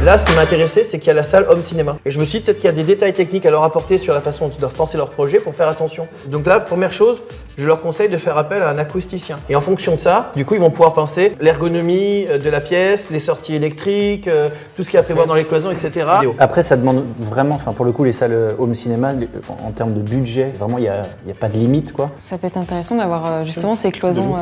Là, ce qui m'a intéressé, c'est qu'il y a la salle home cinéma. Et je me suis dit peut-être qu'il y a des détails techniques à leur apporter sur la façon dont ils doivent penser leur projet pour faire attention. Donc là, première chose, je leur conseille de faire appel à un acousticien. Et en fonction de ça, du coup, ils vont pouvoir penser l'ergonomie de la pièce, les sorties électriques, tout ce qu'il y a à prévoir dans les cloisons, etc. Après, ça demande vraiment, enfin pour le coup, les salles home cinéma, en termes de budget, vraiment, il n'y a pas de limite, quoi. Ça peut être intéressant d'avoir justement ces cloisons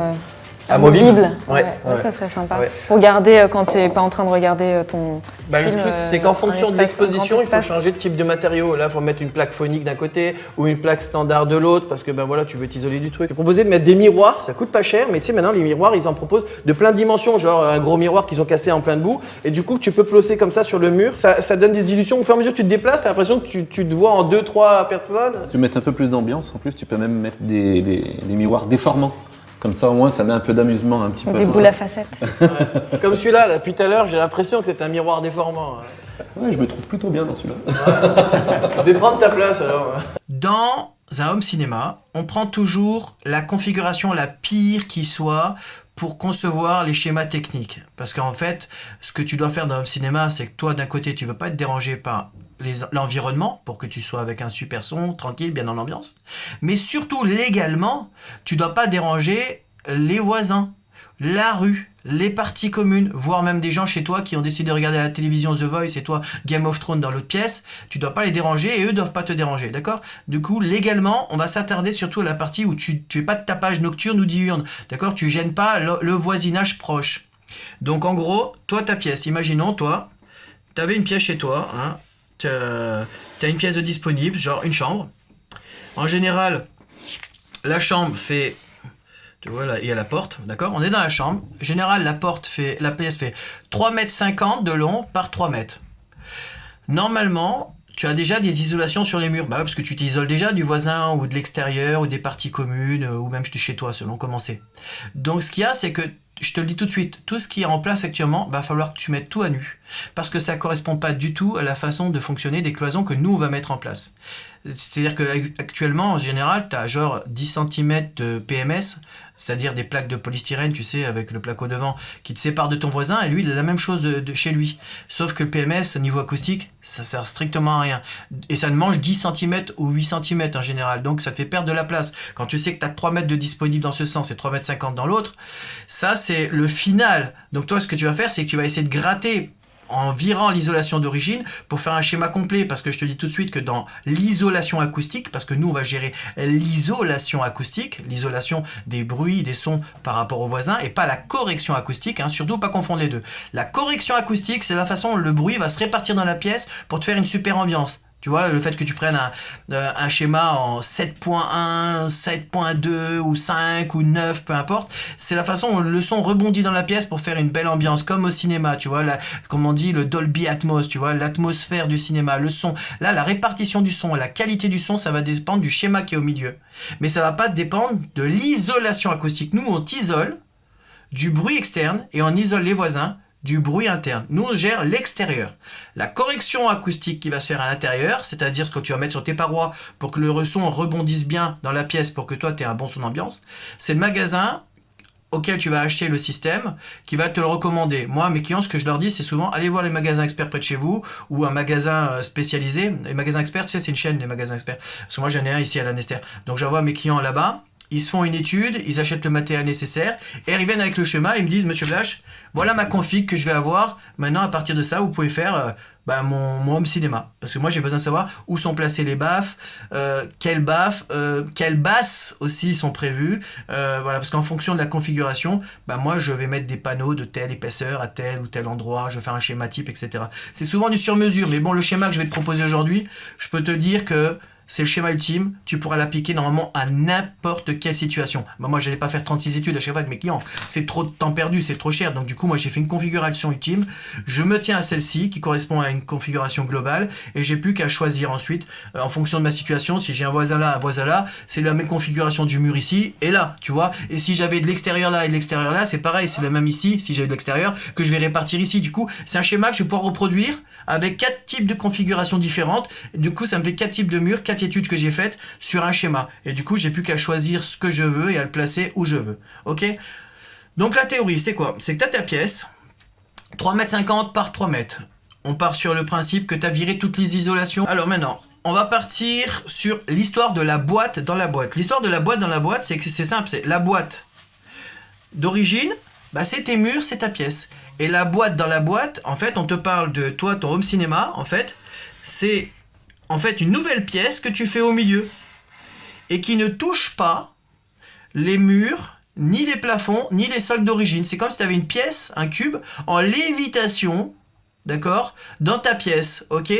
amovibles. Ouais, ça serait sympa. Ouais. Pour garder quand tu n'es pas en train de regarder ton film. Le truc, c'est qu'en fonction de l'exposition, il faut espace. changer de type de matériau. Là, il faut mettre une plaque phonique d'un côté ou une plaque standard de l'autre parce que voilà, tu veux t'isoler du truc. J'ai proposé de mettre des miroirs, ça coûte pas cher, mais tu sais, maintenant, les miroirs, ils en proposent de plein de dimensions, genre un gros miroir qu'ils ont cassé en plein de boue. Et du coup, tu peux placer comme ça sur le mur. Ça donne des illusions. Au fur et à mesure que tu te déplaces, tu as l'impression que tu te vois en 2-3 personnes. Tu mets un peu plus d'ambiance. En plus, tu peux même mettre des miroirs déformants. Comme ça, au moins, ça met un peu d'amusement un petit peu. Des boules à facettes. Ouais. Comme celui-là, depuis tout à l'heure, j'ai l'impression que c'est un miroir déformant. Ouais, je me trouve plutôt bien dans celui-là. Je vais prendre ta place alors. Dans un home cinéma, on prend toujours la configuration la pire qui soit pour concevoir les schémas techniques. Parce qu'en fait, ce que tu dois faire dans un home cinéma, c'est que toi, d'un côté, tu ne veux pas être dérangé par l'environnement pour que tu sois avec un super son, tranquille, bien dans l'ambiance. Mais surtout, légalement, tu ne dois pas déranger les voisins, la rue, les parties communes, voire même des gens chez toi qui ont décidé de regarder la télévision The Voice et toi Game of Thrones dans l'autre pièce. Tu ne dois pas les déranger et eux ne doivent pas te déranger, d'accord ? Du coup, légalement, on va s'attarder surtout à la partie où tu fais pas de tapage nocturne ou diurne, d'accord ? Tu gênes pas le voisinage proche. Donc en gros, toi, ta pièce, imaginons, toi, tu avais une pièce chez toi, hein, tu as une pièce de disponible, genre une chambre. En général, la chambre fait... Voilà, il y a la porte, d'accord ? On est dans la chambre. En général, la pièce fait 3,50 m de long par 3 mètres. Normalement, tu as déjà des isolations sur les murs. Bah ouais, parce que tu t'isoles déjà du voisin ou de l'extérieur ou des parties communes ou même de chez toi, selon comment c'est. Donc, ce qu'il y a, c'est que je te le dis tout de suite, tout ce qui est en place actuellement, va falloir que tu mettes tout à nu. Parce que ça ne correspond pas du tout à la façon de fonctionner des cloisons que nous, on va mettre en place. C'est-à-dire qu'actuellement, en général, tu as genre 10 cm de PMS, c'est-à-dire des plaques de polystyrène, tu sais, avec le placo devant, qui te séparent de ton voisin, et lui, il a la même chose de chez lui. Sauf que le PMS, au niveau acoustique, ça sert strictement à rien. Et ça ne mange 10 cm ou 8 cm en général, donc ça te fait perdre de la place. Quand tu sais que tu as 3 mètres de disponible dans ce sens et 3,50 m dans l'autre, ça, c'est le final. Donc toi, ce que tu vas faire, c'est que tu vas essayer de gratter en virant l'isolation d'origine pour faire un schéma complet, parce que je te dis tout de suite que dans l'isolation acoustique, parce que nous on va gérer l'isolation acoustique, l'isolation des bruits, des sons par rapport aux voisins, et pas la correction acoustique, hein, surtout pas confondre les deux. La correction acoustique, c'est la façon dont le bruit va se répartir dans la pièce pour te faire une super ambiance. Tu vois, le fait que tu prennes un schéma en 7.1, 7.2 ou 5 ou 9, peu importe, c'est la façon dont le son rebondit dans la pièce pour faire une belle ambiance, comme au cinéma, tu vois, comme on dit, le Dolby Atmos, tu vois, l'atmosphère du cinéma, le son. Là, la répartition du son, la qualité du son, ça va dépendre du schéma qui est au milieu. Mais ça va pas dépendre de l'isolation acoustique. Nous, on t'isole du bruit externe et on isole les voisins du bruit interne. Nous, on gère l'extérieur. La correction acoustique qui va se faire à l'intérieur, c'est-à-dire ce que tu vas mettre sur tes parois pour que le son rebondisse bien dans la pièce pour que toi, tu aies un bon son d'ambiance, c'est le magasin auquel tu vas acheter le système qui va te le recommander. Moi, mes clients, ce que je leur dis, c'est souvent allez voir les magasins experts près de chez vous ou un magasin spécialisé. Les magasins experts, tu sais, c'est une chaîne des magasins experts. Parce que moi, j'en ai un ici à l'Annester. Donc, j'envoie mes clients là-bas. Ils se font une étude, ils achètent le matériel nécessaire et ils reviennent avec le schéma et ils me disent Monsieur Blash, voilà ma config que je vais avoir. Maintenant, à partir de ça, vous pouvez faire mon home cinéma. Parce que moi, j'ai besoin de savoir où sont placées les baffes, quelles basses aussi sont prévues. Voilà, parce qu'en fonction de la configuration, moi, je vais mettre des panneaux de telle épaisseur à tel ou tel endroit. Je vais faire un schéma type, etc. C'est souvent du sur-mesure. Mais bon, le schéma que je vais te proposer aujourd'hui, je peux te dire que c'est le schéma ultime, tu pourras l'appliquer normalement à n'importe quelle situation. Moi, je n'allais pas faire 36 études à chaque fois avec mes clients. C'est trop de temps perdu, c'est trop cher. Donc du coup, moi, j'ai fait une configuration ultime. Je me tiens à celle-ci qui correspond à une configuration globale et j'ai plus qu'à choisir ensuite, en fonction de ma situation, si j'ai un voisin là, c'est la même configuration du mur ici et là, tu vois. Et si j'avais de l'extérieur là et de l'extérieur là, c'est pareil, c'est le même ici, si j'avais de l'extérieur, que je vais répartir ici. Du coup, c'est un schéma que je vais pouvoir reproduire avec 4 types de configurations différentes. Du coup, ça me fait 4 types de murs, 4 études que j'ai faites sur un schéma. Et du coup, j'ai plus qu'à choisir ce que je veux et à le placer où je veux. Ok ? Donc la théorie, c'est quoi ? C'est que tu as ta pièce, 3,50 m par 3 mètres. on part sur le principe que tu as viré toutes les isolations. Alors maintenant, on va partir sur l'histoire de la boîte dans la boîte. L'histoire de la boîte dans la boîte, c'est que c'est simple, c'est la boîte d'origine, bah c'est tes murs, c'est ta pièce. Et la boîte dans la boîte, en fait, on te parle de toi, ton home cinéma, en fait, c'est en fait une nouvelle pièce que tu fais au milieu et qui ne touche pas les murs, ni les plafonds, ni les sols d'origine. C'est comme si tu avais une pièce, un cube, en lévitation, d'accord, dans ta pièce, ok?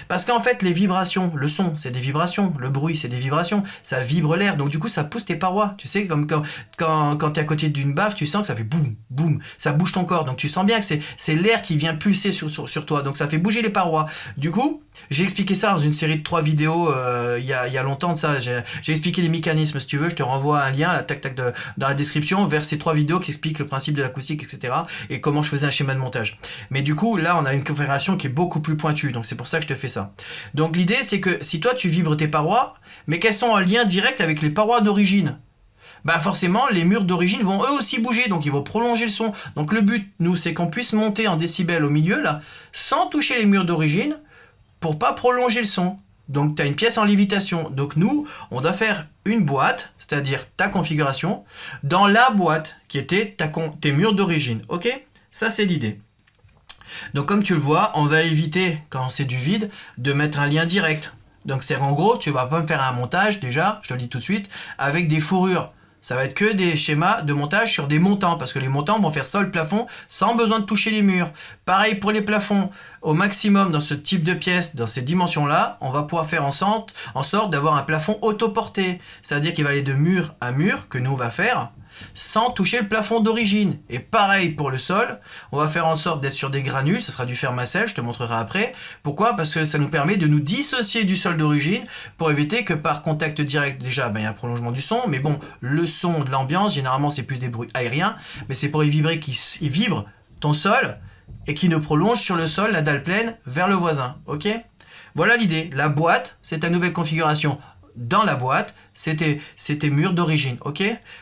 Parce qu'en fait, les vibrations, le son, c'est des vibrations, le bruit, c'est des vibrations, ça vibre l'air, donc du coup, ça pousse tes parois. Tu sais, comme quand tu es à côté d'une baffe, tu sens que ça fait boum, boum, ça bouge ton corps, donc tu sens bien que c'est l'air qui vient pulser sur toi, donc ça fait bouger les parois. Du coup, j'ai expliqué ça dans une série de 3 vidéos il y a longtemps de ça. J'ai expliqué les mécanismes. Si tu veux, je te renvoie un lien là, dans la description vers ces 3 vidéos qui expliquent le principe de l'acoustique, etc. et comment je faisais un schéma de montage. Mais du coup, là, on a une configuration qui est beaucoup plus pointue. Donc, c'est pour ça que je te fais ça. Donc, l'idée, c'est que si toi, tu vibres tes parois, mais qu'elles sont en lien direct avec les parois d'origine, bah forcément, les murs d'origine vont eux aussi bouger, donc ils vont prolonger le son. Donc, le but, nous, c'est qu'on puisse monter en décibels au milieu, là, sans toucher les murs d'origine, pour pas prolonger le son. Donc, tu as une pièce en lévitation. Donc, nous, on doit faire une boîte, c'est-à-dire ta configuration, dans la boîte qui était tes murs d'origine. Ok? Ça, c'est l'idée. Donc, comme tu le vois, on va éviter, quand c'est du vide, de mettre un lien direct. Donc, c'est en gros, tu vas pas me faire un montage, déjà, je te le dis tout de suite, avec des fourrures. Ça va être que des schémas de montage sur des montants, parce que les montants vont faire sol-plafond sans besoin de toucher les murs. Pareil pour les plafonds. Au maximum, dans ce type de pièce, dans ces dimensions-là, on va pouvoir faire en sorte d'avoir un plafond autoporté. C'est-à-dire qu'il va aller de mur à mur, que nous on va faire, sans toucher le plafond d'origine. Et pareil pour le sol, on va faire en sorte d'être sur des granules, ça sera du Fermacell, je te montrerai après. Pourquoi? Parce que ça nous permet de nous dissocier du sol d'origine pour éviter que par contact direct, déjà, il y a un prolongement du son, mais bon, le son de l'ambiance, généralement c'est plus des bruits aériens, mais c'est pour y vibrer qu'il vibre ton sol et qui ne prolonge sur le sol la dalle pleine vers le voisin, ok? Voilà l'idée, la boîte, c'est ta nouvelle configuration. Dans la boîte, c'était murs d'origine, ok?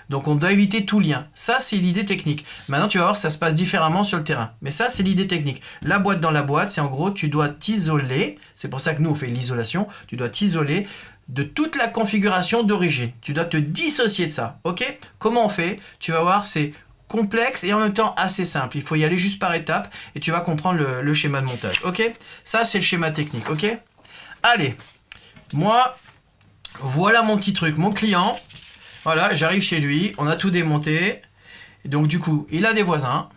Donc on doit éviter tout lien. Ça, c'est l'idée technique. Maintenant, tu vas voir, ça se passe différemment sur le terrain. Mais ça, c'est l'idée technique. La boîte dans la boîte, c'est en gros, tu dois t'isoler. C'est pour ça que nous, on fait l'isolation. Tu dois t'isoler de toute la configuration d'origine. Tu dois te dissocier de ça, ok? Comment on fait? Tu vas voir, c'est complexe et en même temps assez simple. Il faut y aller juste par étapes et tu vas comprendre le schéma de montage, ok? Ça, c'est le schéma technique, ok? Allez, moi... Voilà mon petit truc, mon client, voilà, j'arrive chez lui, on a tout démonté, donc du coup, il a des voisins,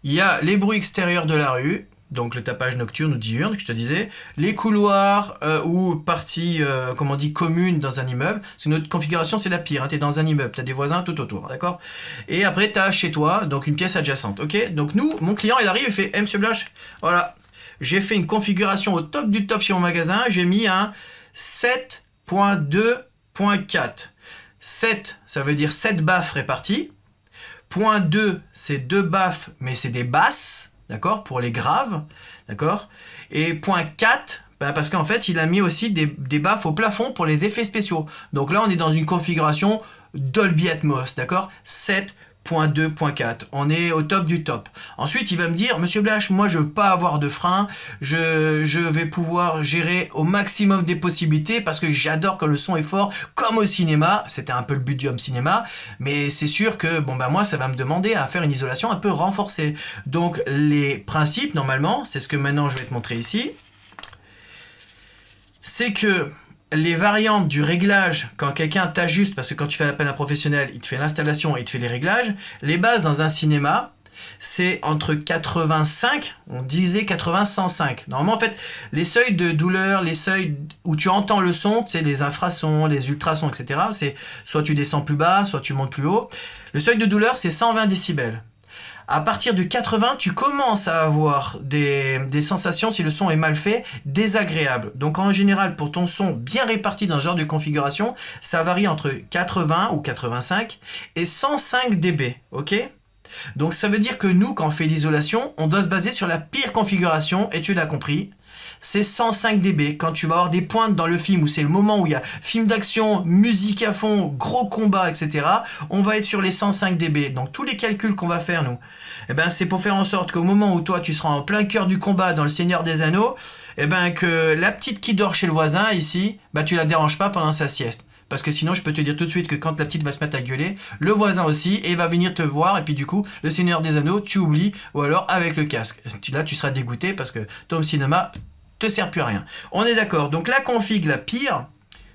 il y a les bruits extérieurs de la rue, donc le tapage nocturne ou diurne, que je te disais, les couloirs ou parties, comment on dit, communes dans un immeuble, c'est notre configuration, c'est la pire, hein, tu es dans un immeuble, tu as des voisins tout autour, d'accord? Et après, tu as chez toi, donc une pièce adjacente, ok? Donc nous, mon client, il arrive et fait, Monsieur Blache, voilà, j'ai fait une configuration au top du top chez mon magasin, j'ai mis un 7.2.4. 7, ça veut dire 7 baffes réparties. Point 2, c'est 2 baffes, mais c'est des basses, d'accord, pour les graves, d'accord. Et point 4, parce qu'en fait, il a mis aussi des baffes au plafond pour les effets spéciaux. Donc là, on est dans une configuration Dolby Atmos, d'accord, 7.2.4. On est au top du top. Ensuite, il va me dire, Monsieur Blache, moi, je veux pas avoir de frein. Je vais pouvoir gérer au maximum des possibilités parce que j'adore quand le son est fort, comme au cinéma. C'était un peu le but du home cinéma. Mais c'est sûr que, moi, ça va me demander à faire une isolation un peu renforcée. Donc, les principes, normalement, c'est ce que maintenant je vais te montrer ici. C'est que les variantes du réglage, quand quelqu'un t'ajuste, parce que quand tu fais appel à un professionnel, il te fait l'installation et il te fait les réglages, les bases dans un cinéma, c'est entre 85, on disait 80-105. Normalement, en fait, les seuils de douleur, les seuils où tu entends le son, c'est les infrasons, les ultrasons, etc. C'est soit tu descends plus bas, soit tu montes plus haut. Le seuil de douleur, c'est 120 décibels. À partir de 80, tu commences à avoir des sensations, si le son est mal fait, désagréables. Donc en général, pour ton son bien réparti dans ce genre de configuration, ça varie entre 80 ou 85 et 105 dB, ok? Donc ça veut dire que nous, quand on fait l'isolation, on doit se baser sur la pire configuration, et tu l'as compris, c'est 105 dB. Quand tu vas avoir des pointes dans le film où c'est le moment où il y a film d'action, musique à fond, gros combat, etc., on va être sur les 105 dB. Donc tous les calculs qu'on va faire, nous, eh ben, c'est pour faire en sorte qu'au moment où toi tu seras en plein cœur du combat dans le Seigneur des Anneaux, eh ben, que la petite qui dort chez le voisin ici, bah, tu la déranges pas pendant sa sieste. Parce que sinon, je peux te dire tout de suite que quand la petite va se mettre à gueuler, le voisin aussi, et va venir te voir, et puis du coup, le Seigneur des Anneaux, tu oublies, ou alors avec le casque. Là, tu seras dégoûté parce que ton home cinéma te sert plus à rien. On est d'accord. Donc la config la pire,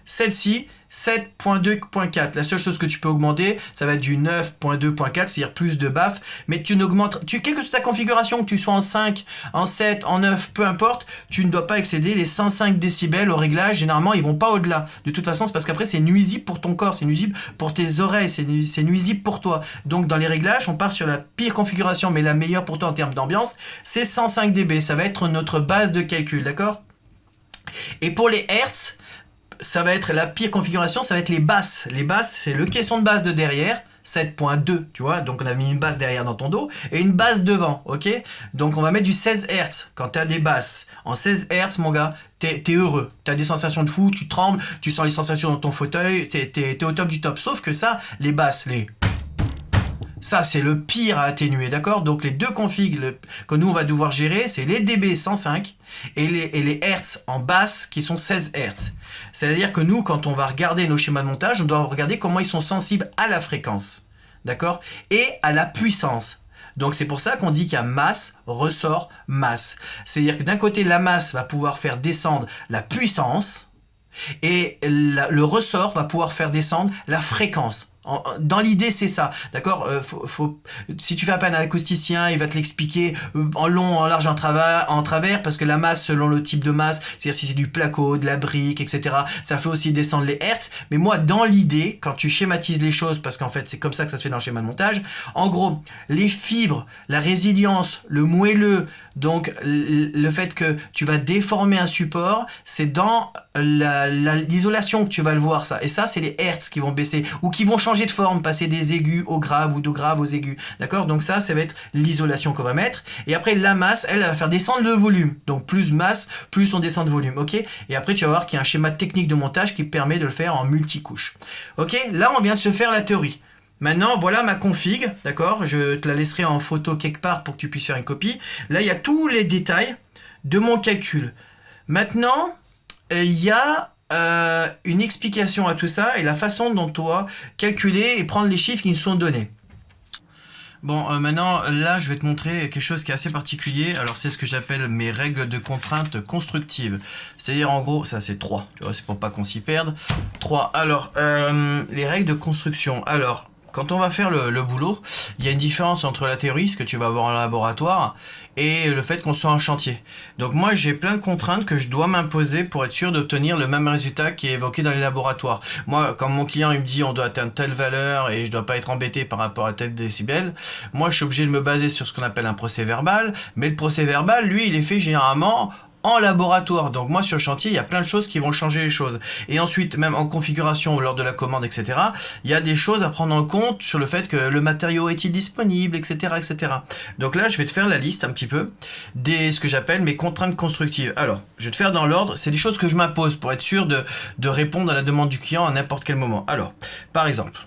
celle-ci, 7.2.4. La seule chose que tu peux augmenter, ça va être du 9.2.4, c'est-à-dire plus de baff, mais tu n'augmentes, quelle que soit ta configuration, que tu sois en 5, en 7, en 9, peu importe, tu ne dois pas excéder les 105 décibels au réglage. Généralement, ils vont pas au-delà. De toute façon, c'est parce qu'après, c'est nuisible pour ton corps, c'est nuisible pour tes oreilles, c'est nuisible pour toi. Donc, dans les réglages, on part sur la pire configuration, mais la meilleure pour toi en termes d'ambiance, c'est 105 dB. Ça va être notre base de calcul, d'accord? Et pour les hertz, ça va être la pire configuration, ça va être les basses. Les basses, c'est le caisson de basse de derrière, 7.2, tu vois, donc on a mis une basse derrière dans ton dos, et une basse devant, ok? Donc on va mettre du 16 Hz. Quand tu as des basses en 16 Hz, mon gars, t'es heureux. Tu as des sensations de fou, tu trembles, tu sens les sensations dans ton fauteuil, t'es au top du top. Sauf que ça, les basses, ça, c'est le pire à atténuer, d'accord? Donc, les deux configs que nous, on va devoir gérer, c'est les dB 105 et les Hertz en basse qui sont 16 Hz. C'est-à-dire que nous, quand on va regarder nos schémas de montage, on doit regarder comment ils sont sensibles à la fréquence, d'accord? Et à la puissance. Donc, c'est pour ça qu'on dit qu'il y a masse, ressort, masse. C'est-à-dire que d'un côté, la masse va pouvoir faire descendre la puissance et le ressort va pouvoir faire descendre la fréquence. Dans l'idée, c'est ça, d'accord? Si tu fais appel à un acousticien, il va te l'expliquer en long, en large, en travers, parce que la masse, selon le type de masse, c'est-à-dire si c'est du placo, de la brique, etc., ça fait aussi descendre les hertz. Mais moi, dans l'idée, quand tu schématises les choses, parce qu'en fait, c'est comme ça que ça se fait dans le schéma de montage, en gros, les fibres, la résilience, le moelleux, donc le fait que tu vas déformer un support, c'est dans l'isolation que tu vas le voir, ça. Et ça, c'est les hertz qui vont baisser, ou qui vont changer de forme, passer des aigus au grave ou de grave aux aigus, d'accord? Donc ça va être l'isolation qu'on va mettre. Et après, la masse, elle va faire descendre le volume. Donc plus masse, plus on descend de volume, ok? Et après, tu vas voir qu'il y a un schéma technique de montage qui permet de le faire en multicouche. Ok? Là, on vient de se faire la théorie. Maintenant, voilà ma config, d'accord? Je te la laisserai en photo quelque part pour que tu puisses faire une copie. Là, il y a tous les détails de mon calcul. Maintenant, il y a une explication à tout ça et la façon dont tu dois calculer et prendre les chiffres qui nous sont donnés. Bon, maintenant, là, je vais te montrer quelque chose qui est assez particulier. Alors, c'est ce que j'appelle mes règles de contrainte constructives. C'est-à-dire, en gros, ça, c'est 3. Tu vois, c'est pour pas qu'on s'y perde. 3. Alors, les règles de construction. Alors, quand on va faire le boulot, il y a une différence entre la théorie, ce que tu vas avoir en laboratoire, et le fait qu'on soit en chantier. Donc moi, j'ai plein de contraintes que je dois m'imposer pour être sûr d'obtenir le même résultat qui est évoqué dans les laboratoires. Moi, quand mon client il me dit on doit atteindre telle valeur et je dois pas être embêté par rapport à tel décibel, moi je suis obligé de me baser sur ce qu'on appelle un procès verbal, mais le procès verbal, lui, il est fait généralement en laboratoire. Donc moi sur le chantier, il y a plein de choses qui vont changer les choses. Et ensuite, même en configuration ou lors de la commande, etc., il y a des choses à prendre en compte sur le fait que le matériau est-il disponible, etc., etc. Donc là, je vais te faire la liste un petit peu ce que j'appelle mes contraintes constructives. Alors, je vais te faire dans l'ordre, c'est des choses que je m'impose pour être sûr de répondre à la demande du client à n'importe quel moment. Alors, par exemple,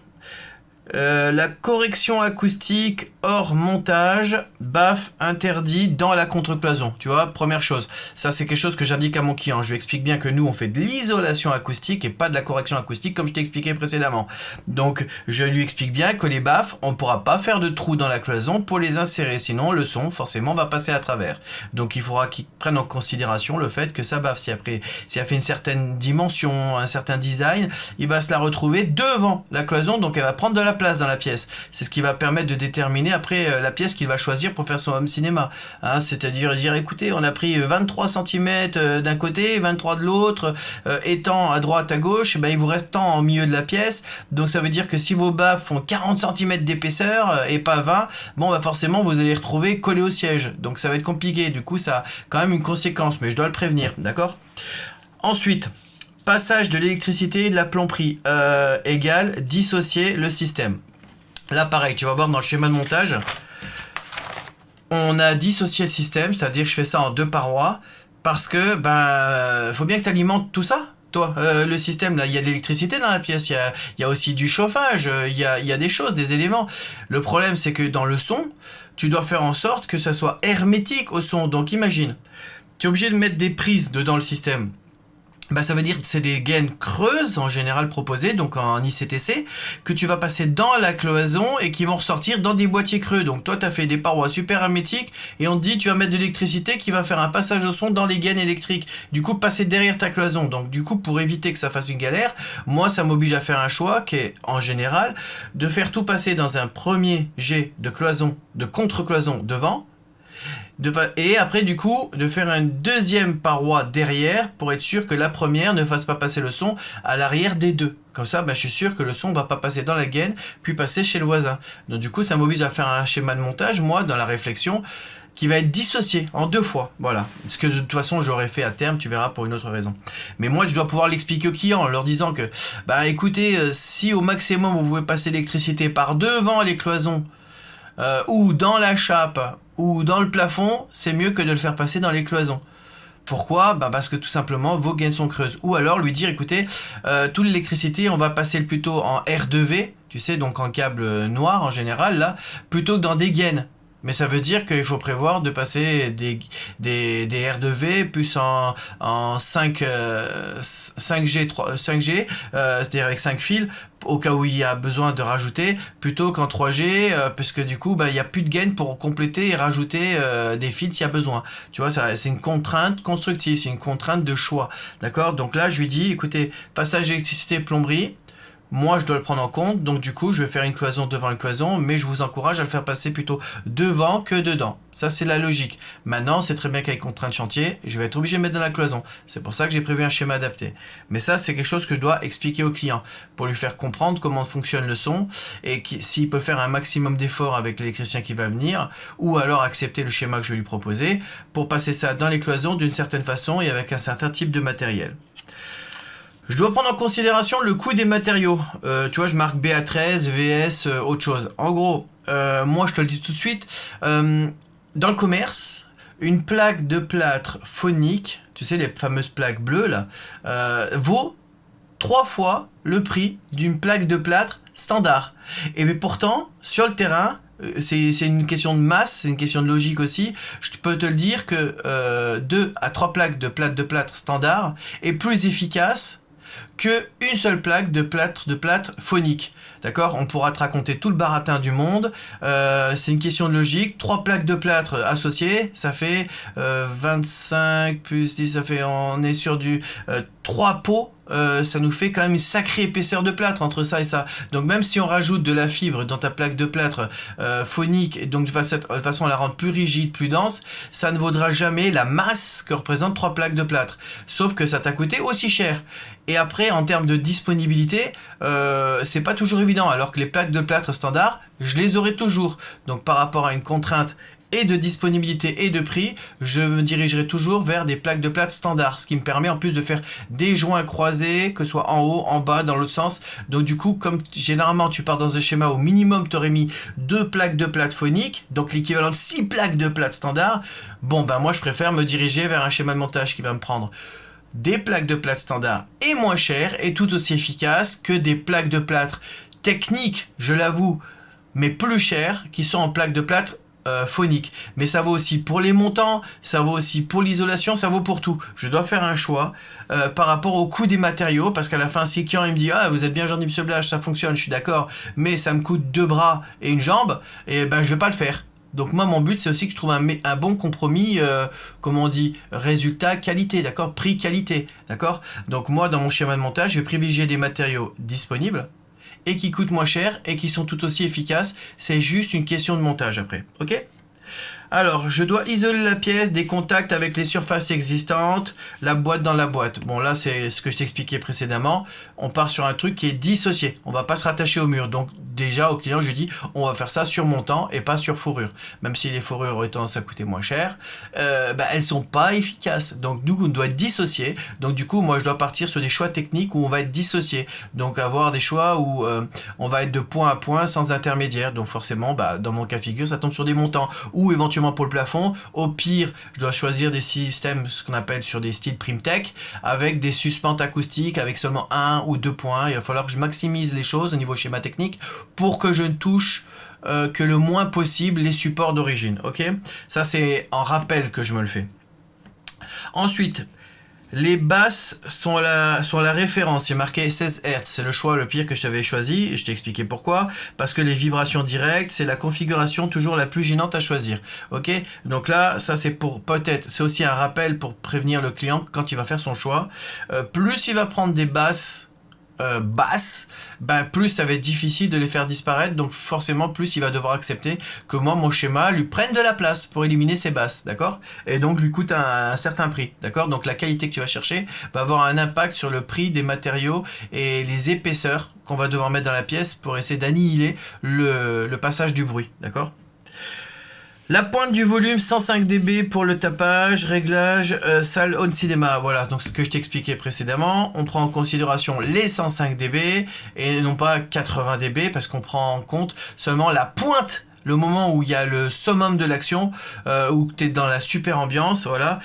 la correction acoustique hors montage, baff interdit dans la contrecloison. Tu vois, première chose. Ça, c'est quelque chose que j'indique à mon client. Je lui explique bien que nous, on fait de l'isolation acoustique et pas de la correction acoustique comme je t'ai expliqué précédemment. Donc, je lui explique bien que les baffes, on ne pourra pas faire de trous dans la cloison pour les insérer. Sinon, le son, forcément, va passer à travers. Donc, il faudra qu'il prenne en considération le fait que sa baffe, si elle fait une certaine dimension, un certain design, il va se la retrouver devant la cloison. Donc, elle va prendre de la place dans la pièce. C'est ce qui va permettre de déterminer après la pièce qu'il va choisir pour faire son home cinéma. Hein, c'est-à-dire dire écoutez, on a pris 23 cm d'un côté, 23 de l'autre, étant à droite, à gauche, et ben, il vous reste tant au milieu de la pièce. Donc ça veut dire que si vos baffes font 40 cm d'épaisseur et pas 20, bon bah forcément vous allez les retrouver collés au siège. Donc ça va être compliqué. Du coup ça a quand même une conséquence, mais je dois le prévenir, d'accord? Ensuite, passage de l'électricité et de la plomberie égale dissocier le système. Là, pareil, tu vas voir dans le schéma de montage, on a dissocié le système, c'est-à-dire que je fais ça en deux parois. Parce que, faut bien que tu alimentes tout ça. Toi, le système, là, il y a de l'électricité dans la pièce, il y a aussi du chauffage, il y a des choses, des éléments. Le problème, c'est que dans le son, tu dois faire en sorte que ça soit hermétique au son. Donc imagine, tu es obligé de mettre des prises dedans le système. Ça veut dire que c'est des gaines creuses en général proposées, donc en ICTC, que tu vas passer dans la cloison et qui vont ressortir dans des boîtiers creux. Donc toi, tu as fait des parois super hermétiques et on te dit tu vas mettre de l'électricité qui va faire un passage au son dans les gaines électriques. Du coup, passer derrière ta cloison. Donc du coup, pour éviter que ça fasse une galère, moi, ça m'oblige à faire un choix qui est en général de faire tout passer dans un premier jet de cloison, de contre-cloison devant. Et après du coup de faire une deuxième paroi derrière pour être sûr que la première ne fasse pas passer le son à l'arrière des deux. Comme ça je suis sûr que le son va pas passer dans la gaine puis passer chez le voisin. Donc du coup ça m'oblige à faire un schéma de montage moi dans la réflexion qui va être dissocié en 2 fois. Voilà. Ce que de toute façon j'aurais fait à terme, tu verras pour une autre raison. Mais moi je dois pouvoir l'expliquer aux clients en leur disant que écoutez, si au maximum vous pouvez passer l'électricité par devant les cloisons ou dans la chape ou dans le plafond, c'est mieux que de le faire passer dans les cloisons. Pourquoi ? Parce que tout simplement, vos gaines sont creuses. Ou alors lui dire, écoutez, toute l'électricité, on va passer plutôt en R2V, tu sais, donc en câble noir en général, là, plutôt que dans des gaines. Mais ça veut dire qu'il faut prévoir de passer des R2V plus en 5G, 5G c'est-à-dire avec 5 fils, au cas où il y a besoin de rajouter, plutôt qu'en 3G, parce que du coup, il n'y a plus de gaines pour compléter et rajouter des fils s'il y a besoin. Tu vois, c'est une contrainte constructive, c'est une contrainte de choix. D'accord ? Donc là, je lui dis, écoutez, passage d'électricité, plomberie, moi, je dois le prendre en compte, donc du coup, je vais faire une cloison devant une cloison, mais je vous encourage à le faire passer plutôt devant que dedans. Ça, c'est la logique. Maintenant, c'est très bien qu'avec contrainte chantier, je vais être obligé de mettre dans la cloison. C'est pour ça que j'ai prévu un schéma adapté. Mais ça, c'est quelque chose que je dois expliquer au client, pour lui faire comprendre comment fonctionne le son, et s'il peut faire un maximum d'efforts avec l'électricien qui va venir, ou alors accepter le schéma que je vais lui proposer, pour passer ça dans les cloisons d'une certaine façon et avec un certain type de matériel. Je dois prendre en considération le coût des matériaux. Tu vois, je marque BA13, VS, autre chose. En gros, moi je te le dis tout de suite, dans le commerce, une plaque de plâtre phonique, tu sais, les fameuses plaques bleues là, vaut 3 fois le prix d'une plaque de plâtre standard. Et mais pourtant, sur le terrain, c'est une question de masse, c'est une question de logique aussi. Je peux te le dire que 2 à 3 plaques de plâtre standard est plus efficace qu'une seule plaque de plâtre phonique. D'accord ? On pourra te raconter tout le baratin du monde. C'est une question de logique. 3 plaques de plâtre associées, ça fait 25 plus 10, ça fait, on est sur du 3 pots. Ça nous fait quand même une sacrée épaisseur de plâtre entre ça et ça. Donc même si on rajoute de la fibre dans ta plaque de plâtre phonique, et donc de façon à la rendre plus rigide, plus dense, ça ne vaudra jamais la masse que représentent 3 plaques de plâtre. Sauf que ça t'a coûté aussi cher. Et après, en termes de disponibilité, c'est pas toujours évident. Alors que les plaques de plâtre standard, je les aurai toujours. Donc par rapport à une contrainte et de disponibilité et de prix, je me dirigerai toujours vers des plaques de plâtre standard, ce qui me permet en plus de faire des joints croisés, que ce soit en haut, en bas, dans l'autre sens. Donc du coup, comme généralement tu pars dans un schéma au minimum, tu aurais mis 2 plaques de plâtre phonique, donc l'équivalent de 6 plaques de plâtre standard, moi je préfère me diriger vers un schéma de montage qui va me prendre des plaques de plâtre standard et moins chères et tout aussi efficaces que des plaques de plâtre techniques, je l'avoue, mais plus chères, qui sont en plaques de plâtre phonique. Mais ça vaut aussi pour les montants, ça vaut aussi pour l'isolation, ça vaut pour tout. Je dois faire un choix par rapport au coût des matériaux, parce qu'à la fin, si le client il me dit « Ah, vous êtes bien gentil, monsieur Blage, ça fonctionne, je suis d'accord, mais ça me coûte 2 bras et une jambe », et je vais pas le faire. Donc moi, mon but, c'est aussi que je trouve un bon compromis, comment on dit, résultat-qualité, d'accord, prix-qualité, d'accord. Donc moi, dans mon schéma de montage, je vais privilégier des matériaux disponibles, et qui coûtent moins cher et qui sont tout aussi efficaces. C'est juste une question de montage après. Ok ? Alors, je dois isoler la pièce des contacts avec les surfaces existantes, la boîte dans la boîte. Bon, là, c'est ce que je t'expliquais précédemment. On part sur un truc qui est dissocié. On va pas se rattacher au mur. Donc, déjà, au client, je dis, on va faire ça sur montant et pas sur fourrure. Même si les fourrures auraient tendance à coûter moins cher, elles sont pas efficaces. Donc, nous, on doit être dissocié. Donc, du coup, moi, je dois partir sur des choix techniques où on va être dissocié. Donc, avoir des choix où on va être de point à point sans intermédiaire. Donc, forcément, dans mon cas de figure, ça tombe sur des montants. Ou éventuellement éventuellement pour le plafond. Au pire, je dois choisir des systèmes, ce qu'on appelle sur des styles Primtech, avec des suspentes acoustiques, avec seulement 1 ou 2 points. Il va falloir que je maximise les choses au niveau schéma technique pour que je ne touche que le moins possible les supports d'origine. Ok, ça c'est en rappel que je me le fais. Ensuite, les basses sont la référence. Il y a marqué 16 Hz. C'est le choix le pire que je t'avais choisi. Et je t'ai expliqué pourquoi. Parce que les vibrations directes, c'est la configuration toujours la plus gênante à choisir. Ok. Donc là, ça c'est pour peut-être. C'est aussi un rappel pour prévenir le client quand il va faire son choix. Plus il va prendre des basses, ben plus ça va être difficile de les faire disparaître, donc forcément plus il va devoir accepter que moi mon schéma lui prenne de la place pour éliminer ses basses, d'accord, et donc lui coûte un certain prix, d'accord. Donc la qualité que tu vas chercher va avoir un impact sur le prix des matériaux et les épaisseurs qu'on va devoir mettre dans la pièce pour essayer d'annihiler le passage du bruit, d'accord. La pointe du volume 105 dB pour le tapage, réglage, salle home cinéma. Voilà, donc ce que je t'expliquais précédemment, on prend en considération les 105 dB et non pas 80 dB parce qu'on prend en compte seulement la pointe, le moment où il y a le summum de l'action, où tu es dans la super ambiance, voilà,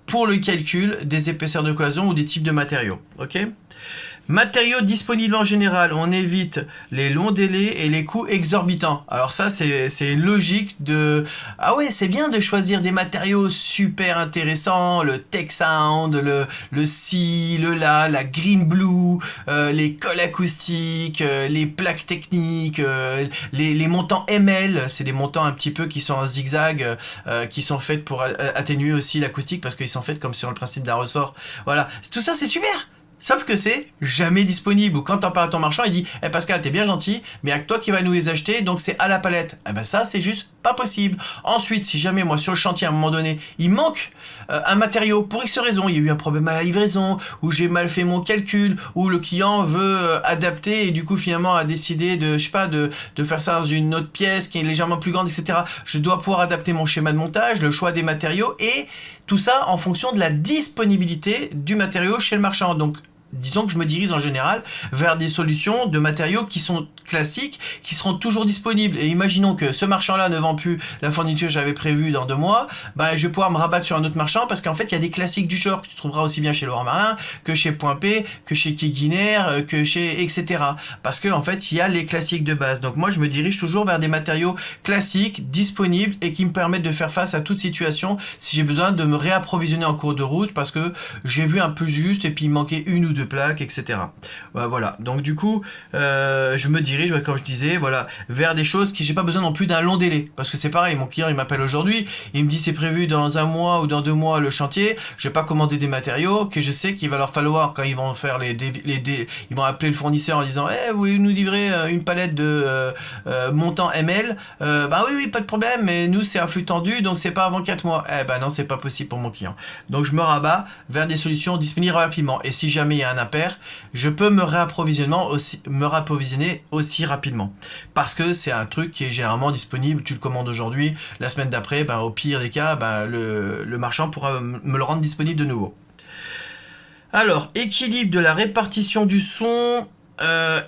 pour le calcul des épaisseurs de cloison ou des types de matériaux, ok. Matériaux disponibles en général, on évite les longs délais et les coûts exorbitants. Alors ça, c'est logique de... Ah ouais, c'est bien de choisir des matériaux super intéressants, le Tech Sound, le Si, le la Green Blue, les colles acoustiques, les plaques techniques, les montants ML, c'est des montants un petit peu qui sont en zigzag, qui sont faits pour atténuer aussi l'acoustique parce qu'ils sont faits comme sur le principe d'un ressort. Voilà, tout ça c'est super. Sauf que c'est jamais disponible. Ou quand t'en parles à ton marchand, il dit « Eh Pascal, t'es bien gentil, mais il y a que toi qui va nous les acheter, donc c'est à la palette. » Eh ben ça, c'est juste pas possible. Ensuite, si jamais moi sur le chantier à un moment donné, il manque un matériau pour X raison, il y a eu un problème à la livraison, ou j'ai mal fait mon calcul, ou le client veut adapter et du coup finalement a décidé de, je sais pas, de faire ça dans une autre pièce qui est légèrement plus grande, etc. Je dois pouvoir adapter mon schéma de montage, le choix des matériaux et tout ça en fonction de la disponibilité du matériau chez le marchand. Donc disons que je me dirige en général vers des solutions de matériaux qui sont classiques, qui seront toujours disponibles. Et imaginons que ce marchand-là ne vend plus la fourniture que j'avais prévue dans 2 mois, ben je vais pouvoir me rabattre sur un autre marchand parce qu'en fait il y a des classiques du genre que tu trouveras aussi bien chez Leroy Merlin que chez Point P, que chez Keguiner, que chez etc. Parce que en fait il y a les classiques de base. Donc moi je me dirige toujours vers des matériaux classiques, disponibles et qui me permettent de faire face à toute situation si j'ai besoin de me réapprovisionner en cours de route parce que j'ai vu un peu juste et puis il manquait 1 ou 2 plaques, etc. Voilà, donc du coup je me dirige, comme je disais, voilà, vers des choses qui j'ai pas besoin non plus d'un long délai, parce que c'est pareil, mon client il m'appelle aujourd'hui, il me dit c'est prévu dans 1 mois ou dans 2 mois le chantier, je vais pas commander des matériaux que je sais qu'il va leur falloir quand ils vont faire ils vont appeler le fournisseur en disant vous voulez nous livrer une palette de montant ML, bah oui pas de problème, mais nous c'est un flux tendu donc c'est pas avant 4 mois. Non, c'est pas possible pour mon client, donc je me rabats vers des solutions disponibles rapidement, et si jamais il y a un impair, je peux me réapprovisionner aussi rapidement, parce que c'est un truc qui est généralement disponible, tu le commandes aujourd'hui, la semaine d'après, au pire des cas, le marchand pourra me le rendre disponible de nouveau. Alors, équilibre de la répartition du son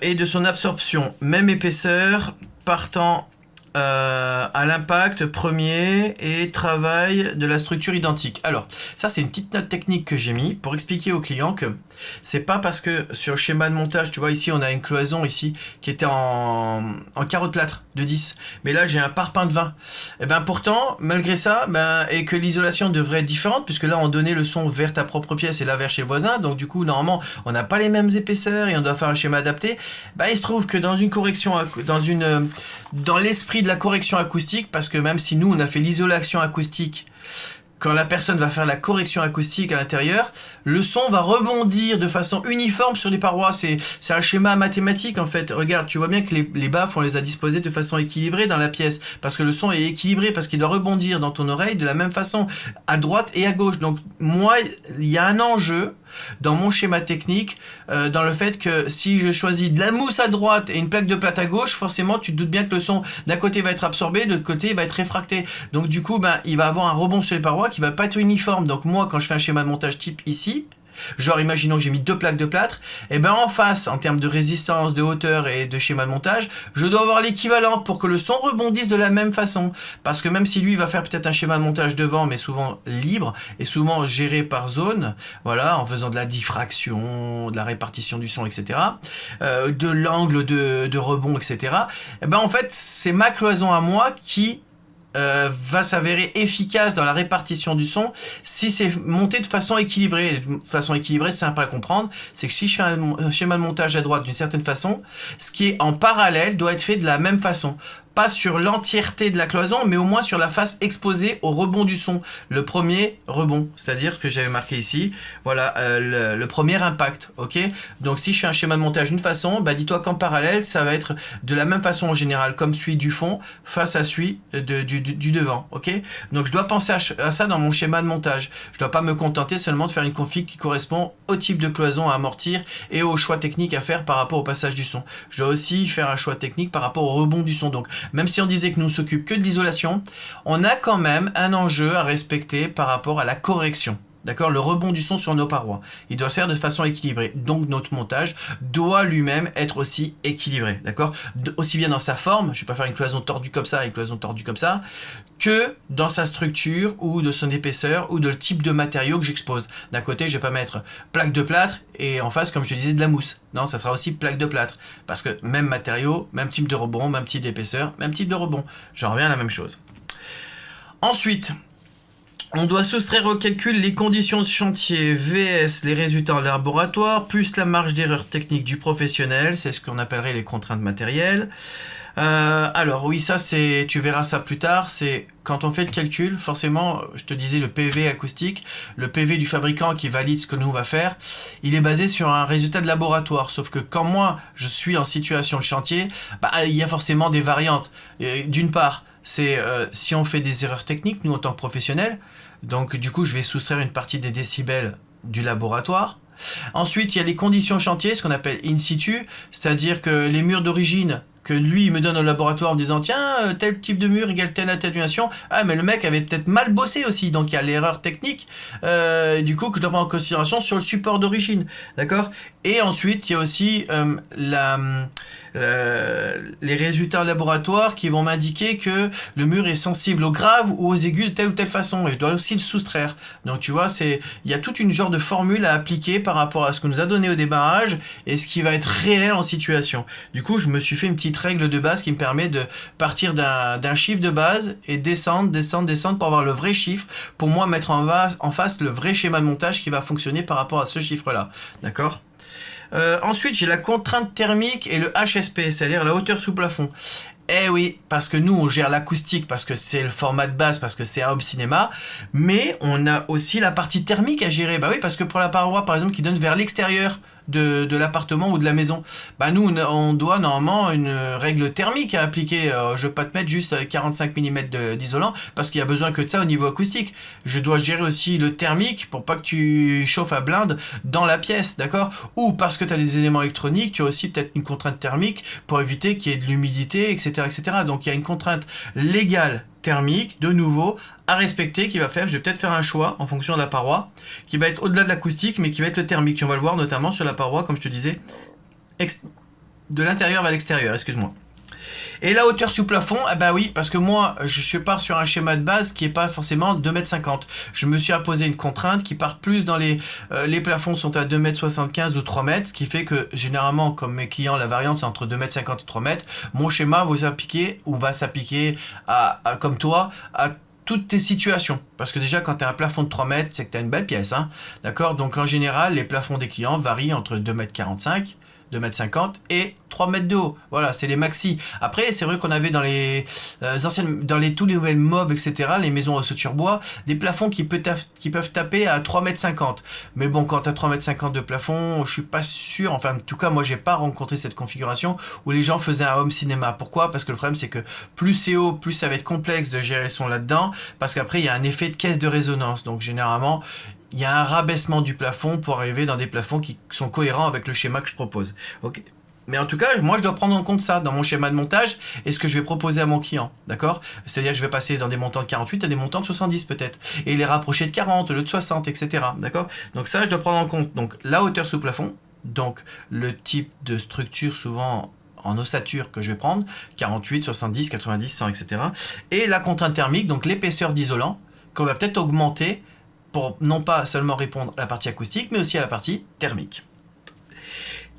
et de son absorption, même épaisseur, partant à l'impact premier et travail de la structure identique. Alors, ça c'est une petite note technique que j'ai mis pour expliquer au client que c'est pas parce que sur le schéma de montage, tu vois ici on a une cloison ici qui était en carreau de plâtre de 10, mais là j'ai un parpaing de 20. Et pourtant, malgré ça, et que l'isolation devrait être différente, puisque là on donnait le son vers ta propre pièce et là vers chez le voisin, donc du coup normalement on n'a pas les mêmes épaisseurs et on doit faire un schéma adapté. Il se trouve que dans une correction, dans l'esprit de la correction acoustique, parce que même si nous on a fait l'isolation acoustique, quand la personne va faire la correction acoustique à l'intérieur, le son va rebondir de façon uniforme sur les parois. C'est un schéma mathématique en fait. Regarde, tu vois bien que les baffes, on les a disposées de façon équilibrée dans la pièce, parce que le son est équilibré, parce qu'il doit rebondir dans ton oreille de la même façon, à droite et à gauche. Donc moi, il y a un enjeu dans mon schéma technique, dans le fait que si je choisis de la mousse à droite et une plaque de plâtre à gauche, forcément tu te doutes bien que le son d'un côté va être absorbé, de l'autre côté il va être réfracté, donc du coup il va avoir un rebond sur les parois qui va pas être uniforme. Donc moi quand je fais un schéma de montage type ici, Genre, imaginons que j'ai mis 2 plaques de plâtre, et ben en face, en termes de résistance, de hauteur et de schéma de montage, je dois avoir l'équivalent pour que le son rebondisse de la même façon. Parce que même si lui va faire peut-être un schéma de montage devant, mais souvent libre, et souvent géré par zone, voilà, en faisant de la diffraction, de la répartition du son, etc., de l'angle de rebond, etc., et ben en fait, c'est ma cloison à moi qui va s'avérer efficace dans la répartition du son si c'est monté de façon équilibrée. De façon équilibrée, c'est simple à comprendre, c'est que si je fais un schéma de montage à droite d'une certaine façon, ce qui est en parallèle doit être fait de la même façon. Pas sur l'entièreté de la cloison, mais au moins sur la face exposée au rebond du son. Le premier rebond, c'est-à-dire que j'avais marqué ici, voilà, le premier impact, ok. Donc si je fais un schéma de montage d'une façon, bah dis-toi qu'en parallèle, ça va être de la même façon en général, comme celui du fond face à celui du devant, ok. Donc je dois penser à ça dans mon schéma de montage. Je dois pas me contenter seulement de faire une config qui correspond au type de cloison à amortir et au choix technique à faire par rapport au passage du son. Je dois aussi faire un choix technique par rapport au rebond du son. Donc même si on disait que nous ne s'occupe que de l'isolation, on a quand même un enjeu à respecter par rapport à la correction. D'accord, le rebond du son sur nos parois. Il doit se faire de façon équilibrée. Donc notre montage doit lui-même être aussi équilibré. D'accord, aussi bien dans sa forme, je ne vais pas faire une cloison tordue comme ça et une cloison tordue comme ça, que dans sa structure ou de son épaisseur ou de le type de matériau que j'expose. D'un côté, je ne vais pas mettre plaque de plâtre et en face, comme je te disais, de la mousse. Non, ça sera aussi plaque de plâtre. Parce que même matériau, même type de rebond, même type d'épaisseur, même type de rebond. J'en reviens à la même chose. Ensuite, on doit soustraire au calcul les conditions de chantier vs les résultats en laboratoire, plus la marge d'erreur technique du professionnel, c'est ce qu'on appellerait les contraintes matérielles. Alors oui, ça c'est, tu verras ça plus tard, c'est quand on fait le calcul, forcément, je te disais le PV acoustique, le PV du fabricant qui valide ce que nous on va faire, il est basé sur un résultat de laboratoire, sauf que quand moi je suis en situation de chantier, bah, il y a forcément des variantes. D'une part, c'est si on fait des erreurs techniques, nous en tant que professionnels, donc du coup je vais soustraire une partie des décibels du laboratoire. Ensuite, il y a les conditions chantier, ce qu'on appelle in situ, c'est-à-dire que les murs d'origine que lui il me donne au laboratoire en disant tiens tel type de mur égale telle atténuation, ah mais le mec avait peut-être mal bossé aussi, donc il y a l'erreur technique du coup que je dois prendre en considération sur le support d'origine, d'accord. Et ensuite il y a aussi les résultats en laboratoire qui vont m'indiquer que le mur est sensible aux graves ou aux aigus de telle ou telle façon, et je dois aussi le soustraire. Donc tu vois, il y a toute une genre de formule à appliquer par rapport à ce que nous a donné au démarrage et ce qui va être réel en situation. Du coup je me suis fait une petite règle de base qui me permet de partir d'un chiffre de base et descendre pour avoir le vrai chiffre, pour moi mettre en face le vrai schéma de montage qui va fonctionner par rapport à ce chiffre là, d'accord. Ensuite j'ai la contrainte thermique et le HSP, c'est-à-dire la hauteur sous plafond. Eh oui, parce que nous on gère l'acoustique, parce que c'est le format de base, parce que c'est un home cinéma, mais on a aussi la partie thermique à gérer. Bah oui, parce que pour la paroi par exemple qui donne vers l'extérieur de l'appartement ou de la maison, bah nous on doit normalement une règle thermique à appliquer. Je vais pas te mettre juste 45 mm d'isolant parce qu'il y a besoin que de ça au niveau acoustique. Je dois gérer aussi le thermique pour pas que tu chauffes à blinde dans la pièce, d'accord. Ou parce que tu as des éléments électroniques, tu as aussi peut-être une contrainte thermique pour éviter qu'il y ait de l'humidité, etc., etc. Donc il y a une contrainte légale thermique, de nouveau, à respecter, qui va faire, je vais peut-être faire un choix en fonction de la paroi, qui va être au-delà de l'acoustique, mais qui va être le thermique. On va le voir notamment sur la paroi, comme je te disais, de l'intérieur vers l'extérieur, excuse-moi. Et la hauteur sous plafond, eh ben oui, parce que moi, je pars sur un schéma de base qui n'est pas forcément 2,50 m. Je me suis imposé une contrainte qui part plus dans les plafonds sont à 2,75 m ou 3 m, ce qui fait que généralement, comme mes clients, la variante c'est entre 2,50 m et 3 m. Mon schéma va s'appliquer comme toi, à toutes tes situations. Parce que déjà, quand tu as un plafond de 3 mètres, c'est que tu as une belle pièce, hein. D'accord. Donc en général, les plafonds des clients varient entre 2,45 m, 2,50 m et 3 mètres de haut. Voilà, c'est les maxi. Après, c'est vrai qu'on avait dans les tous les nouvelles mobs, etc., les maisons au sur bois, des plafonds qui peuvent taper à 3,50 m. Mais bon, quand tu as 3,50 m de plafond, je suis pas sûr, enfin, en tout cas, moi, j'ai pas rencontré cette configuration où les gens faisaient un home cinéma. Pourquoi? Parce que le problème, c'est que plus c'est haut, plus ça va être complexe de gérer le son là-dedans, parce qu'après, il y a un effet de caisse de résonance. Donc, généralement, il y a un rabaissement du plafond pour arriver dans des plafonds qui sont cohérents avec le schéma que je propose. Ok. Mais en tout cas, moi, je dois prendre en compte ça dans mon schéma de montage et ce que je vais proposer à mon client, d'accord? C'est-à-dire que je vais passer dans des montants de 48 à des montants de 70 peut-être, et les rapprocher de 40, au lieu de 60, etc. D'accord? Donc ça, je dois prendre en compte donc la hauteur sous plafond, donc le type de structure souvent en ossature que je vais prendre, 48, 70, 90, 100, etc. Et la contrainte thermique, donc l'épaisseur d'isolant, qu'on va peut-être augmenter pour non pas seulement répondre à la partie acoustique, mais aussi à la partie thermique.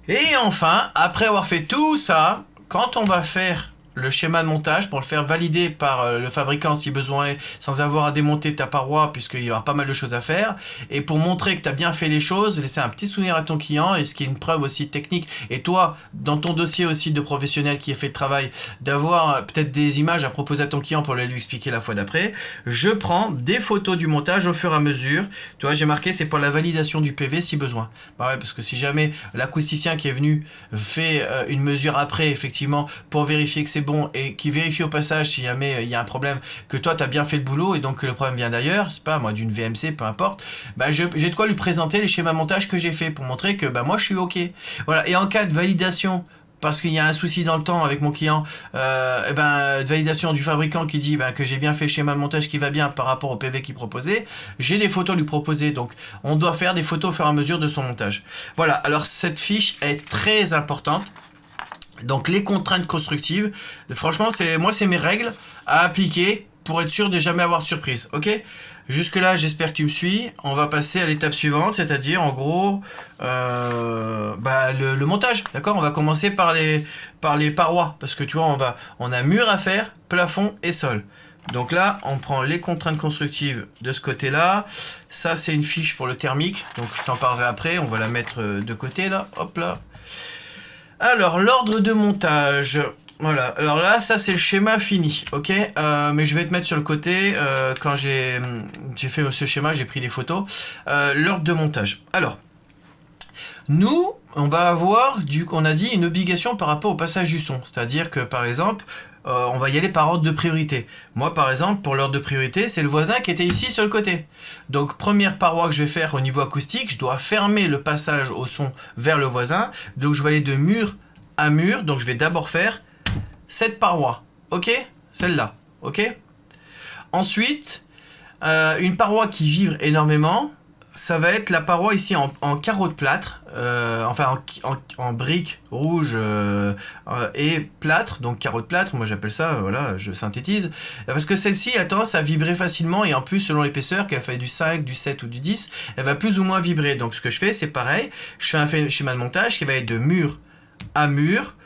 Et enfin, après avoir fait tout ça, quand on va faire le schéma de montage pour le faire valider par le fabricant si besoin est, sans avoir à démonter ta paroi puisqu'il y aura pas mal de choses à faire, et pour montrer que tu as bien fait les choses, laisser un petit souvenir à ton client, et ce qui est une preuve aussi technique, et toi, dans ton dossier aussi de professionnel qui a fait le travail, d'avoir peut-être des images à proposer à ton client pour lui expliquer la fois d'après, je prends des photos du montage au fur et à mesure. Tu vois, j'ai marqué c'est pour la validation du PV si besoin. Bah ouais, parce que si jamais l'acousticien qui est venu fait une mesure après, effectivement, pour vérifier que c'est bon et qui vérifie au passage si jamais il y a un problème, que toi tu as bien fait le boulot et donc que le problème vient d'ailleurs, c'est pas moi d'une VMC, peu importe, bah j'ai de quoi lui présenter les schémas de montage que j'ai fait pour montrer que bah moi je suis ok. Voilà, et en cas de validation parce qu'il y a un souci dans le temps avec mon client, de validation du fabricant qui dit que j'ai bien fait le schéma de montage qui va bien par rapport au PV qu'il proposait, j'ai des photos à lui proposer, donc on doit faire des photos au fur et à mesure de son montage. Voilà, alors cette fiche est très importante. Donc les contraintes constructives, franchement c'est mes règles à appliquer pour être sûr de jamais avoir de surprise, ok? Jusque là j'espère que tu me suis. On va passer à l'étape suivante, c'est-à-dire en gros le montage, d'accord? On va commencer par les parois, parce que tu vois on a mur à faire, plafond et sol. Donc là, on prend les contraintes constructives de ce côté-là. Ça, c'est une fiche pour le thermique, donc je t'en parlerai après. On va la mettre de côté là, hop là. Alors, l'ordre de montage. Voilà, alors là, ça c'est le schéma fini, ok? Mais je vais te mettre sur le côté, quand j'ai fait ce schéma, j'ai pris les photos. L'ordre de montage. Alors, nous, on va avoir, on a dit, une obligation par rapport au passage du son. C'est-à-dire que, par exemple, on va y aller par ordre de priorité. Moi, par exemple, pour l'ordre de priorité, c'est le voisin qui était ici sur le côté. Donc, première paroi que je vais faire au niveau acoustique, je dois fermer le passage au son vers le voisin. Donc, je vais aller de mur à mur. Donc, je vais d'abord faire cette paroi. Ok? Celle-là. Ok? Ensuite, une paroi qui vibre énormément, ça va être la paroi ici en carreau de plâtre, en briques rouges et plâtre, donc carreau de plâtre, moi j'appelle ça, voilà, je synthétise, parce que celle-ci a tendance à vibrer facilement, et en plus selon l'épaisseur, qu'elle fait du 5, du 7 ou du 10, elle va plus ou moins vibrer. Donc ce que je fais, c'est pareil, je fais un schéma de montage qui va être de mur à mur,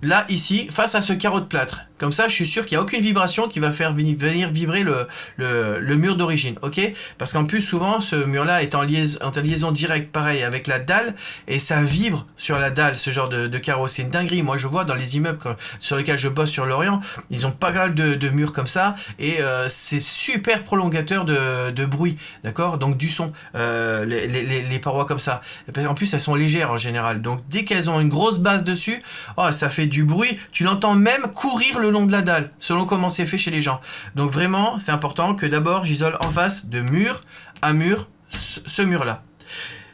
là, ici, face à ce carreau de plâtre. Comme ça, je suis sûr qu'il n'y a aucune vibration qui va faire venir vibrer le mur d'origine, ok? Parce qu'en plus, souvent, ce mur-là est en liaison directe, pareil, avec la dalle, et ça vibre sur la dalle, ce genre de carreau. C'est une dinguerie. Moi, je vois dans les immeubles sur lesquels je bosse sur Lorient, ils ont pas mal de murs comme ça, et c'est super prolongateur de bruit, d'accord? Donc, du son, les parois comme ça. En plus, elles sont légères en général. Donc, dès qu'elles ont une grosse base dessus, oh, ça fait du bruit. Tu l'entends même courir le long de la dalle, selon comment c'est fait chez les gens. Donc vraiment, c'est important que d'abord, j'isole en face de mur à mur ce mur-là.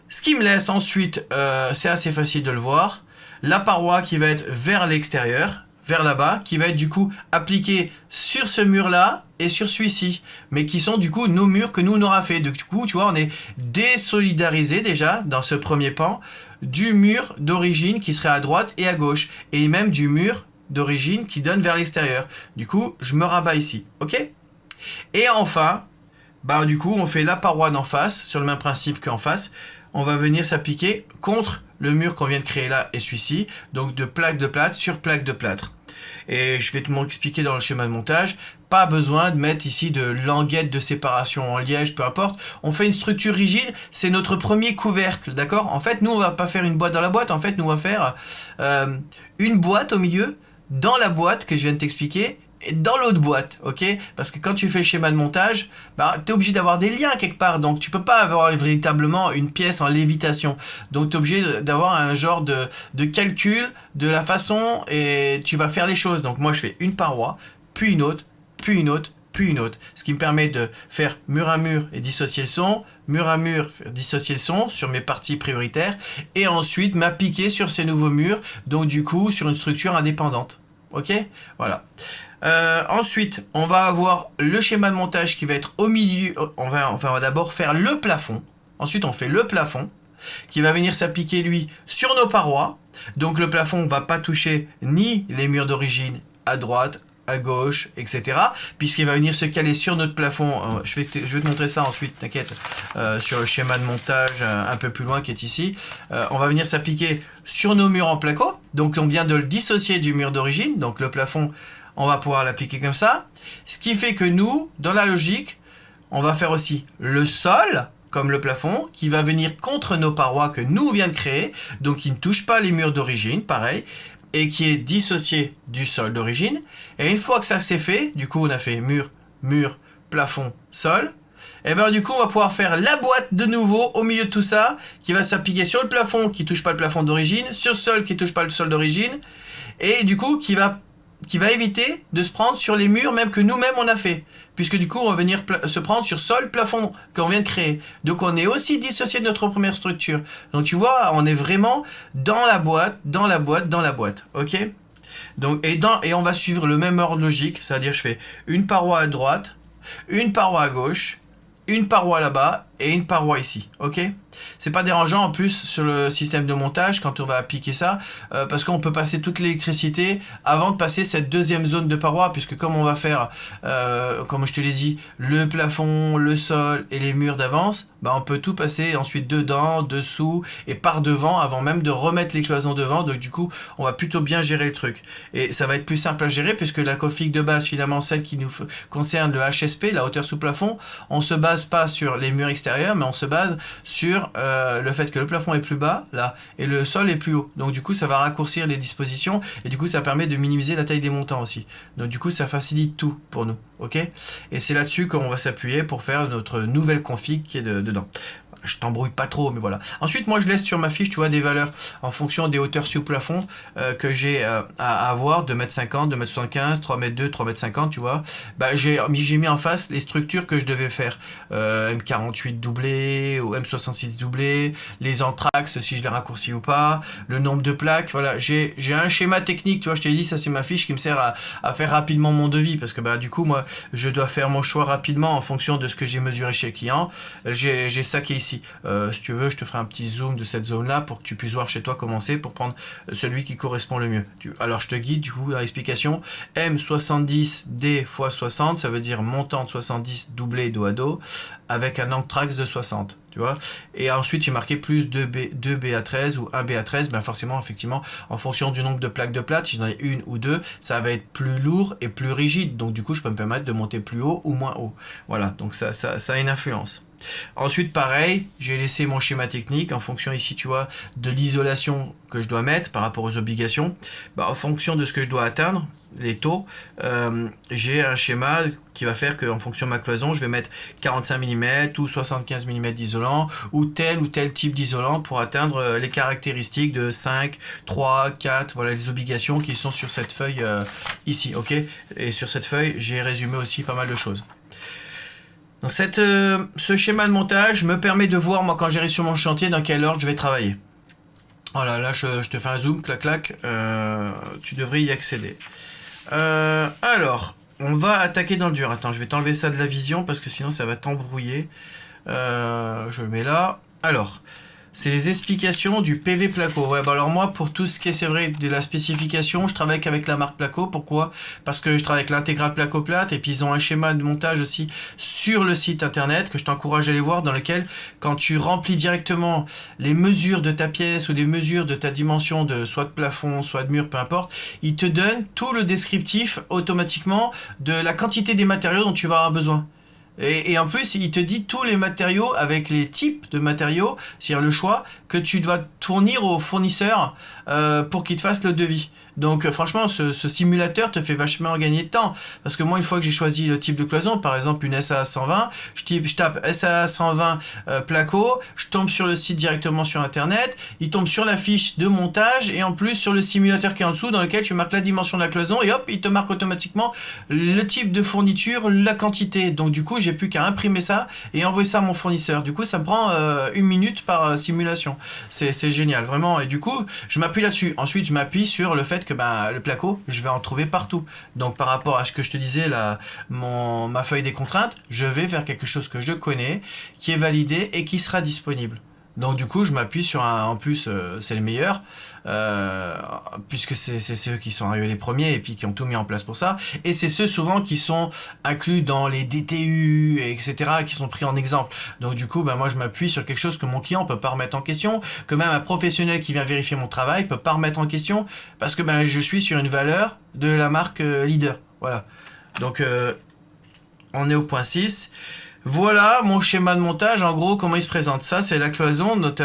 Ce qui me laisse ensuite, c'est assez facile de le voir, la paroi qui va être vers l'extérieur, vers là-bas, qui va être du coup appliquée sur ce mur-là et sur celui-ci, mais qui sont du coup nos murs que nous on aura fait. Donc, du coup, tu vois, on est désolidarisé déjà dans ce premier pan du mur d'origine qui serait à droite et à gauche, et même du mur d'origine qui donne vers l'extérieur. Du coup, je me rabats ici, ok? Et enfin, du coup, on fait la paroi d'en face, sur le même principe qu'en face. On va venir s'appliquer contre le mur qu'on vient de créer là et celui-ci, donc de plaque de plâtre sur plaque de plâtre. Et je vais te m'expliquer dans le schéma de montage. Pas besoin de mettre ici de languettes de séparation en liège, peu importe. On fait une structure rigide, c'est notre premier couvercle, d'accord? En fait, nous, on va pas faire une boîte dans la boîte. En fait, nous, on va faire une boîte au milieu, dans la boîte que je viens de t'expliquer, et dans l'autre boîte, ok? Parce que quand tu fais le schéma de montage, tu es obligé d'avoir des liens quelque part. Donc, tu peux pas avoir véritablement une pièce en lévitation. Donc, tu es obligé d'avoir un genre de calcul de la façon et tu vas faire les choses. Donc, moi, je fais une paroi, puis une autre, puis une autre, puis une autre. Ce qui me permet de faire mur à mur et dissocier le son, mur à mur, dissocier le son sur mes parties prioritaires, et ensuite m'appliquer sur ces nouveaux murs, donc du coup sur une structure indépendante. Ok, voilà. Ensuite, on va avoir le schéma de montage qui va être au milieu. On va d'abord faire le plafond. Ensuite, on fait le plafond qui va venir s'appliquer, lui, sur nos parois. Donc, le plafond ne va pas toucher ni les murs d'origine à droite, à gauche, etc. Puisqu'il va venir se caler sur notre plafond. Je vais te montrer ça ensuite, t'inquiète, sur le schéma de montage un peu plus loin qui est ici. On va venir s'appliquer sur nos murs en placo. Donc, on vient de le dissocier du mur d'origine. Donc, le plafond, on va pouvoir l'appliquer comme ça. Ce qui fait que nous, dans la logique, on va faire aussi le sol, comme le plafond, qui va venir contre nos parois que nous on vient de créer, donc qui ne touche pas les murs d'origine, pareil, et qui est dissocié du sol d'origine. Et une fois que ça c'est fait, du coup on a fait mur, mur, plafond, sol, et bien du coup on va pouvoir faire la boîte de nouveau au milieu de tout ça, qui va s'appliquer sur le plafond qui touche pas le plafond d'origine, sur le sol qui touche pas le sol d'origine, et du coup qui va éviter de se prendre sur les murs même que nous-mêmes on a fait. Puisque du coup on va venir se prendre sur sol, plafond qu'on vient de créer. Donc on est aussi dissocié de notre première structure. Donc tu vois, on est vraiment dans la boîte, dans la boîte, dans la boîte. Ok ? Donc, et on va suivre le même ordre logique. C'est-à-dire je fais une paroi à droite, une paroi à gauche, une paroi là-bas et une paroi ici, ok? C'est pas dérangeant en plus sur le système de montage quand on va appliquer ça, parce qu'on peut passer toute l'électricité avant de passer cette deuxième zone de paroi, puisque comme on va faire, comme je te l'ai dit, le plafond, le sol et les murs d'avance, bah on peut tout passer ensuite dedans, dessous et par devant avant même de remettre les cloisons devant. Donc du coup, on va plutôt bien gérer le truc. Et ça va être plus simple à gérer puisque la config de base, finalement, celle qui nous concerne le HSP, la hauteur sous plafond, on se base pas sur les murs extérieurs, mais on se base sur le fait que le plafond est plus bas là et le sol est plus haut. Donc du coup ça va raccourcir les dispositions et du coup ça permet de minimiser la taille des montants aussi. Donc du coup ça facilite tout pour nous, ok? Et c'est là-dessus qu'on va s'appuyer pour faire notre nouvelle config qui est dedans. Je t'embrouille pas trop, mais voilà. Ensuite, moi, je laisse sur ma fiche, tu vois, des valeurs en fonction des hauteurs sous plafond que j'ai à avoir, 2,50 m, 2,75 m, 3,2 m, 3,50 m, tu vois. Bah, j'ai mis en face les structures que je devais faire. M48 doublé ou M66 doublé, les anthrax, si je les raccourcis ou pas, le nombre de plaques, voilà. J'ai un schéma technique, tu vois, je t'ai dit, ça c'est ma fiche qui me sert à faire rapidement mon devis, parce que bah, du coup, moi, je dois faire mon choix rapidement en fonction de ce que j'ai mesuré chez le client. J'ai ça qui est ici. Si tu veux, je te ferai un petit zoom de cette zone là pour que tu puisses voir chez toi comment c'est pour prendre celui qui correspond le mieux. Alors je te guide du coup dans l'explication. M70D x 60, ça veut dire montant de 70 doublé dos à dos avec un anthrax de 60, tu vois. Et ensuite, il est marqué plus 2 BA13 ou 1 BA13, ben forcément, effectivement, en fonction du nombre de plaques de plate, si j'en ai une ou deux, ça va être plus lourd et plus rigide. Donc du coup, je peux me permettre de monter plus haut ou moins haut. Voilà, donc ça a une influence. Ensuite, pareil, j'ai laissé mon schéma technique en fonction ici, tu vois, de l'isolation que je dois mettre par rapport aux obligations. Bah, en fonction de ce que je dois atteindre, les taux, j'ai un schéma qui va faire qu'en fonction de ma cloison, je vais mettre 45 mm ou 75 mm d'isolant ou tel type d'isolant pour atteindre les caractéristiques de 5, 3, 4, voilà les obligations qui sont sur cette feuille ici, ok? Et sur cette feuille, j'ai résumé aussi pas mal de choses. Donc ce schéma de montage me permet de voir, moi, quand j'arrive sur mon chantier, dans quel ordre je vais travailler. Voilà, là, je te fais un zoom, clac, clac, tu devrais y accéder. Alors, on va attaquer dans le dur. Attends, je vais t'enlever ça de la vision, parce que sinon, ça va t'embrouiller. Je le mets là. Alors, c'est les explications du PV Placo. Ouais, bah alors moi, pour tout ce qui est, c'est vrai, de la spécification, je travaille qu'avec la marque Placo. Pourquoi? Parce que je travaille avec l'intégrale Placo Plate, et puis ils ont un schéma de montage aussi sur le site internet, que je t'encourage à aller voir, dans lequel, quand tu remplis directement les mesures de ta pièce, ou les mesures de ta dimension, de soit de plafond, soit de mur, peu importe, il te donne tout le descriptif, automatiquement, de la quantité des matériaux dont tu vas avoir besoin. Et en plus, il te dit tous les matériaux avec les types de matériaux, c'est-à-dire le choix que tu dois fournir au fournisseur pour qu'il te fasse le devis. Donc franchement, ce simulateur te fait vachement gagner de temps. Parce que moi, une fois que j'ai choisi le type de cloison, par exemple une SA 120, je tape SA 120 placo, je tombe sur le site directement sur Internet, il tombe sur la fiche de montage et en plus sur le simulateur qui est en dessous dans lequel tu marques la dimension de la cloison et hop, il te marque automatiquement le type de fourniture, la quantité. Donc du coup, j'ai plus qu'à imprimer ça et envoyer ça à mon fournisseur. Du coup, ça me prend 1 minute par simulation. C'est génial, vraiment. Et du coup, je m'appuie là-dessus. Ensuite, je m'appuie sur le fait que le placo, je vais en trouver partout. Donc par rapport à ce que je te disais, ma feuille des contraintes, je vais faire quelque chose que je connais, qui est validé et qui sera disponible. Donc du coup, je m'appuie sur en plus, c'est le meilleur, puisque c'est ceux qui sont arrivés les premiers et puis qui ont tout mis en place pour ça. Et c'est ceux souvent qui sont inclus dans les DTU, etc., qui sont pris en exemple. Donc du coup, moi je m'appuie sur quelque chose que mon client peut pas remettre en question, que même un professionnel qui vient vérifier mon travail peut pas remettre en question, parce que je suis sur une valeur de la marque leader. Voilà. Donc on est au point 6. Voilà mon schéma de montage, en gros, comment il se présente. Ça, c'est la cloison. Donc,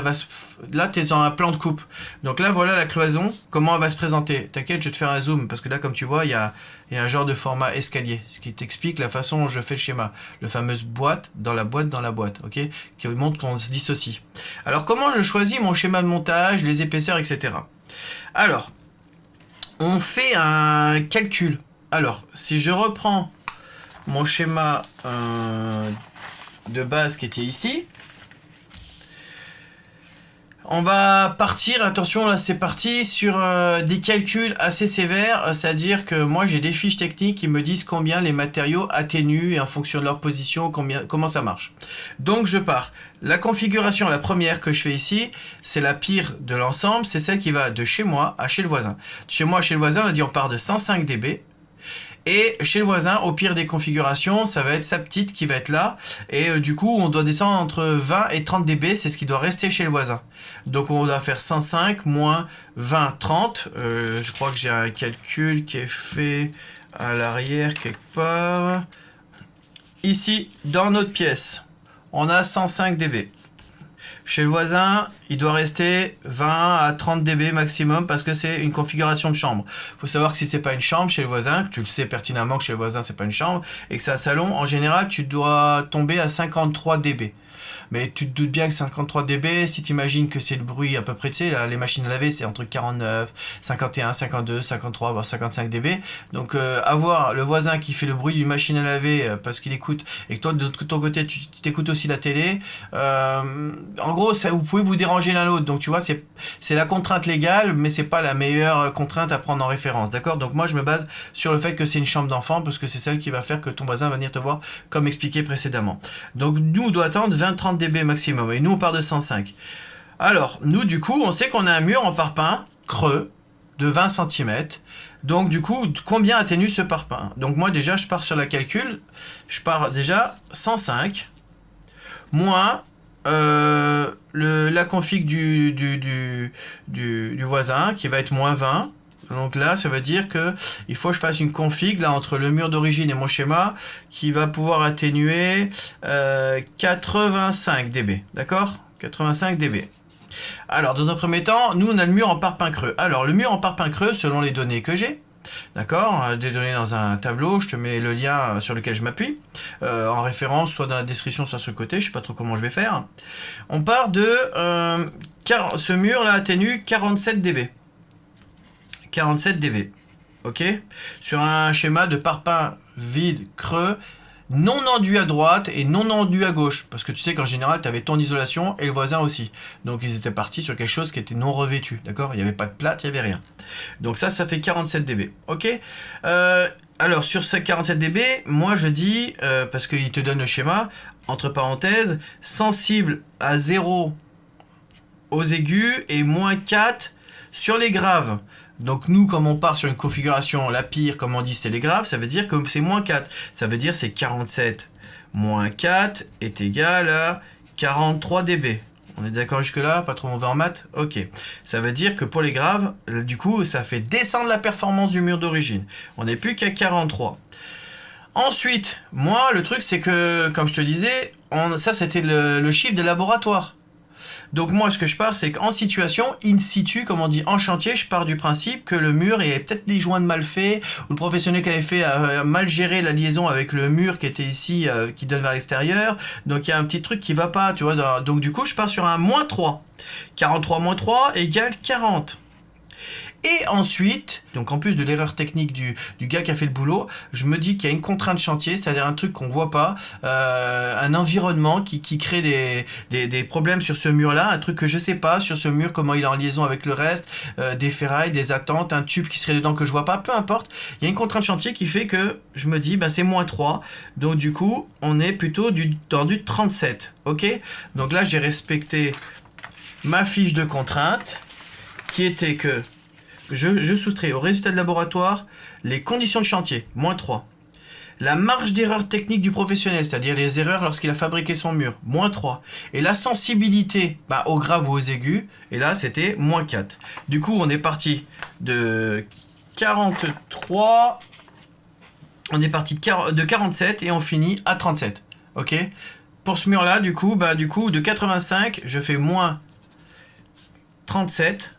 là, tu es dans un plan de coupe. Donc là, voilà la cloison, comment elle va se présenter. T'inquiète, je vais te faire un zoom, parce que là, comme tu vois, il y a un genre de format escalier, ce qui t'explique la façon dont je fais le schéma. Le fameuse boîte dans la boîte, ok, qui montre qu'on se dissocie. Alors, comment je choisis mon schéma de montage, les épaisseurs, etc. Alors, on fait un calcul. Alors, si je reprends mon schéma de base qui était ici, on va partir, attention là c'est parti, sur des calculs assez sévères, c'est-à-dire que moi j'ai des fiches techniques qui me disent combien les matériaux atténuent et en fonction de leur position, comment ça marche. Donc je pars. La configuration, la première que je fais ici, c'est la pire de l'ensemble, c'est celle qui va de chez moi à chez le voisin. De chez moi à chez le voisin, on a dit on part de 105 dB. Et chez le voisin, au pire des configurations, ça va être sa petite qui va être là. Et du coup, on doit descendre entre 20 et 30 dB, c'est ce qui doit rester chez le voisin. Donc on doit faire 105 moins 20, 30. Je crois que j'ai un calcul qui est fait à l'arrière quelque part. Ici, dans notre pièce, on a 105 dB. Chez le voisin, il doit rester 20 à 30 dB maximum parce que c'est une configuration de chambre. Il faut savoir que si c'est pas une chambre chez le voisin, que tu le sais pertinemment que chez le voisin c'est pas une chambre, et que c'est un salon, en général tu dois tomber à 53 dB. Mais tu te doutes bien que 53 dB, si tu imagines que c'est le bruit à peu près, tu sais, là, les machines à laver, c'est entre 49, 51, 52, 53, voire 55 dB. Donc, avoir le voisin qui fait le bruit d'une machine à laver parce qu'il écoute, et que toi, de ton côté, tu t'écoutes aussi la télé, en gros, ça, vous pouvez vous déranger l'un l'autre. Donc, tu vois, c'est la contrainte légale, mais c'est pas la meilleure contrainte à prendre en référence, d'accord? Donc, moi, je me base sur le fait que c'est une chambre d'enfant, parce que c'est celle qui va faire que ton voisin va venir te voir, comme expliqué précédemment. Donc, nous, on doit attendre 20-30 dB maximum, et nous on part de 105. Alors nous du coup on sait qu'on a un mur en parpaing creux de 20 cm, donc du coup combien atténue ce parpaing? Donc moi déjà je pars sur la calcul, je pars déjà 105 moins la config du voisin qui va être moins 20. Donc là, ça veut dire que il faut que je fasse une config là entre le mur d'origine et mon schéma qui va pouvoir atténuer 85 dB, d'accord? 85 dB. Alors, dans un premier temps, nous on a le mur en parpaing creux. Alors, le mur en parpaing creux, selon les données que j'ai, d'accord, des données dans un tableau, je te mets le lien sur lequel je m'appuie, en référence, soit dans la description, soit sur le côté, je sais pas trop comment je vais faire. On part de ce mur là atténue 47 dB. 47 dB, ok, sur un schéma de parpaing vide, creux, non enduit à droite et non enduit à gauche, parce que tu sais qu'en général, tu avais ton isolation et le voisin aussi. Donc ils étaient partis sur quelque chose qui était non revêtu, d'accord? Il n'y avait pas de plate, il n'y avait rien. Donc ça fait 47 dB, ok. Alors sur ces 47 dB, moi je dis, parce qu'il te donne le schéma, entre parenthèses, sensible à 0 aux aigus et moins 4 sur les graves. Donc nous, comme on part sur une configuration la pire, comme on dit c'était les graves, ça veut dire que c'est moins 4. Ça veut dire c'est 47 moins 4 est égal à 43 dB. On est d'accord jusque là? Pas trop mauvais en maths? Ok. Ça veut dire que pour les graves, du coup, ça fait descendre la performance du mur d'origine. On n'est plus qu'à 43. Ensuite, moi, le truc, c'est que, comme je te disais, ça, c'était le chiffre de laboratoire. Donc moi, ce que je pars, c'est qu'en situation, in situ, comme on dit, en chantier, je pars du principe que le mur est peut-être des joints de mal faits, ou le professionnel qui avait fait a mal géré la liaison avec le mur qui était ici, qui donne vers l'extérieur. Donc il y a un petit truc qui va pas, tu vois. Donc du coup, je pars sur un -3. 43 moins 3 égale 40. Et ensuite, donc en plus de l'erreur technique du gars qui a fait le boulot, je me dis qu'il y a une contrainte chantier, c'est-à-dire un truc qu'on voit pas, un environnement qui crée des problèmes sur ce mur-là, un truc que je sais pas sur ce mur, comment il est en liaison avec le reste, des ferrailles, des attentes, un tube qui serait dedans que je vois pas, peu importe. Il y a une contrainte chantier qui fait que je me dis, c'est -3, donc du coup, on est plutôt dans du 37, ok? Donc là, j'ai respecté ma fiche de contrainte, qui était que je soustrais au résultat de laboratoire les conditions de chantier, -3. La marge d'erreur technique du professionnel, c'est-à-dire les erreurs lorsqu'il a fabriqué son mur, -3. Et la sensibilité au grave ou aux aigus, et là c'était -4. Du coup, on est parti de 43, on est parti de 47 et on finit à 37. Ok? Pour ce mur-là, du coup, de 85, je fais -37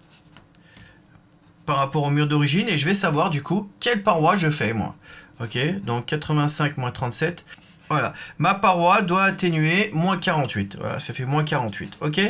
par rapport au mur d'origine et je vais savoir du coup quelle paroi je fais moi. Ok, donc 85 moins 37. Voilà, ma paroi doit atténuer -48. Voilà, ça fait -48. Ok,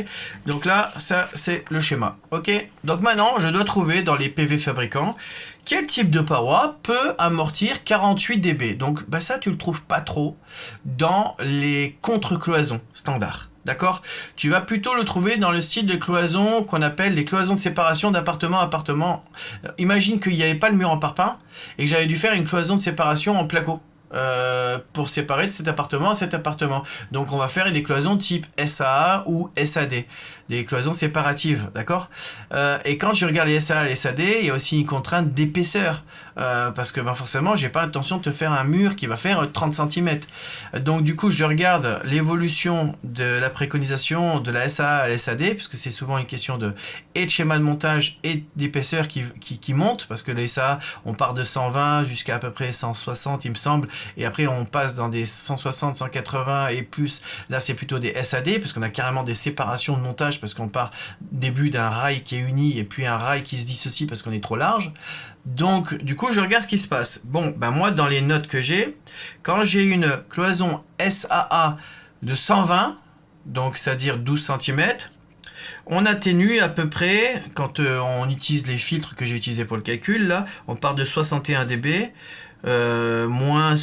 donc là, ça c'est le schéma. Ok, donc maintenant je dois trouver dans les PV fabricants quel type de paroi peut amortir 48 dB. Donc ça tu le trouves pas trop dans les contre-cloisons standards. D'accord? Tu vas plutôt le trouver dans le style de cloison qu'on appelle les cloisons de séparation d'appartement à appartement. Imagine qu'il n'y avait pas le mur en parpaing et que j'avais dû faire une cloison de séparation en placo pour séparer de cet appartement à cet appartement. Donc on va faire des cloisons type SAA ou SAD, des cloisons séparatives, d'accord? Et quand je regarde les SAA et les SAD, il y a aussi une contrainte d'épaisseur, parce que forcément j'ai pas l'intention de te faire un mur qui va faire 30 cm. Donc du coup je regarde l'évolution de la préconisation de la SAA à la SAD, parce que c'est souvent une question de schéma de montage et d'épaisseur qui monte, parce que les SAA on part de 120 jusqu'à à peu près 160 il me semble, et après on passe dans des 160, 180 et plus, là c'est plutôt des SAD, parce qu'on a carrément des séparations de montage, parce qu'on part début d'un rail qui est uni, et puis un rail qui se dissocie parce qu'on est trop large. Donc du coup je regarde ce qui se passe. Bon, moi dans les notes que j'ai, quand j'ai une cloison SAA de 120, donc c'est-à-dire 12 cm, on atténue à peu près, quand on utilise les filtres que j'ai utilisés pour le calcul, là, on part de 61 dB, moins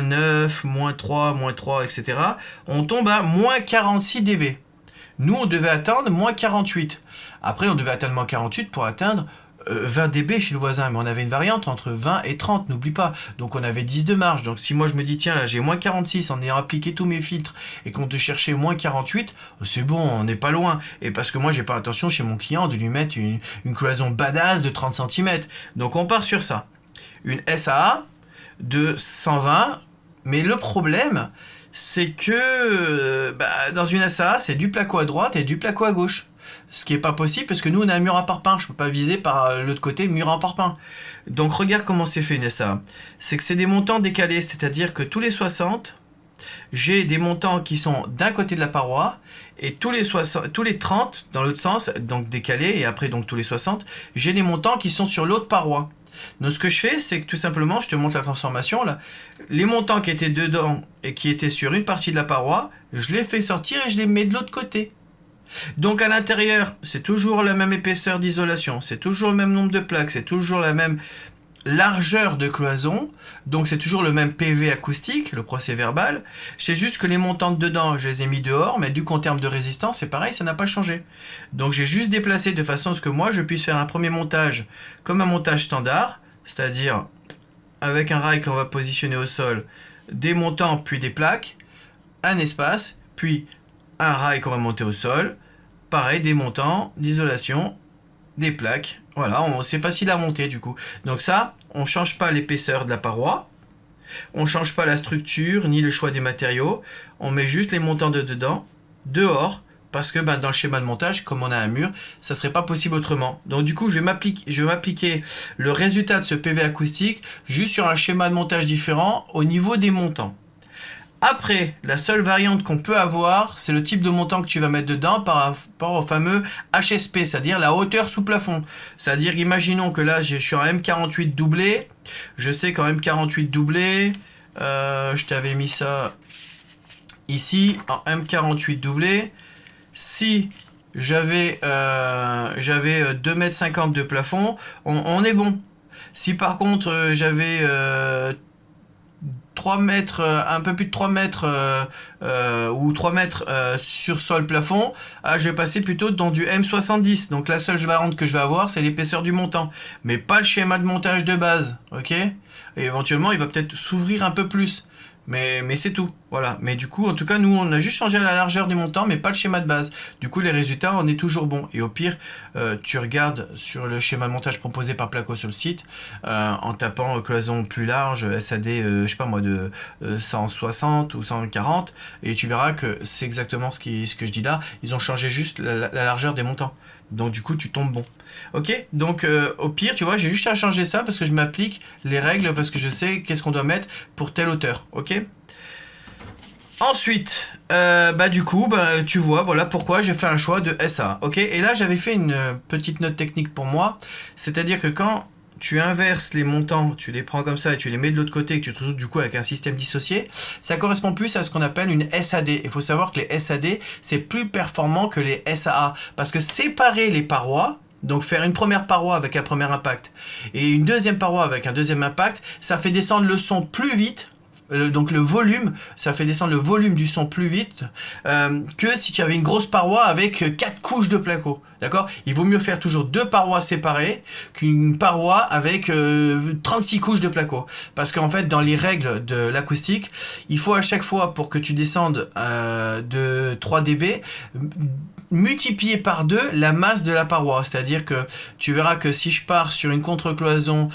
9, moins 3, etc. On tombe à moins 46 dB. Nous, on devait atteindre moins 48. Après, on devait atteindre moins 48 pour atteindre 20 dB chez le voisin, mais on avait une variante entre 20 et 30, n'oublie pas. Donc on avait 10 de marge. Donc si moi je me dis, tiens, là j'ai moins 46 en ayant appliqué tous mes filtres et qu'on te cherchait moins 48, c'est bon, on n'est pas loin. Et parce que moi j'ai pas l'intention chez mon client de lui mettre une cloison badass de 30 cm. Donc on part sur ça. Une SAA de 120, mais le problème, c'est que dans une SAA, c'est du placo à droite et du placo à gauche. Ce qui n'est pas possible parce que nous on a un mur en parpaing, je ne peux pas viser par l'autre côté mur en parpaing. Donc regarde comment c'est fait une SAA. C'est que c'est des montants décalés, c'est-à-dire que tous les 60, j'ai des montants qui sont d'un côté de la paroi et tous les 30 dans l'autre sens, donc décalés, et après donc tous les 60, j'ai des montants qui sont sur l'autre paroi. Donc ce que je fais, c'est que tout simplement, je te montre la transformation là. Les montants qui étaient dedans et qui étaient sur une partie de la paroi, je les fais sortir et je les mets de l'autre côté. Donc à l'intérieur, c'est toujours la même épaisseur d'isolation, c'est toujours le même nombre de plaques, c'est toujours la même largeur de cloison, donc c'est toujours le même PV acoustique, le procès verbal. C'est juste que les montants de dedans, je les ai mis dehors, mais du coup en termes de résistance, c'est pareil, ça n'a pas changé. Donc j'ai juste déplacé de façon à ce que moi je puisse faire un premier montage comme un montage standard, c'est-à-dire avec un rail qu'on va positionner au sol, des montants puis des plaques, un espace, puis un rail qu'on va monter au sol, pareil, des montants d'isolation, des plaques. Voilà, c'est facile à monter du coup. Donc ça, on ne change pas l'épaisseur de la paroi, on ne change pas la structure ni le choix des matériaux, on met juste les montants de dedans, dehors, parce que dans le schéma de montage, comme on a un mur, ça ne serait pas possible autrement. Donc du coup, je vais m'appliquer le résultat de ce PV acoustique juste sur un schéma de montage différent au niveau des montants. Après, la seule variante qu'on peut avoir, c'est le type de montant que tu vas mettre dedans par rapport au fameux HSP, c'est-à-dire la hauteur sous plafond. C'est-à-dire, imaginons que là, je suis en M48 doublé. Je sais qu'en M48 doublé, je t'avais mis ça ici, en M48 doublé. Si j'avais 2,50 m de plafond, on est bon. Si par contre, j'avais 3 mètres, un peu plus de 3 mètres ou 3 mètres sur sol plafond, je vais passer plutôt dans du M70. Donc la seule variante que je vais avoir, c'est l'épaisseur du montant, mais pas le schéma de montage de base, ok? Et éventuellement, il va peut-être s'ouvrir un peu plus. Mais c'est tout, voilà. Mais du coup, en tout cas, nous, on a juste changé la largeur du montant, mais pas le schéma de base. Du coup, les résultats, on est toujours bons. Et au pire, tu regardes sur le schéma de montage proposé par Placo sur le site, en tapant cloison plus large, SAD, je sais pas moi, de 160 ou 140, et tu verras que c'est exactement ce que je dis là. Ils ont changé juste la largeur des montants. Donc du coup, tu tombes bon. Ok, donc au pire, tu vois, j'ai juste à changer ça parce que je m'applique les règles, parce que je sais qu'est-ce qu'on doit mettre pour telle hauteur. Ok. Ensuite, du coup, tu vois, voilà pourquoi j'ai fait un choix de SA. Ok, et là, j'avais fait une petite note technique pour moi, c'est-à-dire que quand tu inverses les montants, tu les prends comme ça et tu les mets de l'autre côté et que tu te retrouves du coup avec un système dissocié, ça correspond plus à ce qu'on appelle une SAD. Il faut savoir que les SAD, c'est plus performant que les SAA, parce que séparer les parois, donc faire une première paroi avec un premier impact et une deuxième paroi avec un deuxième impact, ça fait descendre le son plus vite. Donc le volume, ça fait descendre le volume du son plus vite que si tu avais une grosse paroi avec 4 couches de placo. D'accord? Il vaut mieux faire toujours 2 parois séparées qu'une paroi avec 36 couches de placo. Parce qu'en fait, dans les règles de l'acoustique, il faut à chaque fois, pour que tu descendes de 3 dB, multiplier par 2 la masse de la paroi. C'est-à-dire que tu verras que si je pars sur une contre-cloison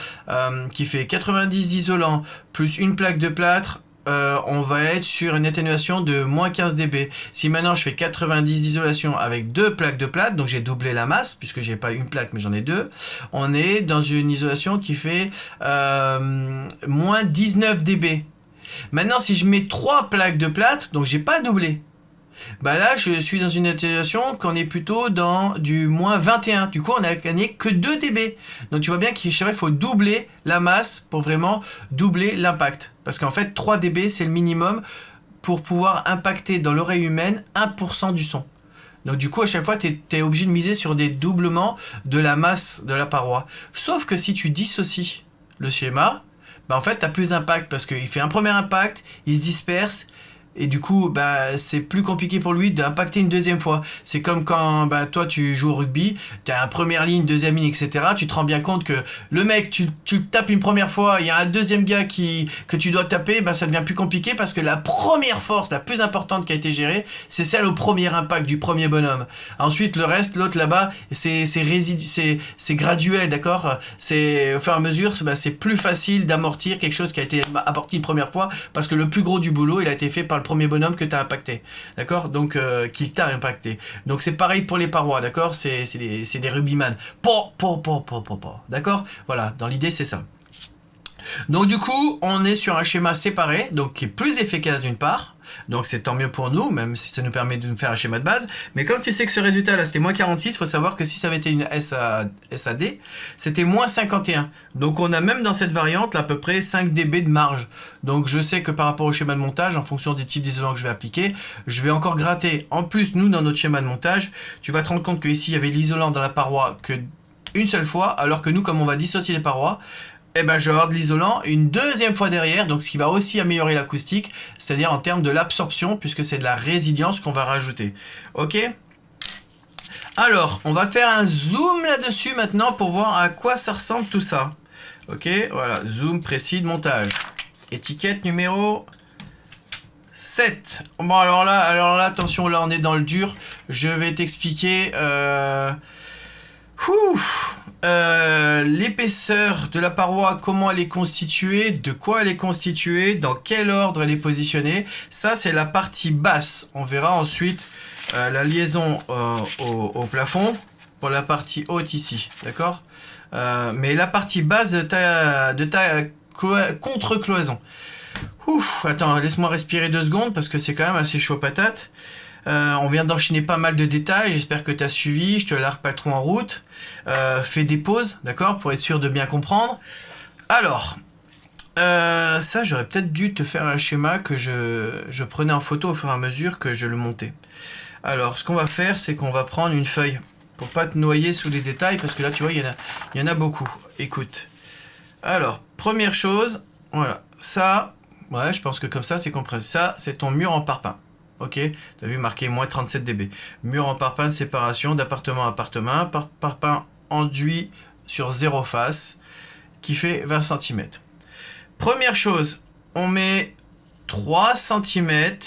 qui fait 90 d'isolant plus une plaque de plâtre, on va être sur une atténuation de moins 15 dB. Si maintenant je fais 90 d'isolation avec 2 plaques de plâtre, donc j'ai doublé la masse, puisque j'ai pas une plaque mais j'en ai 2, on est dans une isolation qui fait moins 19 dB. Maintenant si je mets 3 plaques de plâtre, donc j'ai pas doublé, là je suis dans une atténuation qu'on est plutôt dans du moins 21. Du coup on a gagné que 2 dB. Donc tu vois bien qu'il faut doubler la masse pour vraiment doubler l'impact. Parce qu'en fait 3 dB c'est le minimum pour pouvoir impacter dans l'oreille humaine 1% du son. Donc du coup à chaque fois tu es obligé de miser sur des doublements de la masse de la paroi. Sauf que si tu dissocies le schéma, en fait tu as plus d'impact parce qu'il fait un premier impact, il se disperse. Et du coup, c'est plus compliqué pour lui d'impacter une deuxième fois. C'est comme quand toi tu joues au rugby, tu as une première ligne, deuxième ligne, etc. Tu te rends bien compte que le mec, tu le tapes une première fois, il y a un deuxième gars que tu dois taper, ça devient plus compliqué parce que la première force, la plus importante qui a été gérée, c'est celle au premier impact du premier bonhomme. Ensuite, le reste, l'autre là-bas, c'est graduel, d'accord? C'est au fur et à mesure, c'est plus facile d'amortir quelque chose qui a été amorti une première fois parce que le plus gros du boulot, il a été fait par le premier bonhomme que tu as impacté, d'accord? Donc qu'il t'a impacté. Donc c'est pareil pour les parois, d'accord? C'est des rugbyman. D'accord? Voilà, dans l'idée c'est ça. Donc du coup, on est sur un schéma séparé, donc qui est plus efficace d'une part. Donc c'est tant mieux pour nous, même si ça nous permet de nous faire un schéma de base. Mais comme tu sais que ce résultat là c'était moins 46, il faut savoir que si ça avait été une SAD, c'était moins 51. Donc on a même dans cette variante à peu près 5 dB de marge. Donc je sais que par rapport au schéma de montage, en fonction des types d'isolants que je vais appliquer, je vais encore gratter. En plus, nous dans notre schéma de montage, tu vas te rendre compte que ici il y avait l'isolant dans la paroi que une seule fois, alors que nous comme on va dissocier les parois, je vais avoir de l'isolant une deuxième fois derrière, donc ce qui va aussi améliorer l'acoustique, c'est-à-dire en termes de l'absorption, puisque c'est de la résilience qu'on va rajouter. Ok? Alors, on va faire un zoom là-dessus maintenant pour voir à quoi ça ressemble tout ça. Ok, voilà, zoom précis de montage. Étiquette numéro 7. Bon, alors là, attention, là on est dans le dur. Je vais t'expliquer... l'épaisseur de la paroi, comment elle est constituée, de quoi elle est constituée, dans quel ordre elle est positionnée. Ça, c'est la partie basse. On verra ensuite la liaison au plafond pour la partie haute ici. D'accord? Mais la partie basse de ta contre-cloison. Ouf, attends, laisse-moi respirer 2 secondes parce que c'est quand même assez chaud patate. On vient d'enchaîner pas mal de détails, j'espère que tu as suivi, je te largue pas trop en route. Fais des pauses, d'accord, pour être sûr de bien comprendre. Alors, ça j'aurais peut-être dû te faire un schéma que je prenais en photo au fur et à mesure que je le montais. Alors, ce qu'on va faire, c'est qu'on va prendre une feuille pour pas te noyer sous les détails parce que là, tu vois, il y en a beaucoup. Écoute. Alors, première chose, voilà, ça, ouais, je pense que comme ça, c'est compris. Ça, c'est ton mur en parpaing. Ok, t'as vu marqué moins 37 dB. Mur en parpaing de séparation d'appartement à appartement, parpaing enduit sur 0 face, qui fait 20 cm. Première chose, on met 3 cm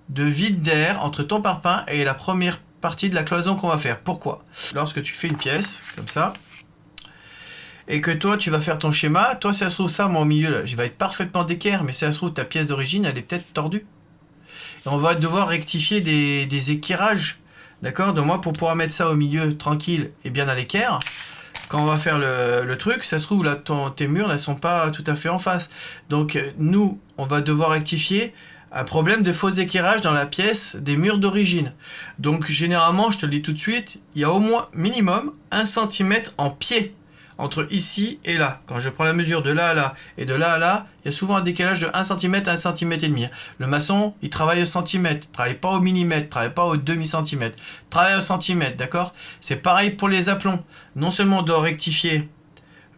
de vide d'air entre ton parpaing et la première partie de la cloison qu'on va faire. Pourquoi? Lorsque tu fais une pièce, comme ça, et que toi, tu vas faire ton schéma, toi, si ça se trouve ça, moi, au milieu, là, je vais être parfaitement d'équerre, mais si ça se trouve, ta pièce d'origine, elle est peut-être tordue. Et on va devoir rectifier des équerrages, d'accord? Donc moi, pour pouvoir mettre ça au milieu, tranquille, et bien à l'équerre, quand on va faire le truc, ça se trouve, là, tes murs, là, sont pas tout à fait en face. Donc, nous, on va devoir rectifier un problème de faux équerrage dans la pièce des murs d'origine. Donc, généralement, je te le dis tout de suite, il y a au moins, minimum, 1 cm en pied entre ici et là. Quand je prends la mesure de là à là et de là à là, il y a souvent un décalage de 1 cm à 1 cm et demi. Le maçon, il travaille au centimètre, il travaille pas au millimètre, il travaille pas au demi-centimètre, il travaille au centimètre, d'accord? C'est pareil pour les aplombs. Non seulement on doit rectifier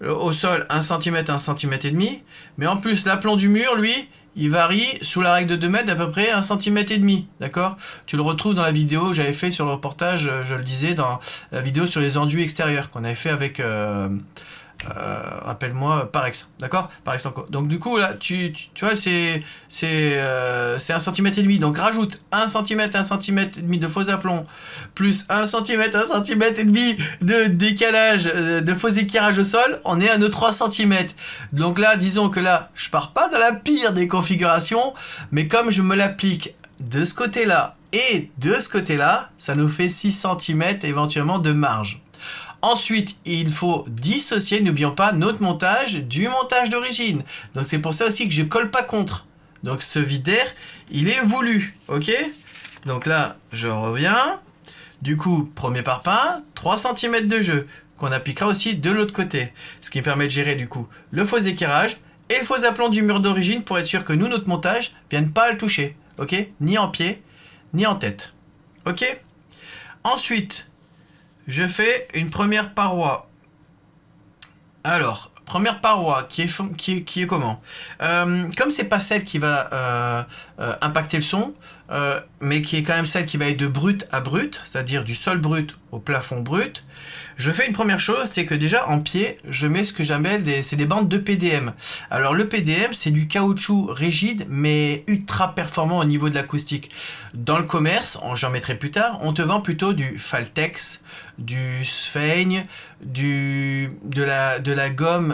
au sol 1 cm à 1 cm et demi, mais en plus l'aplomb du mur, lui, il varie sous la règle de 2 mètres d'à peu près 1 cm et demi, d'accord? Tu le retrouves dans la vidéo que j'avais fait sur le reportage, je le disais, dans la vidéo sur les enduits extérieurs qu'on avait fait avec, rappelle-moi, Parex, d'accord? Parex encore. Donc du coup, là, tu vois, c'est 1 cm et demi, donc rajoute 1 cm, 1 cm et demi de faux aplomb, plus 1 cm, 1 cm et demi de décalage, de faux équerrage au sol, on est à nos 3 cm. Donc là, disons que là, je pars pas dans la pire des configurations, mais comme je me l'applique de ce côté-là et de ce côté-là, ça nous fait 6 cm éventuellement de marge. Ensuite, il faut dissocier, n'oublions pas, notre montage du montage d'origine. Donc c'est pour ça aussi que je colle pas contre. Donc ce vide d'air, il est voulu, ok? Donc là, je reviens. Du coup, premier parpaing, 3 cm de jeu, qu'on appliquera aussi de l'autre côté. Ce qui me permet de gérer du coup le faux équerrage et le faux aplomb du mur d'origine pour être sûr que nous, notre montage, ne vienne pas le toucher, ok? Ni en pied, ni en tête, ok? Ensuite, je fais une première paroi. Alors, première paroi qui est comment? Comme c'est pas celle qui va impacter le son, mais qui est quand même celle qui va être de brut à brut, c'est-à-dire du sol brut au plafond brut, je fais une première chose, c'est que déjà en pied, je mets ce que j'appelle des bandes de PDM. Alors le PDM, c'est du caoutchouc rigide, mais ultra performant au niveau de l'acoustique. Dans le commerce, j'en mettrai plus tard, on te vend plutôt du Faltex, du Sphaigne, de la gomme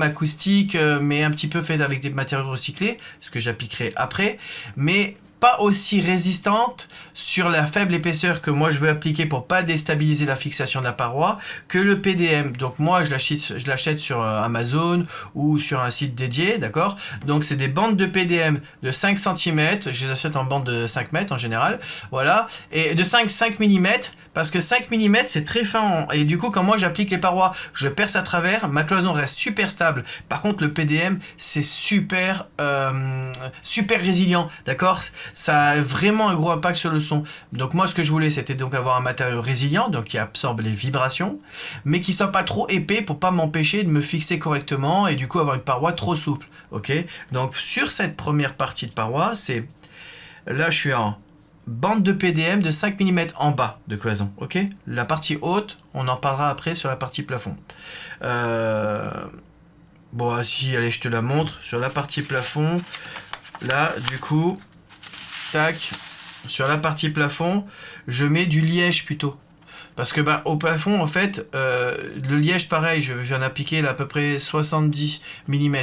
acoustique, mais un petit peu faite avec des matériaux recyclés, ce que j'appliquerai après, mais pas aussi résistante sur la faible épaisseur que moi je veux appliquer pour pas déstabiliser la fixation de la paroi que le PDM. Donc moi je l'achète sur Amazon ou sur un site dédié, d'accord? Donc c'est des bandes de PDM de 5 cm, je les achète en bande de 5 mètres en général, voilà, et de 5 mm, parce que 5 mm c'est très fin, et du coup quand moi j'applique les parois, je perce à travers, ma cloison reste super stable. Par contre le PDM c'est super résilient, d'accord? Ça a vraiment un gros impact sur le son. Donc moi ce que je voulais c'était donc avoir un matériau résilient, donc qui absorbe les vibrations, mais qui soit pas trop épais pour pas m'empêcher de me fixer correctement et du coup avoir une paroi trop souple, ok? Donc sur cette première partie de paroi, c'est là je suis en bande de PDM de 5 mm en bas de cloison, ok? La partie haute, on en parlera après sur la partie plafond. Bon, si, allez, je te la montre. Sur la partie plafond, là, du coup, tac, sur la partie plafond, je mets du liège plutôt. Parce que au plafond, en fait, le liège, pareil, je viens d'appliquer à peu près 70 mm.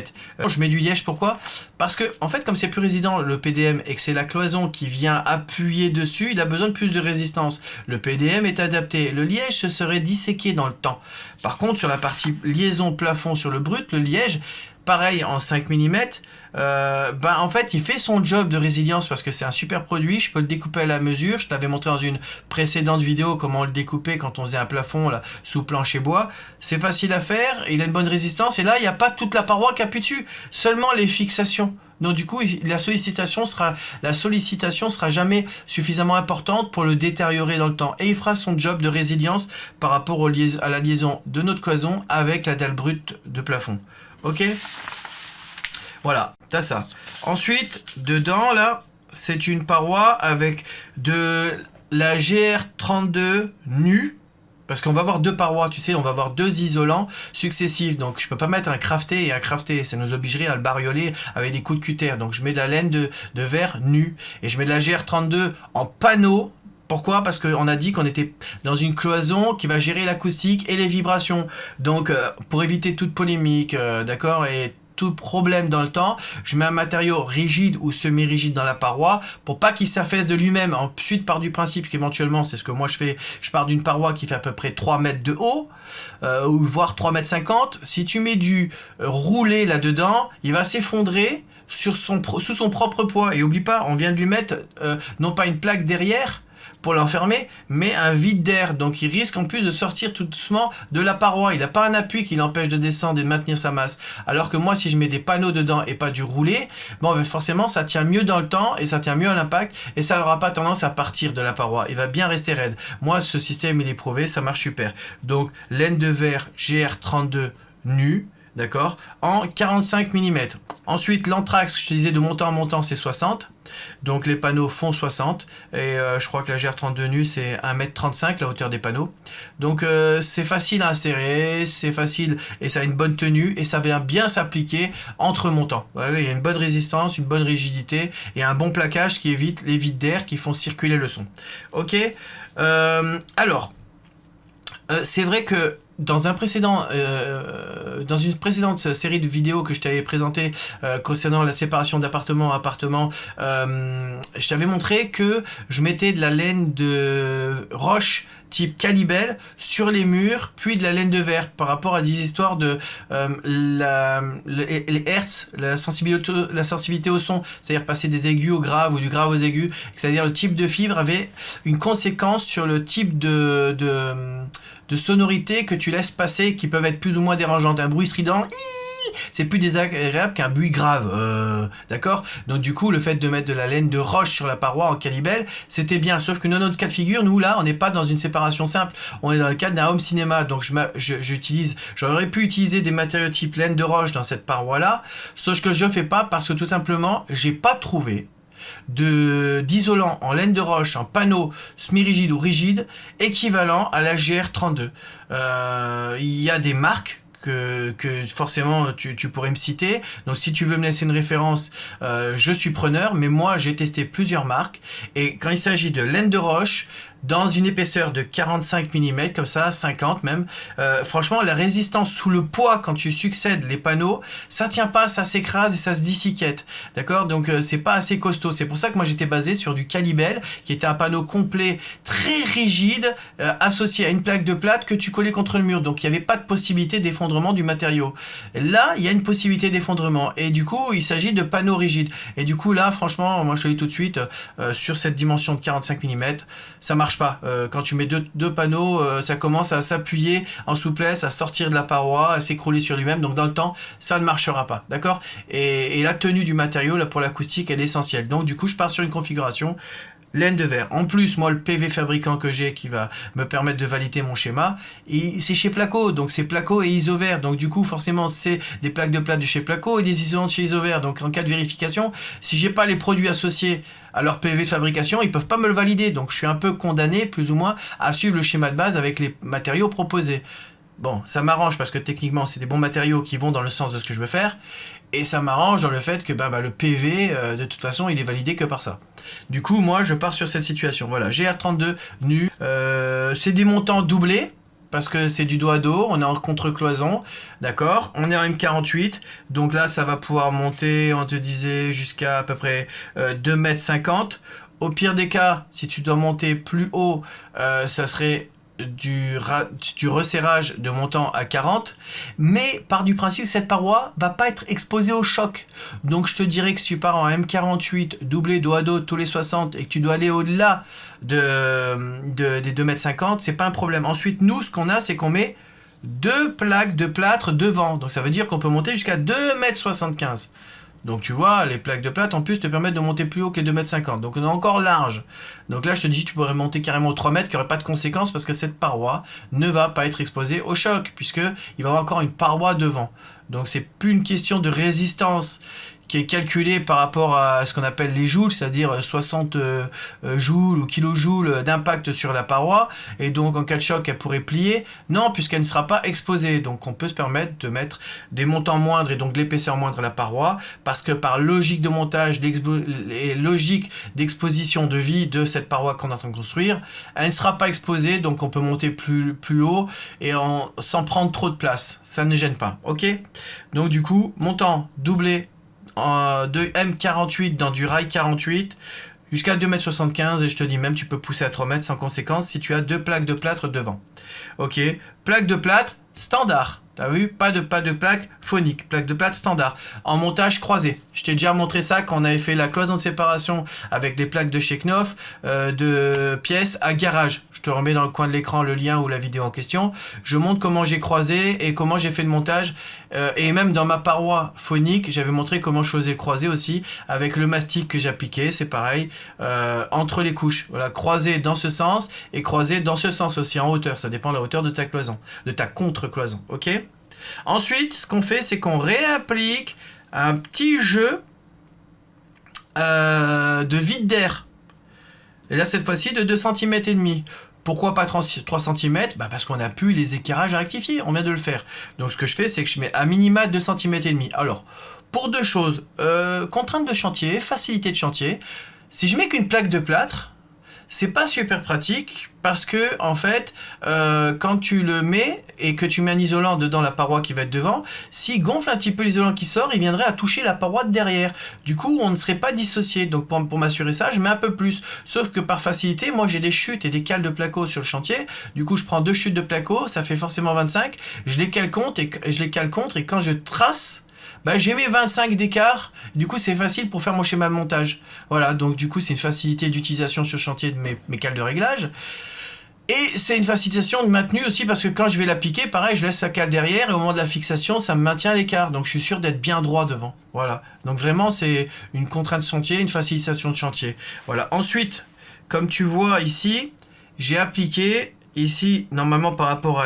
Je mets du liège, pourquoi? Parce que, en fait, comme c'est plus résident le PDM et que c'est la cloison qui vient appuyer dessus, il a besoin de plus de résistance. Le PDM est adapté. Le liège se serait disséqué dans le temps. Par contre, sur la partie liaison plafond sur le brut, le liège, pareil en 5 mm, en fait il fait son job de résilience parce que c'est un super produit, je peux le découper à la mesure, je t'avais montré dans une précédente vidéo comment on le découpait quand on faisait un plafond là, sous plancher bois, c'est facile à faire, il a une bonne résistance et là il n'y a pas toute la paroi qui appuie dessus, seulement les fixations. Donc du coup, la sollicitation sera jamais suffisamment importante pour le détériorer dans le temps. Et il fera son job de résilience par rapport à la liaison de notre cloison avec la dalle brute de plafond. Ok ? Voilà, t'as ça. Ensuite, dedans, là, c'est une paroi avec de la GR32 nue. Parce qu'on va avoir deux parois, tu sais, on va avoir deux isolants successifs. Donc, je peux pas mettre un crafté et un crafté. Ça nous obligerait à le barioler avec des coups de cutter. Donc, je mets de la laine de verre nue. Et je mets de la GR32 en panneau. Pourquoi ? Parce qu'on a dit qu'on était dans une cloison qui va gérer l'acoustique et les vibrations. Donc, pour éviter toute polémique, d'accord ? Et tout problème dans le temps, je mets un matériau rigide ou semi-rigide dans la paroi pour pas qu'il s'affaisse de lui-même. Ensuite, part du principe qu'éventuellement, c'est ce que moi je fais, je pars d'une paroi qui fait à peu près 3 mètres de haut, ou voire 3 mètres 50. Si tu mets du roulé là-dedans, il va s'effondrer sous son propre poids. Et oublie pas, on vient de lui mettre non pas une plaque derrière, pour l'enfermer, mais un vide d'air. Donc il risque en plus de sortir tout doucement de la paroi. Il n'a pas un appui qui l'empêche de descendre et de maintenir sa masse. Alors que moi, si je mets des panneaux dedans et pas du roulé, bon, forcément, ça tient mieux dans le temps et ça tient mieux à l'impact et ça n'aura pas tendance à partir de la paroi. Il va bien rester raide. Moi, ce système, il est prouvé, ça marche super. Donc, laine de verre GR32 nue. D'accord, en 45 mm. Ensuite, l'anthrax, je te disais de montant en montant, c'est 60. Donc les panneaux font 60. Et je crois que la GR32 nue, c'est 1m35 la hauteur des panneaux. Donc c'est facile à insérer, c'est facile et ça a une bonne tenue et ça vient bien s'appliquer entre montants. Ouais, il y a une bonne résistance, une bonne rigidité et un bon plaquage qui évite les vides d'air qui font circuler le son. Ok, alors, c'est vrai que dans une précédente série de vidéos que je t'avais présentée concernant la séparation d'appartement à appartement, je t'avais montré que je mettais de la laine de roche type Calibel sur les murs, puis de la laine de verre par rapport à des histoires de les hertz, la sensibilité au son, c'est-à-dire passer des aigus au grave ou du grave aux aigus, c'est-à-dire le type de fibre avait une conséquence sur le type de sonorités que tu laisses passer qui peuvent être plus ou moins dérangeantes. Un bruit strident, c'est plus désagréable qu'un bruit grave. D'accord ? Donc du coup, le fait de mettre de la laine de roche sur la paroi en Calibel, c'était bien. Sauf que dans notre cas de figure, nous là, on n'est pas dans une séparation simple. On est dans le cadre d'un home cinéma. Donc j'aurais pu utiliser des matériaux type laine de roche dans cette paroi-là. Sauf que je ne fais pas parce que tout simplement, j'ai pas trouvé d'isolant en laine de roche, en panneau semi-rigide ou rigide, équivalent à la GR32. Il y a des marques que forcément tu pourrais me citer. Donc si tu veux me laisser une référence, je suis preneur, mais moi j'ai testé plusieurs marques, et quand il s'agit de laine de roche, dans une épaisseur de 45 mm, comme ça, 50 même. Franchement, la résistance sous le poids quand tu succèdes les panneaux, ça tient pas, ça s'écrase et ça se dissiquette. D'accord ? Donc c'est pas assez costaud. C'est pour ça que moi j'étais basé sur du Calibel, qui était un panneau complet, très rigide, associé à une plaque de plâtre que tu collais contre le mur. Donc il n'y avait pas de possibilité d'effondrement du matériau. Là, il y a une possibilité d'effondrement. Et du coup, il s'agit de panneaux rigides. Et du coup, là, franchement, moi je te dis tout de suite, sur cette dimension de 45 mm, ça marche pas. Quand tu mets deux panneaux, ça commence à s'appuyer en souplesse, à sortir de la paroi, à s'écrouler sur lui-même. Donc dans le temps, ça ne marchera pas. D'accord ? Et la tenue du matériau là pour l'acoustique, elle est essentielle. Donc du coup, je pars sur une configuration laine de verre. En plus, moi, le PV fabricant que j'ai qui va me permettre de valider mon schéma, c'est chez Placo. Donc c'est Placo et Isover. Donc du coup, forcément, c'est des plaques de plâtre de chez Placo et des isolants de chez Isover. Donc en cas de vérification, si j'ai pas les produits associés à leur PV de fabrication, ils peuvent pas me le valider. Donc je suis un peu condamné, plus ou moins, à suivre le schéma de base avec les matériaux proposés. Bon, ça m'arrange parce que techniquement, c'est des bons matériaux qui vont dans le sens de ce que je veux faire. Et ça m'arrange dans le fait que le PV, de toute façon, il est validé que par ça. Du coup, moi, je pars sur cette situation. Voilà, GR32 nu. C'est des montants doublés, parce que c'est du dos à dos. On est en contre-cloison, d'accord ? On est en M48. Donc là, ça va pouvoir monter, on te disait, jusqu'à à peu près 2,50 m. Au pire des cas, si tu dois monter plus haut, ça serait du resserrage de montant à 40, mais par du principe cette paroi va pas être exposée au choc. Donc je te dirais que si tu pars en M48 doublé dos à dos tous les 60 et que tu dois aller au-delà des 2,50 m, c'est pas un problème. Ensuite, nous, ce qu'on a, c'est qu'on met 2 plaques de plâtre devant. Donc ça veut dire qu'on peut monter jusqu'à 2,75 m. Donc tu vois, les plaques de plâtre en plus te permettent de monter plus haut que les 2,50 m. Donc on est encore large. Donc là je te dis, tu pourrais monter carrément aux 3 mètres, qui n'aurait pas de conséquences parce que cette paroi ne va pas être exposée au choc, puisqu'il va y avoir encore une paroi devant. Donc c'est plus une question de résistance qui est calculée par rapport à ce qu'on appelle les joules, c'est-à-dire 60 joules ou kilojoules d'impact sur la paroi, et donc en cas de choc elle pourrait plier. Non, puisqu'elle ne sera pas exposée, donc on peut se permettre de mettre des montants moindres et donc de l'épaisseur moindre à la paroi, parce que par logique de montage et logique d'exposition de vie de cette paroi qu'on est en train de construire, elle ne sera pas exposée, donc on peut monter plus haut et sans prendre trop de place, ça ne gêne pas, ok? Donc du coup, montant doublé de M48 dans du rail 48 jusqu'à 2,75 m, et je te dis même tu peux pousser à 3 mètres sans conséquence si tu as 2 plaques de plâtre devant. Ok, plaque de plâtre standard. T'as vu, pas de plaque phonique, plaque de plâtre standard, en montage croisé. Je t'ai déjà montré ça quand on avait fait la cloison de séparation avec les plaques de chez Knauf, de pièces à garage. Je te remets dans le coin de l'écran le lien ou la vidéo en question. Je montre comment j'ai croisé et comment j'ai fait le montage. Et même dans ma paroi phonique, j'avais montré comment je faisais le croisé aussi, avec le mastic que j'appliquais, c'est pareil, entre les couches. Voilà, croisé dans ce sens et croisé dans ce sens aussi, en hauteur. Ça dépend de la hauteur de ta cloison, de ta contre-cloison, ok? Ensuite, ce qu'on fait, c'est qu'on réapplique un petit jeu de vide d'air. Et là, cette fois-ci, de 2,5 cm. Pourquoi pas 3 cm? Parce qu'on n'a plus les éclairages à rectifier, on vient de le faire. Donc ce que je fais, c'est que je mets à minima 2,5 cm. Alors, pour deux choses, contrainte de chantier, facilité de chantier. Si je mets qu'une plaque de plâtre, c'est pas super pratique parce que en fait quand tu le mets et que tu mets un isolant dedans la paroi qui va être devant, s'il gonfle un petit peu l'isolant qui sort, il viendrait à toucher la paroi de derrière. Du coup on ne serait pas dissocié. Donc pour m'assurer ça, je mets un peu plus. Sauf que par facilité, moi j'ai des chutes et des cales de placo sur le chantier. Du coup je prends 2 chutes de placo, ça fait forcément 25. Je les cale contre et quand je trace, j'ai mes 25 d'écart, du coup c'est facile pour faire mon schéma de montage. Voilà, donc du coup c'est une facilité d'utilisation sur le chantier de mes cales de réglage. Et c'est une facilitation de maintenue aussi parce que quand je vais l'appliquer, pareil, je laisse sa cale derrière et au moment de la fixation, ça me maintient l'écart. Donc je suis sûr d'être bien droit devant. Voilà, donc vraiment c'est une contrainte de chantier, une facilitation de chantier. Voilà, ensuite, comme tu vois ici, j'ai appliqué... Ici, normalement, par rapport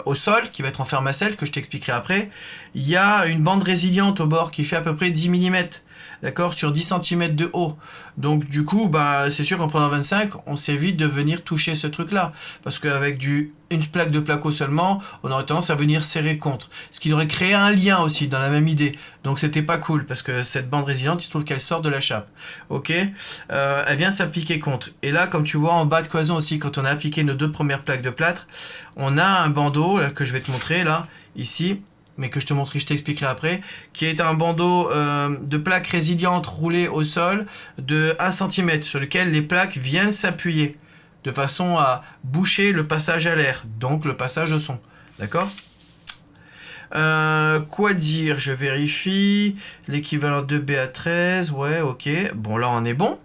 au sol, qui va être en fermacelle, que je t'expliquerai après, il y a une bande résiliente au bord qui fait à peu près 10 mm, d'accord, sur 10 cm de haut. Donc, du coup, c'est sûr qu'en prenant 25, on s'évite de venir toucher ce truc-là. Parce qu'avec une plaque de placo seulement, on aurait tendance à venir serrer contre. Ce qui aurait créé un lien aussi, dans la même idée. Donc, c'était pas cool, parce que cette bande résiliente, il se trouve qu'elle sort de la chape. Ok, elle vient s'appliquer contre. Et là, comme tu vois, en bas de cloison aussi, quand on a appliqué nos 2 premières plaques de plâtre, on a un bandeau, là, que je vais te montrer, là, ici, mais que je t'expliquerai après, qui est un bandeau de plaques résilientes roulées au sol de 1 cm, sur lequel les plaques viennent s'appuyer, de façon à boucher le passage à l'air, donc le passage au son. D'accord ? Quoi dire? Je vérifie. L'équivalent de BA13, ouais, ok. Bon, là, on est bon.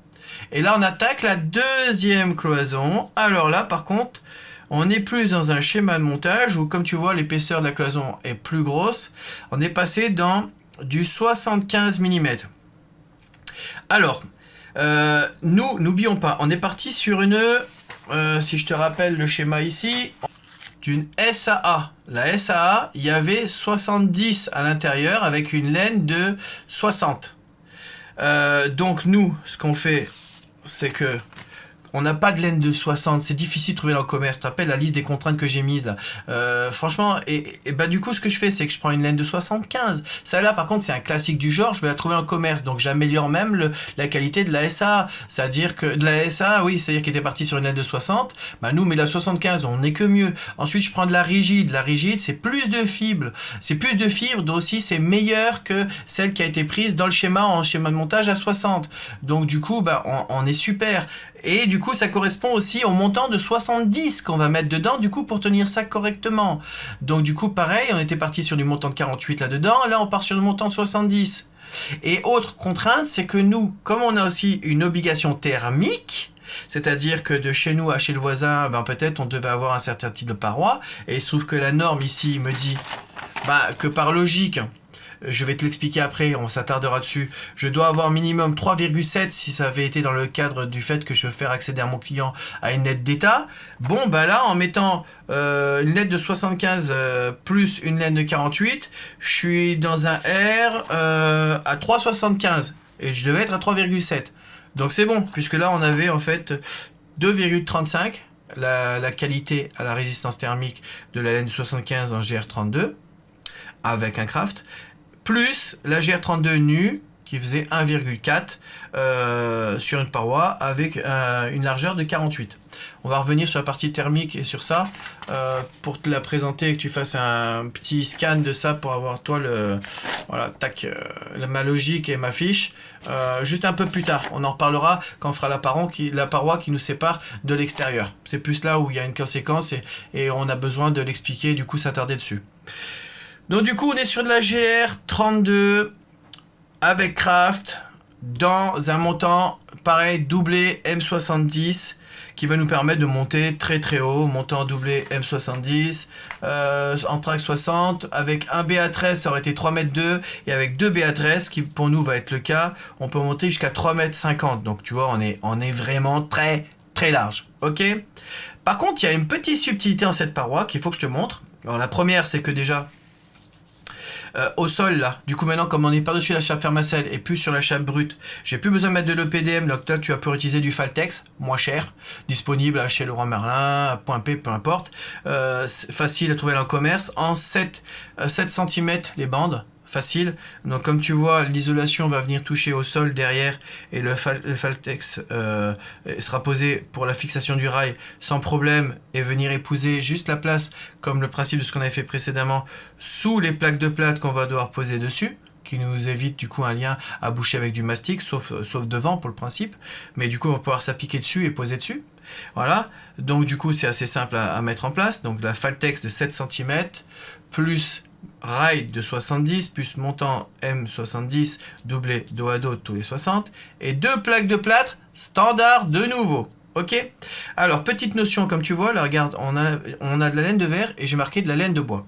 Et là, on attaque la deuxième cloison. Alors là, par contre... on est plus dans un schéma de montage où, comme tu vois, l'épaisseur de la cloison est plus grosse. On est passé dans du 75 mm. Alors, nous, n'oublions pas, on est parti sur une, si je te rappelle le schéma ici, d'une SAA. La SAA, il y avait 70 à l'intérieur avec une laine de 60. Donc nous, ce qu'on fait, c'est que on n'a pas de laine de 60, c'est difficile de trouver dans le commerce. Tu te rappelles la liste des contraintes que j'ai mises là. Franchement, du coup, ce que je fais, c'est que je prends une laine de 75. Celle-là, par contre, c'est un classique du genre, je vais la trouver en commerce. Donc, j'améliore même la qualité de la SA. C'est-à-dire que, de la SA, oui, c'est-à-dire qu'elle était partie sur une laine de 60. Nous, mais la 75, on n'est que mieux. Ensuite, je prends de la rigide. La rigide, c'est plus de fibres. C'est plus de fibres, donc aussi, c'est meilleur que celle qui a été prise dans le schéma, en schéma de montage à 60. Donc, du coup, on est super. Et du coup, ça correspond aussi au montant de 70 qu'on va mettre dedans, du coup, pour tenir ça correctement. Donc, du coup, pareil, on était parti sur du montant de 48 là-dedans. Là, on part sur le montant de 70. Et autre contrainte, c'est que nous, comme on a aussi une obligation thermique, c'est-à-dire que de chez nous à chez le voisin, ben peut-être on devait avoir un certain type de paroi. Et il se trouve que la norme ici me dit que par logique, je vais te l'expliquer après, on s'attardera dessus, je dois avoir minimum 3,7 si ça avait été dans le cadre du fait que je veux faire accéder à mon client à une lettre d'état. Bon, ben là, en mettant une lettre de 75 plus une lettre de 48, je suis dans un R à 3,75 et je devais être à 3,7. Donc c'est bon, puisque là, on avait en fait 2,35, la qualité à la résistance thermique de la laine 75 en GR32, avec un craft, plus la GR32 nue qui faisait 1,4 sur une paroi avec une largeur de 48. On va revenir sur la partie thermique et sur ça pour te la présenter et que tu fasses un petit scan de ça pour avoir toi ma logique et ma fiche juste un peu plus tard. On en reparlera quand on fera la paroi qui nous sépare de l'extérieur. C'est plus là où il y a une conséquence et on a besoin de l'expliquer et du coup s'attarder dessus. Donc du coup on est sur de la GR32 avec craft dans un montant pareil doublé M70 qui va nous permettre de monter très très haut, montant doublé M70 en track 60 avec un BA13 ça aurait été 3,2 m et avec 2 BA13 qui pour nous va être le cas, on peut monter jusqu'à 3,50 m. Donc tu vois on est vraiment très très large, ok. Par contre il y a une petite subtilité en cette paroi qu'il faut que je te montre. Alors la première c'est que déjà au sol là, du coup maintenant comme on est par-dessus la chape Fermacell et plus sur la chape brute, j'ai plus besoin de mettre de l'EPDM, donc là tu vas pouvoir utiliser du Faltex, moins cher, disponible chez Leroy Merlin, à Point P, peu importe, facile à trouver dans le commerce, en 7 cm les bandes, facile, donc comme tu vois l'isolation va venir toucher au sol derrière et le Faltex sera posé pour la fixation du rail sans problème et venir épouser juste la place comme le principe de ce qu'on avait fait précédemment sous les plaques de plâtre qu'on va devoir poser dessus qui nous évite du coup un lien à boucher avec du mastic sauf devant pour le principe, mais du coup on va pouvoir s'appliquer dessus et poser dessus. Voilà, donc du coup c'est assez simple à mettre en place, donc la Faltex de 7 cm plus rail de 70 plus montant M70 doublé dos à dos tous les 60 et 2 plaques de plâtre standard de nouveau. Ok. Alors petite notion comme tu vois là, regarde, on a de la laine de verre et j'ai marqué de la laine de bois.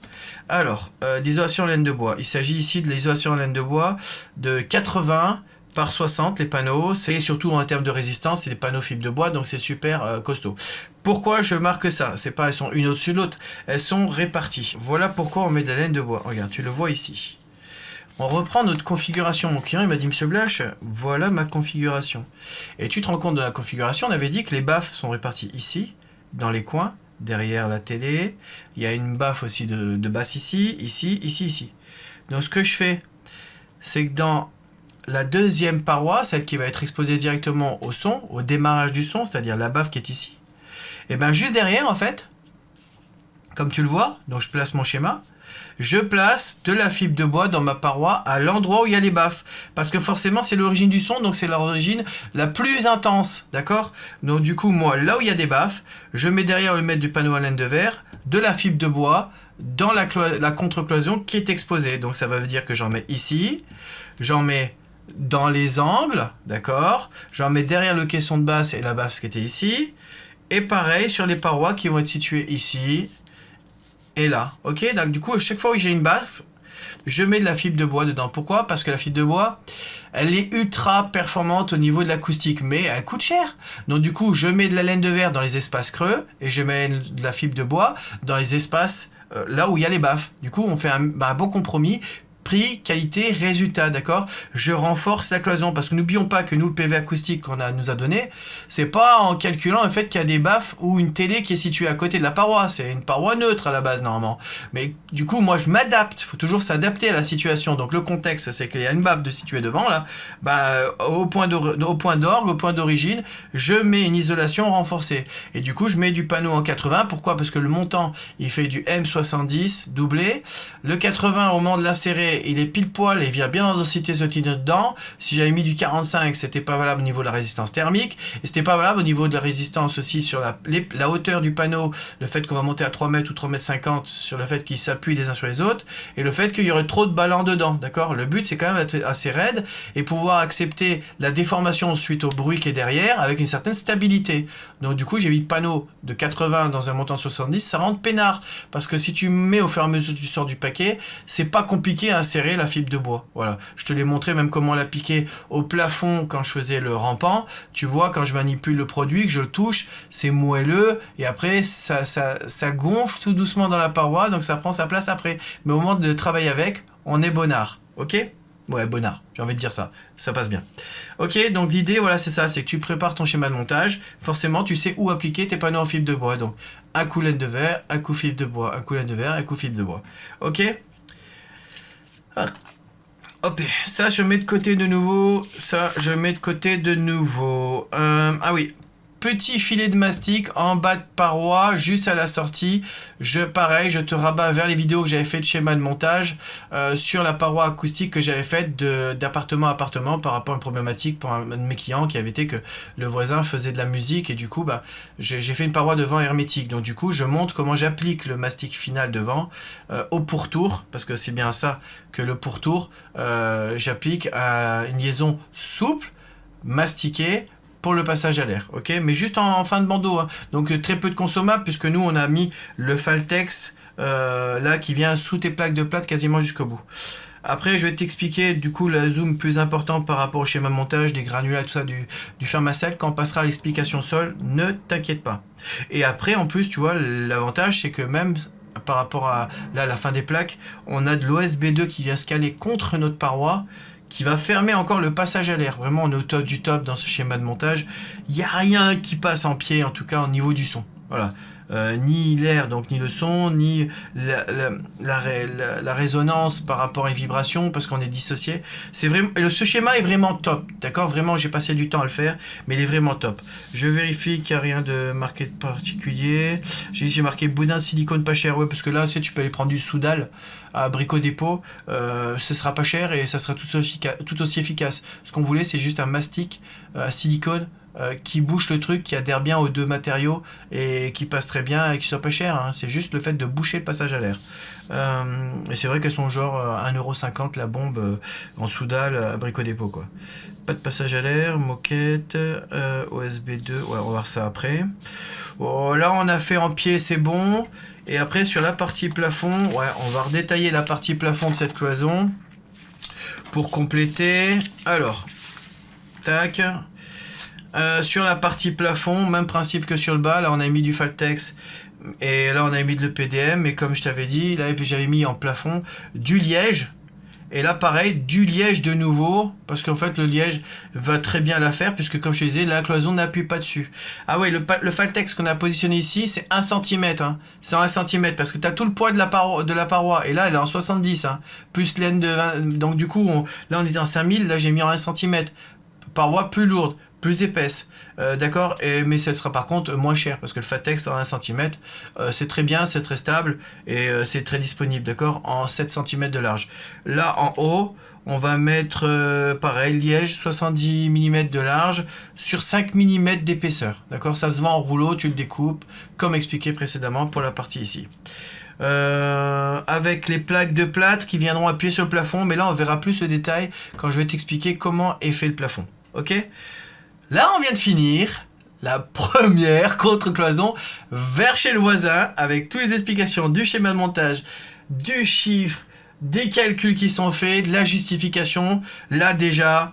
Alors l'isolation en laine de bois, il s'agit ici de l'isolation en laine de bois de 80 par 60 les panneaux, c'est surtout en termes de résistance, c'est des panneaux fibres de bois donc c'est super costaud. Pourquoi je marque ça? C'est pas elles sont une au-dessus de l'autre, elles sont réparties. Voilà pourquoi on met de la laine de bois. Regarde, tu le vois ici. On reprend notre configuration. Mon client il m'a dit Monsieur Blache, voilà ma configuration. Et tu te rends compte de la configuration, on avait dit que les baffes sont réparties ici, dans les coins, derrière la télé. Il y a une baffe aussi de basse ici, ici. Donc ce que je fais, c'est que dans la deuxième paroi, celle qui va être exposée directement au son, au démarrage du son, c'est-à-dire la baffe qui est ici, et bien juste derrière en fait, comme tu le vois, donc je place mon schéma, je place de la fibre de bois dans ma paroi à l'endroit où il y a les baffes, parce que forcément c'est l'origine du son, donc c'est l'origine la plus intense, d'accord. Donc du coup moi là où il y a des baffes, je mets derrière le mètre du panneau à laine de verre, de la fibre de bois dans la contre-cloison qui est exposée, donc ça veut dire que j'en mets ici, j'en mets dans les angles, d'accord, j'en mets derrière le caisson de basse et la basse qui était ici, et pareil sur les parois qui vont être situées ici et là, ok. Donc du coup à chaque fois où j'ai une baffe, je mets de la fibre de bois dedans. Pourquoi? Parce que la fibre de bois, elle est ultra performante au niveau de l'acoustique, mais elle coûte cher. Donc du coup, je mets de la laine de verre dans les espaces creux et je mets de la fibre de bois dans les espaces là où il y a les baffes. Du coup, on fait un bon compromis. Prix, qualité, résultat, d'accord. Je renforce la cloison parce que n'oublions pas que nous, le PV acoustique qu'on nous a donné, c'est pas en calculant le fait qu'il y a des baffes ou une télé qui est située à côté de la paroi. C'est une paroi neutre à la base normalement. Mais du coup, moi, je m'adapte. Il faut toujours s'adapter à la situation. Donc le contexte, c'est qu'il y a une baffe de située devant là. Au point d'orgue, au point d'origine, je mets une isolation renforcée. Et du coup, je mets du panneau en 80. Pourquoi? Parce que le montant, il fait du M70 doublé. Le 80 au moment de l'insérer il est pile poil et il vient bien en densité dedans. Si j'avais mis du 45, c'était pas valable au niveau de la résistance thermique, et c'était pas valable au niveau de la résistance aussi sur la hauteur du panneau, le fait qu'on va monter à 3 mètres ou 3 mètres 50 sur le fait qu'ils s'appuient les uns sur les autres, et le fait qu'il y aurait trop de ballons dedans, d'accord? Le but, c'est quand même d'être assez raide et pouvoir accepter la déformation suite au bruit qui est derrière avec une certaine stabilité. Donc du coup, j'ai mis le panneau de 80 dans un montant de 70, ça rentre peinard, parce que si tu mets au fur et à mesure que tu sors du paquet, c'est pas compliqué à insérer la fibre de bois. Voilà, je te l'ai montré même comment la piquer au plafond quand je faisais le rampant. Tu vois, quand je manipule le produit, que je le touche, c'est moelleux, et après ça gonfle tout doucement dans la paroi, donc ça prend sa place après. Mais au moment de travailler avec, on est bonnard, ok? Ouais, bonnard, j'ai envie de dire ça, ça passe bien. Ok, donc l'idée, voilà, c'est ça, c'est que tu prépares ton schéma de montage, forcément, tu sais où appliquer tes panneaux en fibre de bois. Donc, un coup laine de verre, un coup fibre de bois, un coup laine de verre, un coup fibre de bois. Ok? Hop, ça, je mets de côté de nouveau, ça, je mets de côté de nouveau. Ah oui. Petit filet de mastic en bas de paroi, juste à la sortie. Pareil, je te rabats vers les vidéos que j'avais fait de schéma de montage sur la paroi acoustique que j'avais faite d'appartement à appartement par rapport à une problématique pour un de mes clients qui avait été que le voisin faisait de la musique et du coup, bah, j'ai fait une paroi devant hermétique. Donc du coup, je montre comment j'applique le mastic final devant au pourtour, parce que c'est bien ça que le pourtour, j'applique une liaison souple, mastiquée, pour le passage à l'air, ok, mais juste en fin de bandeau, hein. Donc très peu de consommables puisque nous on a mis le Faltex là qui vient sous tes plaques de plate quasiment jusqu'au bout. Après je vais t'expliquer du coup la zoom plus important par rapport au schéma de montage, des granulats, tout ça du Fermacell quand on passera à l'explication sol, ne t'inquiète pas. Et après en plus tu vois l'avantage c'est que même par rapport à là, la fin des plaques, on a de l'OSB2 qui vient se caler contre notre paroi, qui va fermer encore le passage à l'air. Vraiment, on est au top du top dans ce schéma de montage. Il n'y a rien qui passe en pied, en tout cas au niveau du son. Voilà. Ni l'air, donc ni le son, ni la résonance par rapport à une vibration, parce qu'on est dissocié. C'est vraiment, ce schéma est vraiment top, d'accord? Vraiment, j'ai passé du temps à le faire, mais il est vraiment top. Je vérifie qu'il n'y a rien de marqué de particulier. J'ai marqué boudin de silicone pas cher, ouais, parce que là, tu sais, tu peux aller prendre du Soudal à Brico Dépôt, ce sera pas cher et ça sera tout aussi efficace. Ce qu'on voulait, c'est juste un mastic à silicone qui bouche le truc, qui adhère bien aux deux matériaux et qui passe très bien et qui soit pas cher, hein. C'est juste le fait de boucher le passage à l'air. Et c'est vrai qu'elles sont genre 1,50€ la bombe en Soudal à Brico Dépôt, quoi. Pas de passage à l'air, moquette, OSB2, ouais, on va voir ça après. Oh, là on a fait en pied, c'est bon. Et après sur la partie plafond, ouais, on va redétailler la partie plafond de cette cloison pour compléter. Alors, tac. Sur la partie plafond, même principe que sur le bas, là on a mis du Faltex et là on a mis de l'EPDM, et comme je t'avais dit, là j'avais mis en plafond du liège, et là pareil, du liège de nouveau, parce qu'en fait le liège va très bien l'affaire, puisque comme je te disais, la cloison n'appuie pas dessus. Ah oui, le Faltex qu'on a positionné ici, c'est 1 cm, hein. C'est en 1 cm, parce que tu as tout le poids de la paroi, et là elle est en 70, hein, plus laine de 20, donc du coup, là on était en 5000, là j'ai mis en 1 cm, paroi plus lourde, plus épaisse, d'accord, mais ça sera par contre moins cher, parce que le Faltex en 1 cm, c'est très bien, c'est très stable, et c'est très disponible, d'accord, en 7 cm de large. Là en haut, on va mettre pareil, liège, 70 mm de large, sur 5 mm d'épaisseur, d'accord, ça se vend en rouleau, tu le découpes, comme expliqué précédemment pour la partie ici. Avec les plaques de plâtre qui viendront appuyer sur le plafond, mais là on verra plus le détail quand je vais t'expliquer comment est fait le plafond, ok. Là, on vient de finir la première contre-cloison vers chez le voisin avec toutes les explications du schéma de montage, du chiffre, des calculs qui sont faits, de la justification. Là, déjà,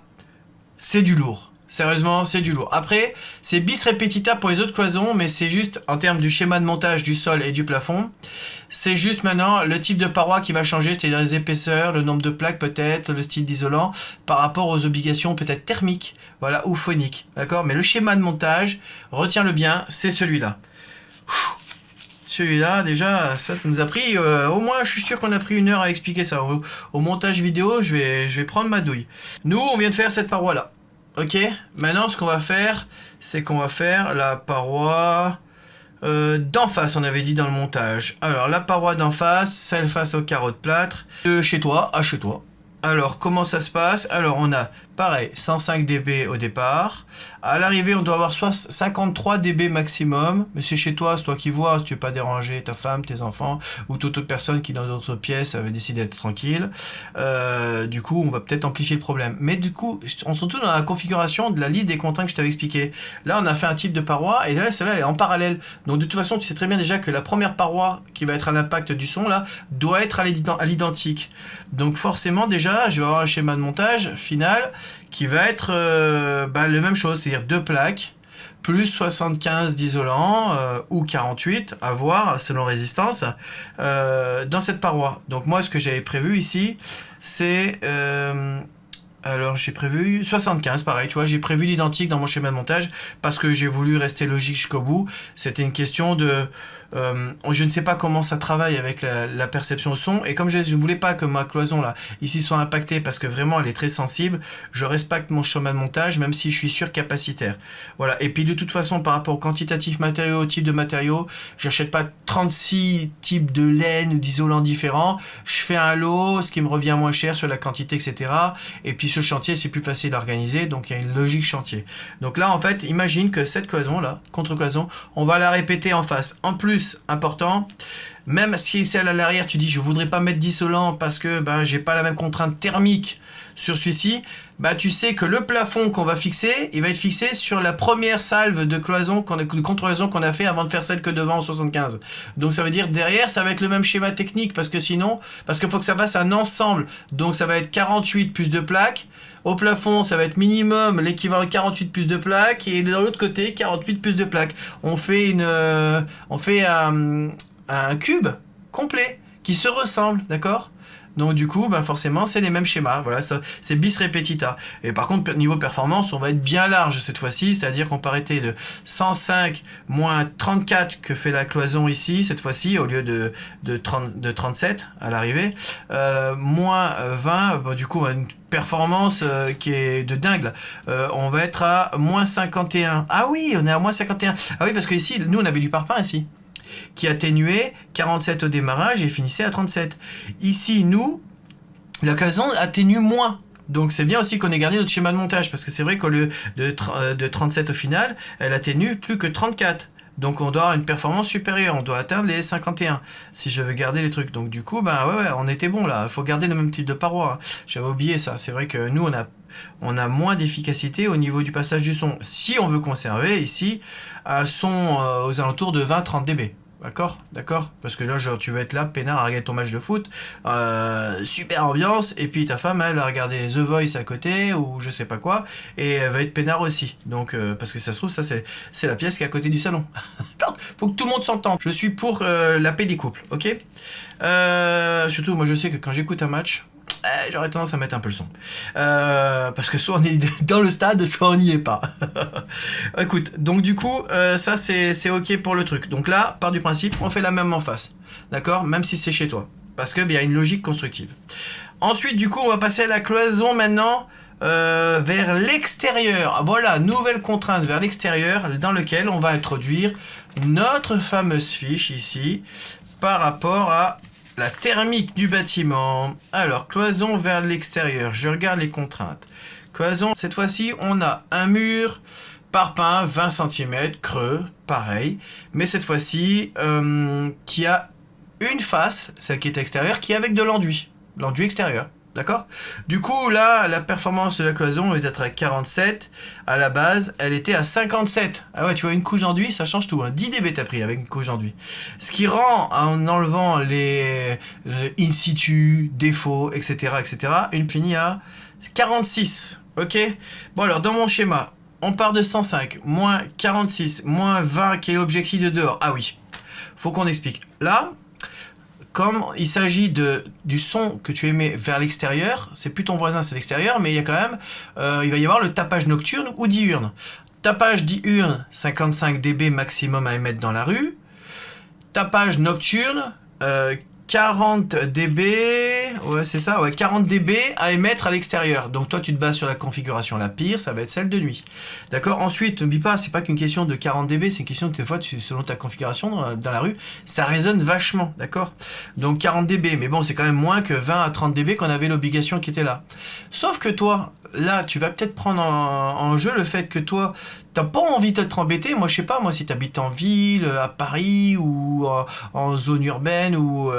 c'est du lourd. Sérieusement, c'est du lourd. Après, c'est bis repetita pour les autres cloisons, mais c'est juste en termes du schéma de montage du sol et du plafond. C'est juste maintenant le type de paroi qui va changer, c'est-à-dire les épaisseurs, le nombre de plaques peut-être, le style d'isolant, par rapport aux obligations peut-être thermiques, voilà, ou phoniques, d'accord. Mais le schéma de montage, retiens-le bien, c'est celui-là. Celui-là, déjà, ça nous a pris, au moins, je suis sûr qu'on a pris 1 heure à expliquer ça. Au montage vidéo, je vais prendre ma douille. Nous, on vient de faire cette paroi-là. Ok, maintenant ce qu'on va faire, c'est qu'on va faire la paroi D'en face, on avait dit dans le montage. Alors, la paroi d'en face, celle face au carreau de plâtre. De chez toi à chez toi. Alors, comment ça se passe? Alors, on a, pareil, 105 dB au départ. À l'arrivée, on doit avoir soit 53 dB maximum. Mais c'est chez toi, c'est toi qui vois. Si tu veux pas déranger ta femme, tes enfants, ou toute autre personne qui, dans d'autres pièces, avait décidé d'être tranquille. Du coup, on va peut-être amplifier le problème. Mais du coup, on se retrouve dans la configuration de la liste des contraintes que je t'avais expliqué. Là, on a fait un type de paroi, et là, celle-là est en parallèle. Donc, de toute façon, tu sais très bien déjà que la première paroi qui va être à l'impact du son, là, doit être à l'identique. Donc, forcément, déjà, je vais avoir un schéma de montage final qui va être la même chose, c'est-à-dire 2 plaques, plus 75 d'isolant, ou 48, à voir, selon résistance, dans cette paroi. Donc moi, ce que j'avais prévu ici, c'est... alors j'ai prévu 75, pareil, tu vois, j'ai prévu l'identique dans mon schéma de montage, parce que j'ai voulu rester logique jusqu'au bout. C'était une question de... je ne sais pas comment ça travaille avec la perception au son, et comme je ne voulais pas que ma cloison là ici soit impactée parce que vraiment elle est très sensible, je respecte mon schéma de montage même si je suis surcapacitaire. Voilà, et puis de toute façon par rapport au quantitatif matériaux, au type de matériaux, j'achète pas 36 types de laine ou d'isolants différents, je fais un lot, ce qui me revient moins cher sur la quantité, etc. Et puis ce chantier c'est plus facile à organiser, donc il y a une logique chantier. Donc là en fait, imagine que cette cloison là, contre-cloison, on va la répéter en face. En plus, important, même si celle à l'arrière tu dis je voudrais pas mettre d'isolant parce que j'ai pas la même contrainte thermique sur celui-ci, tu sais que le plafond qu'on va fixer, il va être fixé sur la première salve de cloison de contre-cloison qu'on a fait avant de faire celle que devant en 75. Donc ça veut dire derrière ça va être le même schéma technique parce qu'il faut que ça fasse un ensemble. Donc ça va être 48 plus 2 plaques. Au plafond, ça va être minimum l'équivalent de 48 plus de plaques, et de l'autre côté, 48 plus de plaques. On fait un cube complet qui se ressemble, d'accord? Donc du coup, forcément, c'est les mêmes schémas. Voilà, c'est bis repetita. Et par contre, niveau performance, on va être bien large cette fois-ci, c'est-à-dire qu'on peut arrêter de 105 moins 34 que fait la cloison ici, cette fois-ci, au lieu de 37 à l'arrivée, moins 20, du coup, une performance qui est de dingue. On va être à moins 51. Ah oui, on est à moins 51. Ah oui, parce que ici, nous, on avait du parpaing ici, qui atténuait 47 au démarrage et finissait à 37. Ici, nous, la cloison atténue moins. Donc c'est bien aussi qu'on ait gardé notre schéma de montage, parce que c'est vrai qu'au lieu de 37 au final, elle atténue plus que 34. Donc on doit avoir une performance supérieure, on doit atteindre les 51 si je veux garder les trucs. Donc du coup, on était bon là, il faut garder le même type de paroi. J'avais oublié ça, c'est vrai que nous on a moins d'efficacité au niveau du passage du son. Si on veut conserver ici un son aux alentours de 20-30 dB. D'accord. Parce que là, tu vas être là, peinard, à regarder ton match de foot, super ambiance, et puis ta femme, elle a regardé The Voice à côté, ou je sais pas quoi, et elle va être peinard aussi. Donc, parce que ça se trouve, ça c'est la pièce qui est à côté du salon. Attends, faut que tout le monde s'entende. Je suis pour la paix des couples, ok? Surtout, moi je sais que quand j'écoute un match, j'aurais tendance à mettre un peu le son. Parce que soit on est dans le stade, soit on n'y est pas. Écoute, donc du coup, ça c'est ok pour le truc. Donc là, part du principe, on fait la même en face. D'accord? Même si c'est chez toi. Parce qu'il y a une logique constructive. Ensuite, du coup, on va passer à la cloison maintenant vers l'extérieur. Voilà, nouvelle contrainte vers l'extérieur dans lequel on va introduire notre fameuse fiche ici par rapport à la thermique du bâtiment. Alors, cloison vers l'extérieur. Je regarde les contraintes. Cloison, cette fois-ci, on a un mur parpaing 20 cm, creux, pareil. Mais cette fois-ci, qui a une face, celle qui est extérieure, qui est avec de l'enduit. L'enduit extérieur. D'accord? Du coup, là, la performance de la cloison est d'être à 47. À la base, elle était à 57. Ah ouais, tu vois, une couche d'enduit, ça change tout. 10 dB t'as pris avec une couche d'enduit. Ce qui rend, en enlevant les in situ, défauts, etc., une finie à 46. Ok? Bon, alors, dans mon schéma, on part de 105, moins 46, moins 20, qui est l'objectif de dehors. Ah oui, faut qu'on explique. Là, comme il s'agit du son que tu émets vers l'extérieur, c'est plus ton voisin, c'est l'extérieur, mais il y a quand même, il va y avoir le tapage nocturne ou diurne. Tapage diurne, 55 dB maximum à émettre dans la rue. Tapage nocturne, 40 dB, ouais c'est ça, ouais, 40 dB à émettre à l'extérieur. Donc toi tu te bases sur la configuration la pire, ça va être celle de nuit. D'accord. Ensuite, n'oublie pas, c'est pas qu'une question de 40 dB, c'est une question que des fois, selon ta configuration dans la rue, ça résonne vachement, d'accord. Donc 40 dB, mais bon c'est quand même moins que 20 à 30 dB qu'on avait l'obligation qui était là. Sauf que toi, là tu vas peut-être prendre en jeu le fait que toi, t'as pas envie de te embêter. Moi je sais pas, moi si t'habites en ville, à Paris ou en zone urbaine ou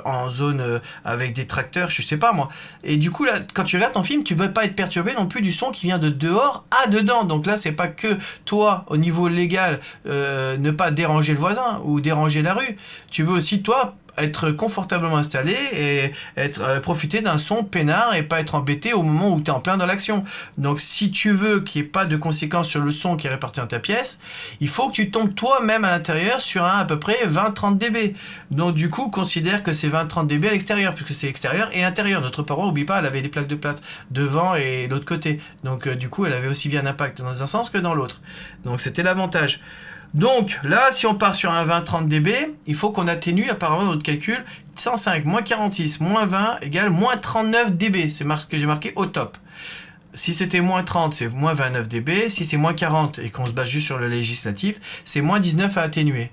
en zone avec des tracteurs, je sais pas moi. Et du coup là, quand tu regardes ton film, tu veux pas être perturbé non plus du son qui vient de dehors à dedans. Donc là c'est pas que toi au niveau légal ne pas déranger le voisin ou déranger la rue. Tu veux aussi toi être confortablement installé et profiter d'un son peinard et pas être embêté au moment où tu es en plein dans l'action. Donc si tu veux qu'il n'y ait pas de conséquences sur le son qui est réparti dans ta pièce, il faut que tu tombes toi-même à l'intérieur sur à peu près 20-30 dB. Donc du coup, considère que c'est 20-30 dB à l'extérieur, puisque c'est extérieur et intérieur. Notre paroi, oublie pas, elle avait des plaques de plâtre devant et l'autre côté. Donc du coup, elle avait aussi bien un impact dans un sens que dans l'autre. Donc c'était l'avantage. Donc là, si on part sur un 20-30 dB, il faut qu'on atténue, apparemment, notre calcul, 105 moins 46 moins 20 égale moins 39 dB. C'est ce que j'ai marqué au top. Si c'était moins 30, c'est moins 29 dB. Si c'est moins 40 et qu'on se base juste sur le législatif, c'est moins 19 à atténuer.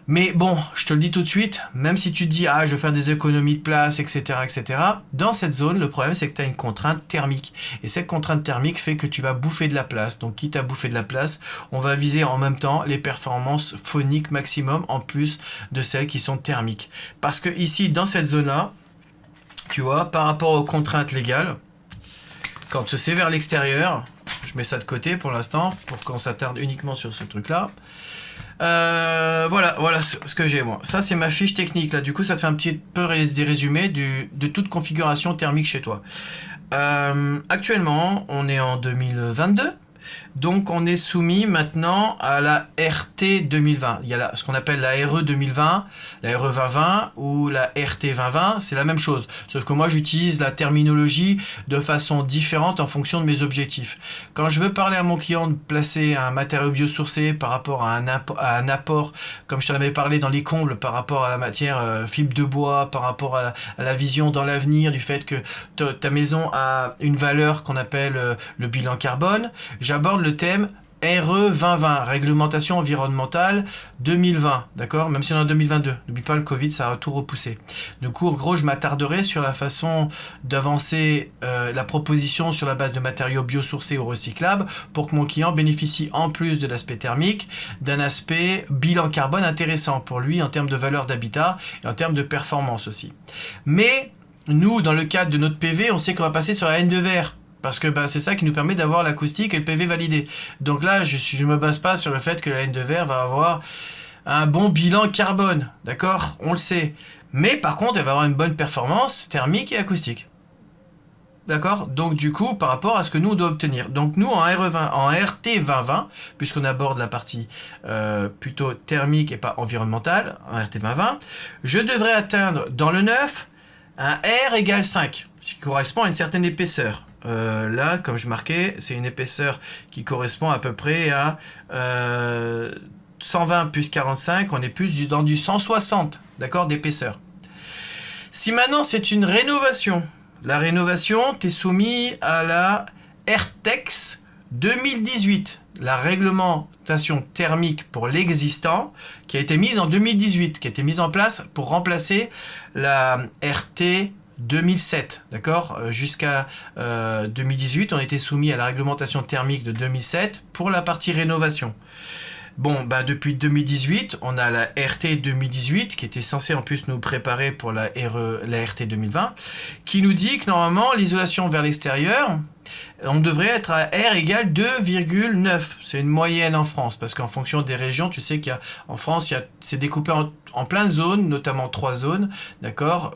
Mais bon, je te le dis tout de suite, même si tu te dis « Ah, je vais faire des économies de place, etc. etc. » Dans cette zone, le problème, c'est que tu as une contrainte thermique. Et cette contrainte thermique fait que tu vas bouffer de la place. Donc, quitte à bouffer de la place, on va viser en même temps les performances phoniques maximum, en plus de celles qui sont thermiques. Parce que ici, dans cette zone-là, tu vois, par rapport aux contraintes légales, quand c'est vers l'extérieur, je mets ça de côté pour l'instant, pour qu'on s'attarde uniquement sur ce truc-là. Voilà ce que j'ai moi. Ça c'est ma fiche technique là. Du coup ça te fait un petit peu des résumés de toute configuration thermique chez toi. Actuellement on est en 2022. Donc on est soumis maintenant à la RT 2020. Il y a ce qu'on appelle la RE 2020, la RE 2020 ou la RT 2020, c'est la même chose. Sauf que moi j'utilise la terminologie de façon différente en fonction de mes objectifs. Quand je veux parler à mon client de placer un matériau biosourcé par rapport à un apport, comme je t'en avais parlé dans les combles, par rapport à la matière fibre de bois, par rapport à la vision dans l'avenir, du fait que ta maison a une valeur qu'on appelle le bilan carbone, j'aborde le thème RE 2020, réglementation environnementale 2020, d'accord? Même si on est en 2022. N'oublie pas, le Covid, ça a tout repoussé. Du coup, en gros, je m'attarderai sur la façon d'avancer la proposition sur la base de matériaux biosourcés ou recyclables pour que mon client bénéficie, en plus de l'aspect thermique, d'un aspect bilan carbone intéressant pour lui en termes de valeur d'habitat et en termes de performance aussi. Mais nous, dans le cadre de notre PV, on sait qu'on va passer sur la N de verre. Parce que c'est ça qui nous permet d'avoir l'acoustique et le PV validé. Donc là, je ne me base pas sur le fait que la laine de verre va avoir un bon bilan carbone. D'accord? On le sait. Mais par contre, elle va avoir une bonne performance thermique et acoustique. D'accord? Donc du coup, par rapport à ce que nous, on doit obtenir. Donc nous, en RT 2020, puisqu'on aborde la partie plutôt thermique et pas environnementale, en RT 2020, je devrais atteindre dans le 9 un R égale 5, ce qui correspond à une certaine épaisseur. Là, comme je marquais, c'est une épaisseur qui correspond à peu près à 120 plus 45, on est plus dans du 160, d'accord, d'épaisseur. Si maintenant c'est une rénovation, la rénovation, tu es soumis à la RTEX 2018, la réglementation thermique pour l'existant, qui a été mise en 2018, qui a été mise en place pour remplacer la RT 2007, d'accord, jusqu'à 2018, on était soumis à la réglementation thermique de 2007 pour la partie rénovation. Bon, depuis 2018, on a la RT 2018 qui était censée en plus nous préparer pour la RT 2020, qui nous dit que normalement l'isolation vers l'extérieur, on devrait être à R égale 2,9. C'est une moyenne en France, parce qu'en fonction des régions, tu sais qu'en France, c'est découpé en plein de zones, notamment 3 zones, d'accord,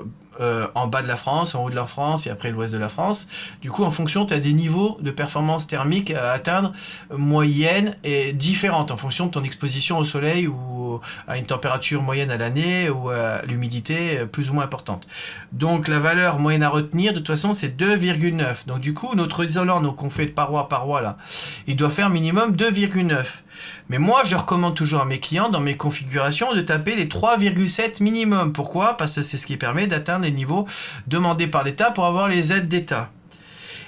en bas de la France, en haut de la France et après l'ouest de la France. Du coup, en fonction, tu as des niveaux de performance thermique à atteindre moyenne et différentes en fonction de ton exposition au soleil ou à une température moyenne à l'année ou à l'humidité plus ou moins importante. Donc la valeur moyenne à retenir, de toute façon, c'est 2,9. Donc du coup, notre isolant, donc on fait de paroi à paroi là, il doit faire minimum 2,9. Mais moi, je recommande toujours à mes clients, dans mes configurations, de taper les 3,7 minimum. Pourquoi? Parce que c'est ce qui permet d'atteindre les niveaux demandés par l'État pour avoir les aides d'État.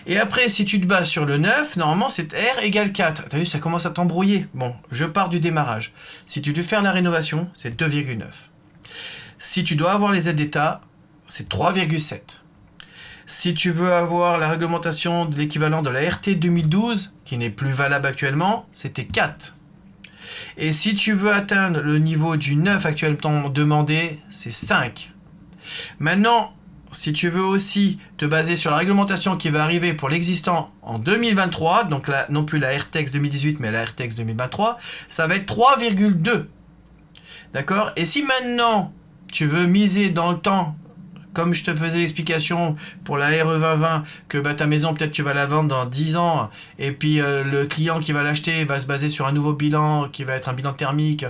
Et après, si tu te bases sur le 9, normalement, c'est R égale 4. T'as vu, ça commence à t'embrouiller. Bon, je pars du démarrage. Si tu veux faire la rénovation, c'est 2,9. Si tu dois avoir les aides d'État, c'est 3,7. Si tu veux avoir la réglementation de l'équivalent de la RT 2012, qui n'est plus valable actuellement, c'était 4. Et si tu veux atteindre le niveau du 9 actuellement demandé, c'est 5. Maintenant, si tu veux aussi te baser sur la réglementation qui va arriver pour l'existant en 2023, donc là, non plus la RTEX 2018, mais la RTEX 2023, ça va être 3,2. D'accord? Et si maintenant, tu veux miser dans le temps, comme je te faisais l'explication pour la RE 2020, que ta maison, peut-être tu vas la vendre dans 10 ans, et puis le client qui va l'acheter va se baser sur un nouveau bilan, qui va être un bilan thermique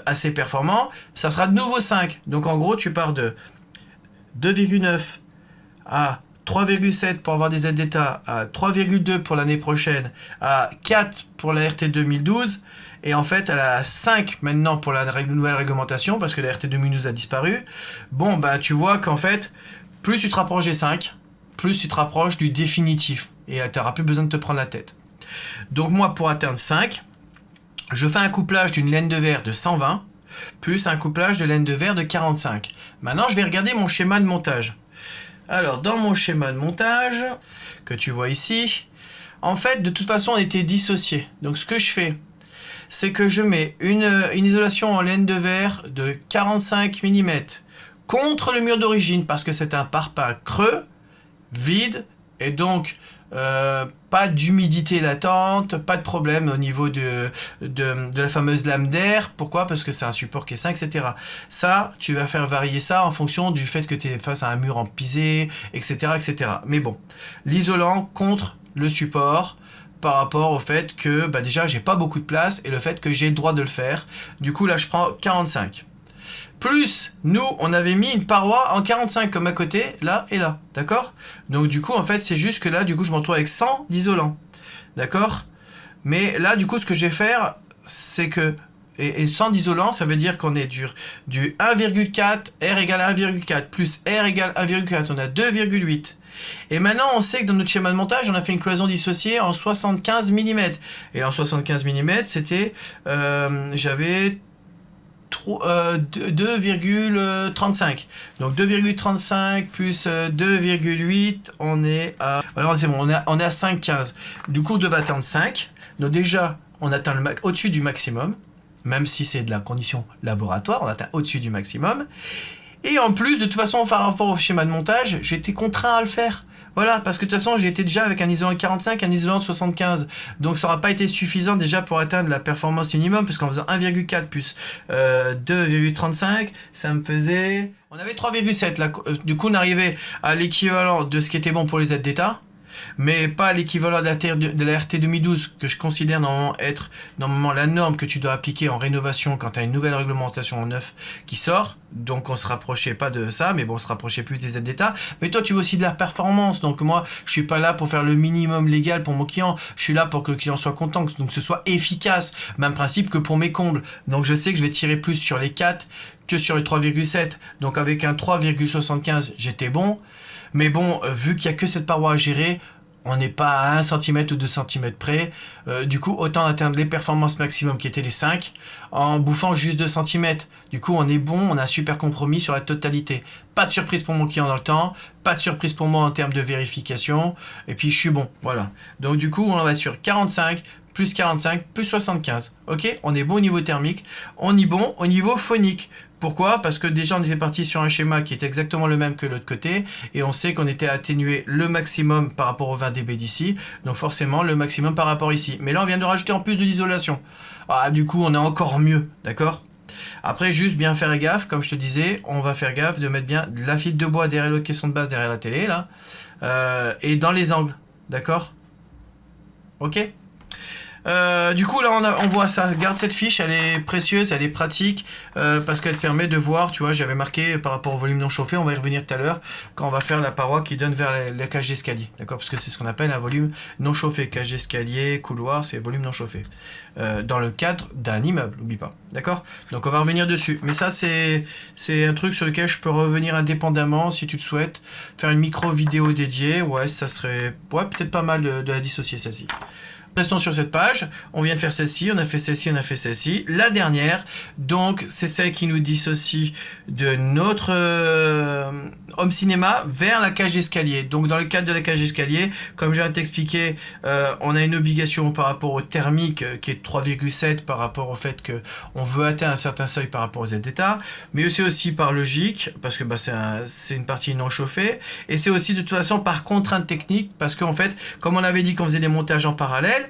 assez performant, ça sera de nouveau 5. Donc en gros, tu pars de 2,9 à 3,7 pour avoir des aides d'État, à 3,2 pour l'année prochaine, à 4 pour la RT 2012, et en fait elle a 5 maintenant pour la nouvelle réglementation, parce que la RT 2012 a disparu. Bon, tu vois qu'en fait, plus tu te rapproches des 5, plus tu te rapproches du définitif, et tu n'auras plus besoin de te prendre la tête. Donc moi, pour atteindre 5, je fais un couplage d'une laine de verre de 120, plus un couplage de laine de verre de 45. Maintenant, je vais regarder mon schéma de montage. Alors, dans mon schéma de montage, que tu vois ici, en fait, de toute façon, on était dissociés. Donc, ce que je fais, c'est que je mets une isolation en laine de verre de 45 mm contre le mur d'origine, parce que c'est un parpaing creux, vide, et donc pas d'humidité latente, pas de problème au niveau de la fameuse lame d'air. Pourquoi? Parce que c'est un support qui est sain, etc. Ça, tu vas faire varier ça en fonction du fait que tu es face à un mur empisé, etc., etc. Mais bon, l'isolant contre le support par rapport au fait que déjà j'ai pas beaucoup de place et le fait que j'ai le droit de le faire. Du coup là je prends 45. Plus, nous, on avait mis une paroi en 45 comme à côté, là et là, d'accord? Donc du coup, en fait, c'est juste que là, du coup, je me retrouve avec 100 d'isolant, d'accord? Mais là, du coup, ce que je vais faire, c'est que, et 100 d'isolant, ça veut dire qu'on est du 1,4, R égale 1,4, plus R égale 1,4, on a 2,8. Et maintenant, on sait que dans notre schéma de montage, on a fait une cloison dissociée en 75 mm. Et en 75 mm, c'était, j'avais 2,35. Donc 2,35 plus 2,8, on est à... Voilà, c'est bon, on est à 5,15. Du coup, on devait atteindre 5. Donc déjà, on atteint au-dessus du maximum. Même si c'est de la condition laboratoire, on atteint au-dessus du maximum. Et en plus, de toute façon, par rapport au schéma de montage, j'étais contraint à le faire. Voilà, parce que de toute façon, j'ai été déjà avec un isolant de 45, un isolant de 75. Donc, ça n'aura pas été suffisant déjà pour atteindre la performance minimum, parce qu'en faisant 1,4 plus 2,35, ça me faisait... On avait 3,7. Là, du coup, on arrivait à l'équivalent de ce qui était bon pour les aides d'État, mais pas l'équivalent de la RT 2012, que je considère normalement être la norme que tu dois appliquer en rénovation quand tu as une nouvelle réglementation en neuf qui sort. Donc on se rapprochait pas de ça, mais bon, on se rapprochait plus des aides d'État. Mais toi, tu veux aussi de la performance. Donc moi, je suis pas là pour faire le minimum légal pour mon client. Je suis là pour que le client soit content, donc que ce soit efficace. Même principe que pour mes combles. Donc je sais que je vais tirer plus sur les 4 que sur les 3,7. Donc avec un 3,75, j'étais bon. Mais bon, vu qu'il n'y a que cette paroi à gérer, on n'est pas à 1 cm ou 2 cm près. Du coup, autant atteindre les performances maximum qui étaient les 5 en bouffant juste 2 cm. Du coup, on est bon, on a un super compromis sur la totalité. Pas de surprise pour mon client dans le temps, pas de surprise pour moi en termes de vérification. Et puis, je suis bon, voilà. Donc du coup, on va sur 45, plus 45, plus 75. Ok, on est bon au niveau thermique, on est bon au niveau phonique. Pourquoi? Parce que déjà on était parti sur un schéma qui était exactement le même que l'autre côté et on sait qu'on était atténué le maximum par rapport aux 20 dB d'ici, donc forcément le maximum par rapport ici. Mais là on vient de rajouter en plus de l'isolation. Ah, du coup on est encore mieux, d'accord? Après, juste bien faire gaffe, comme je te disais, on va faire gaffe de mettre bien de la fibre de bois derrière le caisson de base, derrière la télé, là, et dans les angles, d'accord? Ok? Du coup là on voit ça, garde cette fiche, elle est précieuse, elle est pratique parce qu'elle permet de voir, tu vois, j'avais marqué par rapport au volume non chauffé, on va y revenir tout à l'heure quand on va faire la paroi qui donne vers la cage d'escalier, d'accord, parce que c'est ce qu'on appelle un volume non chauffé, cage d'escalier, couloir, c'est volume non chauffé, dans le cadre d'un immeuble, n'oublie pas, d'accord, donc on va revenir dessus, mais ça c'est un truc sur lequel je peux revenir indépendamment si tu le souhaites, faire une micro vidéo dédiée, ouais ça serait, ouais peut-être pas mal de la dissocier celle-ci. Restons sur cette page, on vient de faire celle-ci, on a fait celle-ci, on a fait celle-ci. La dernière, donc, c'est celle qui nous dissocie de notre home cinéma vers la cage d'escalier. Donc, dans le cadre de la cage d'escalier, comme je viens de t'expliquer, on a une obligation par rapport au thermique qui est de 3,7 par rapport au fait qu'on veut atteindre un certain seuil par rapport aux aides d'État, mais c'est aussi par logique, parce que bah, c'est une partie non chauffée, et c'est aussi de toute façon par contrainte technique, parce qu'en fait, comme on avait dit qu'on faisait des montages en parallèle,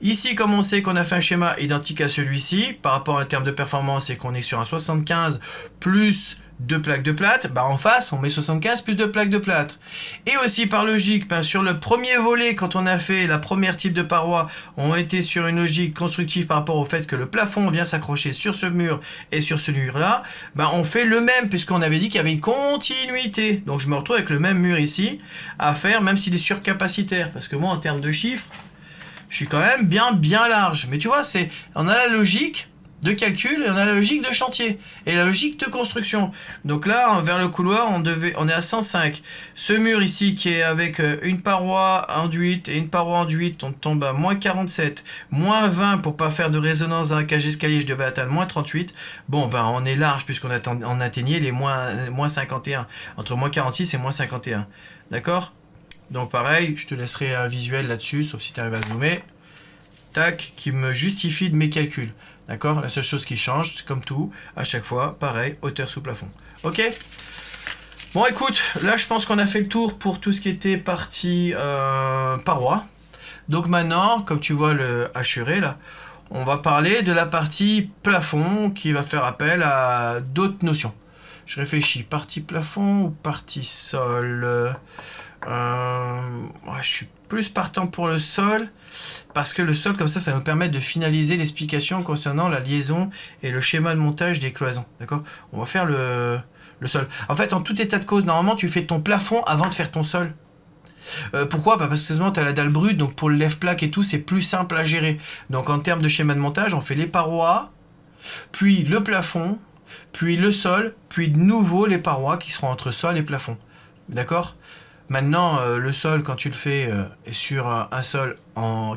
ici, comme on sait qu'on a fait un schéma identique à celui-ci, par rapport à un terme de performance et qu'on est sur un 75 plus 2 plaques de plâtre, bah en face, on met 75 plus 2 plaques de plâtre. Et aussi par logique, ben sur le premier volet, quand on a fait la première type de paroi, on était sur une logique constructive par rapport au fait que le plafond vient s'accrocher sur ce mur et sur ce mur-là, ben on fait le même, puisqu'on avait dit qu'il y avait une continuité. Donc je me retrouve avec le même mur ici, à faire, même s'il est surcapacitaire, parce que moi, en termes de chiffres, je suis quand même bien large. Mais tu vois, on a la logique de calcul et on a la logique de chantier et la logique de construction. Donc là, vers le couloir, on est à 105. Ce mur ici qui est avec une paroi enduite et une paroi enduite, on tombe à moins 47, moins 20 pour pas faire de résonance dans la cage d'escalier, je devais atteindre moins 38. Bon, ben on est large puisqu'on atteignait les moins 51, entre moins 46 et moins 51. D'accord ? Donc pareil, je te laisserai un visuel là-dessus, sauf si tu arrives à zoomer. Tac, qui me justifie de mes calculs. D'accord? La seule chose qui change, c'est comme tout, à chaque fois, pareil, hauteur sous plafond. Ok? Bon écoute, là je pense qu'on a fait le tour pour tout ce qui était partie paroi. Donc maintenant, comme tu vois le hachuré là, on va parler de la partie plafond qui va faire appel à d'autres notions. Je réfléchis, partie plafond ou partie sol? Je suis plus partant pour le sol parce que le sol comme ça nous permet de finaliser l'explication concernant la liaison et le schéma de montage des cloisons, d'accord. On va faire le sol. En fait, en tout état de cause, normalement tu fais ton plafond avant de faire ton sol. Pourquoi? Parce que sinon tu as la dalle brute, donc pour le lève-plaque et tout c'est plus simple à gérer. Donc en termes de schéma de montage, on fait les parois, puis le plafond, puis le sol, puis de nouveau les parois qui seront entre sol et plafond, d'accord. Maintenant, le sol, quand tu le fais est sur un sol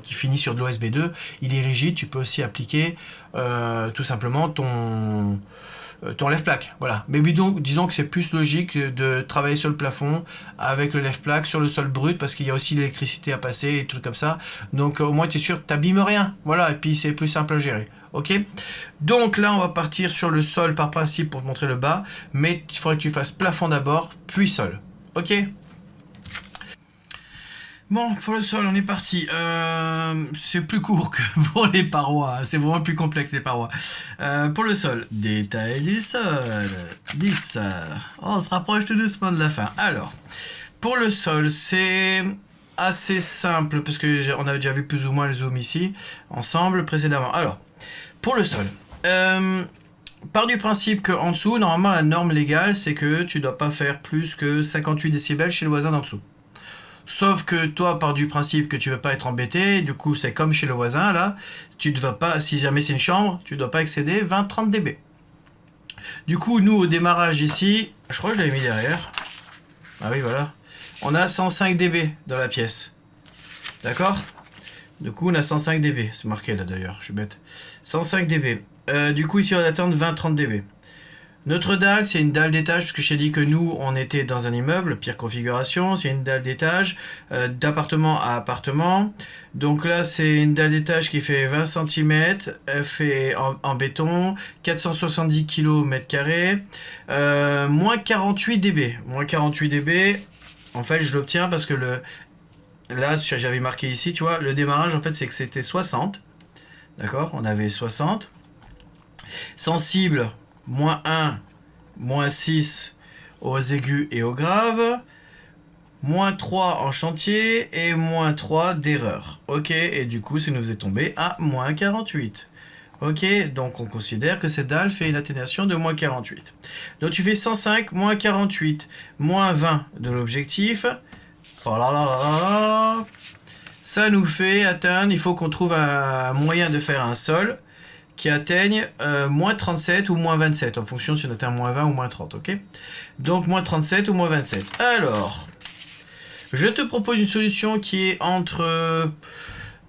qui finit sur de l'OSB2, il est rigide, tu peux aussi appliquer tout simplement ton lève-plaque. Voilà. Mais disons que c'est plus logique de travailler sur le plafond avec le lève-plaque, sur le sol brut, parce qu'il y a aussi l'électricité à passer et des trucs comme ça. Donc au moins tu es sûr que tu n'abîmes rien. Voilà, et puis c'est plus simple à gérer. Ok, donc là on va partir sur le sol par principe pour te montrer le bas, mais il faudrait que tu fasses plafond d'abord, puis sol. Ok. Bon, pour le sol, on est parti. C'est plus court que pour les parois. C'est vraiment plus complexe, les parois. Pour le sol, détail du sol. 10. On se rapproche tout doucement de la fin. Alors, pour le sol, c'est assez simple, parce que on avait déjà vu plus ou moins le zoom ici, ensemble, précédemment. Alors, pour le sol, part du principe qu'en dessous, normalement, la norme légale, c'est que tu dois pas faire plus que 58 décibels chez le voisin d'en dessous. Sauf que toi, part du principe que tu ne veux pas être embêté, du coup, c'est comme chez le voisin, là, tu ne vas pas, si jamais c'est une chambre, tu ne dois pas excéder 20-30 dB. Du coup, nous, au démarrage ici, je crois que je l'avais mis derrière. Ah oui, voilà. On a 105 dB dans la pièce. D'accord? Du coup, on a 105 dB. C'est marqué là, d'ailleurs, je suis bête. 105 dB. Du coup, ici, on attend 20-30 dB. Notre dalle, c'est une dalle d'étage, parce que je t'ai dit que nous, on était dans un immeuble, pire configuration, c'est une dalle d'étage, d'appartement à appartement. Donc là, c'est une dalle d'étage qui fait 20 cm, fait en béton, 470 kg mètre carré, moins 48 dB. Moins 48 dB, en fait, je l'obtiens parce que là, j'avais marqué ici, tu vois, le démarrage, en fait, c'est que c'était 60. D'accord, on avait 60. Sensible, -1, -6 aux aigus et aux graves. -3 en chantier et -3 d'erreur. Ok, et du coup, ça nous faisait tomber à -48. Ok, donc on considère que cette dalle fait une atténuation de -48. Donc tu fais 105, -48, -20 de l'objectif. Oh là là là là là. Ça nous fait atteindre, il faut qu'on trouve un moyen de faire un sol qui atteigne -37 ou -27, en fonction si on atteint -20 ou -30, ok? Donc -37 ou -27. Alors, je te propose une solution qui est entre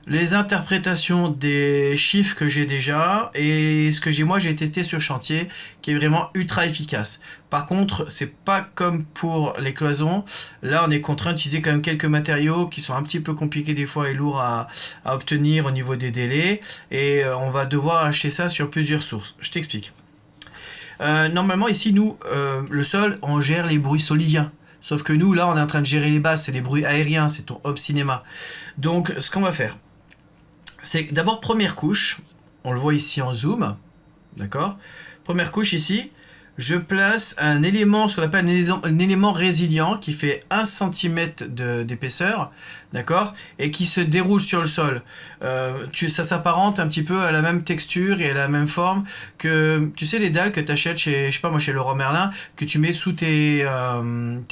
les interprétations des chiffres que j'ai déjà et ce que j'ai testé sur chantier, qui est vraiment ultra efficace. Par contre, c'est pas comme pour les cloisons. Là, on est contraint d'utiliser quand même quelques matériaux qui sont un petit peu compliqués des fois et lourds à obtenir au niveau des délais. Et on va devoir acheter ça sur plusieurs sources. Je t'explique. Normalement, ici, nous, le sol, on gère les bruits solidiens. Sauf que nous, là, on est en train de gérer les basses, c'est les bruits aériens, c'est ton home cinéma. Donc, ce qu'on va faire, c'est que d'abord, première couche, on le voit ici en zoom, d'accord? Première couche ici, je place un élément, ce qu'on appelle un élément résilient qui fait 1 cm d'épaisseur, d'accord? Et qui se déroule sur le sol. Ça s'apparente un petit peu à la même texture et à la même forme que, tu sais, les dalles que tu achètes chez, je sais pas moi, chez Leroy Merlin, que tu mets sous tes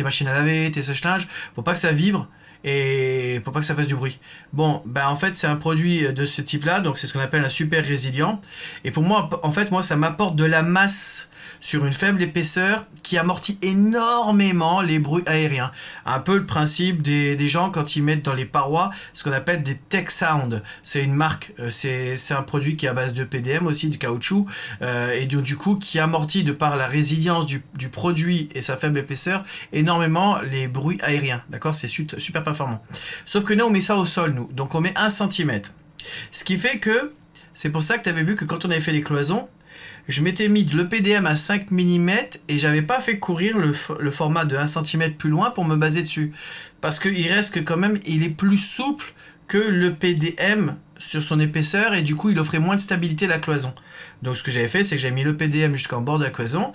machines à laver, tes sèche-linges, pour pas que ça vibre. Et pour pas que ça fasse du bruit. Bon, ben en fait c'est un produit de ce type là, donc c'est ce qu'on appelle un super résilient. Et pour moi, en fait, moi ça m'apporte de la masse sur une faible épaisseur qui amortit énormément les bruits aériens. Un peu le principe des gens quand ils mettent dans les parois ce qu'on appelle des Tech Sound. C'est une marque, c'est un produit qui est à base de PDM aussi, du caoutchouc, et du coup qui amortit de par la résilience du produit et sa faible épaisseur énormément les bruits aériens. D'accord, c'est super performant. Sauf que nous on met ça au sol, nous, donc on met 1 cm. Ce qui fait que, c'est pour ça que tu avais vu que quand on avait fait les cloisons, je m'étais mis le PDM à 5 mm et j'avais pas fait courir le format de 1 cm plus loin pour me baser dessus. Parce qu'il reste que quand même, il est plus souple que le PDM sur son épaisseur et du coup il offrait moins de stabilité à la cloison. Donc ce que j'avais fait, c'est que j'ai mis le PDM jusqu'en bord de la cloison.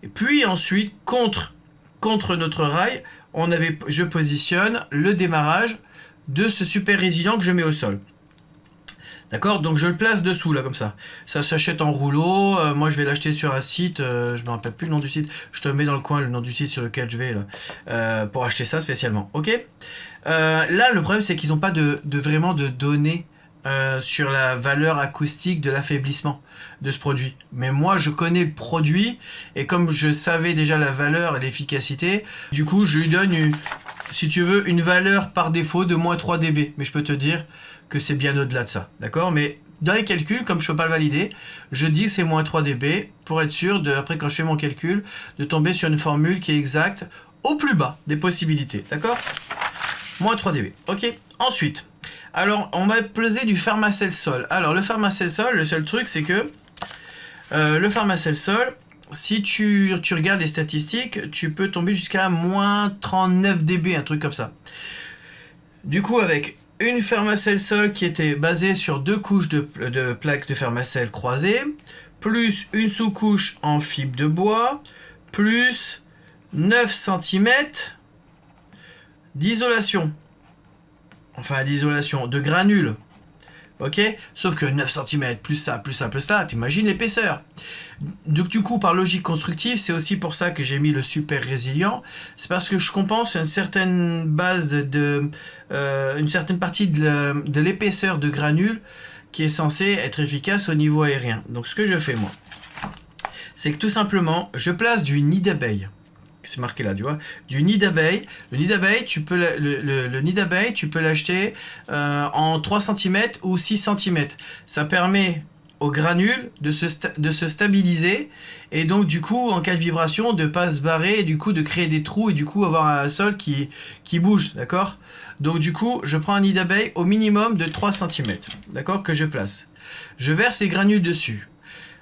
Et puis ensuite, contre notre rail, je positionne le démarrage de ce super résilient que je mets au sol. D'accord, donc je le place dessous là comme ça. Ça s'achète en rouleau. Moi je vais l'acheter sur un site. Je me rappelle plus le nom du site. Je te mets dans le coin le nom du site sur lequel je vais là, pour acheter ça spécialement. Ok. Là le problème c'est qu'ils n'ont pas vraiment de données sur la valeur acoustique de l'affaiblissement de ce produit. Mais moi je connais le produit et comme je savais déjà la valeur et l'efficacité, du coup je lui donne si tu veux une valeur par défaut de -3 dB. Mais je peux te dire que c'est bien au-delà de ça, d'accord? Mais dans les calculs, comme je ne peux pas le valider, je dis que c'est -3 dB pour être sûr, après quand je fais mon calcul, de tomber sur une formule qui est exacte au plus bas des possibilités, d'accord? -3 dB, ok? Ensuite, alors on va peser du Pharmacell Sol. Alors le Pharmacell Sol, le seul truc c'est que le Pharmacell Sol, si tu regardes les statistiques, tu peux tomber jusqu'à -39 dB, un truc comme ça. Du coup, avec une Pharmacell Sol qui était basée sur 2 couches de plaques de Pharmacell croisées, plus une sous-couche en fibre de bois, plus 9 cm d'isolation. Enfin, d'isolation, de granules. Ok? Sauf que 9 cm, plus ça, plus ça, plus ça, t'imagines l'épaisseur. Donc du coup, par logique constructive, c'est aussi pour ça que j'ai mis le super résilient. C'est parce que je compense une certaine base une certaine partie de l'épaisseur de granules qui est censée être efficace au niveau aérien. Donc ce que je fais moi, c'est que tout simplement, je place du nid d'abeille. C'est marqué là, tu vois, du nid d'abeille. Le nid d'abeille, le nid d'abeille, tu peux l'acheter en 3 cm ou 6 cm. Ça permet aux granules de se stabiliser et donc du coup en cas de vibration de pas se barrer et du coup de créer des trous et du coup avoir un sol qui bouge, d'accord? Donc du coup je prends un nid d'abeille au minimum de 3 cm, d'accord, que je place. Je verse les granules dessus.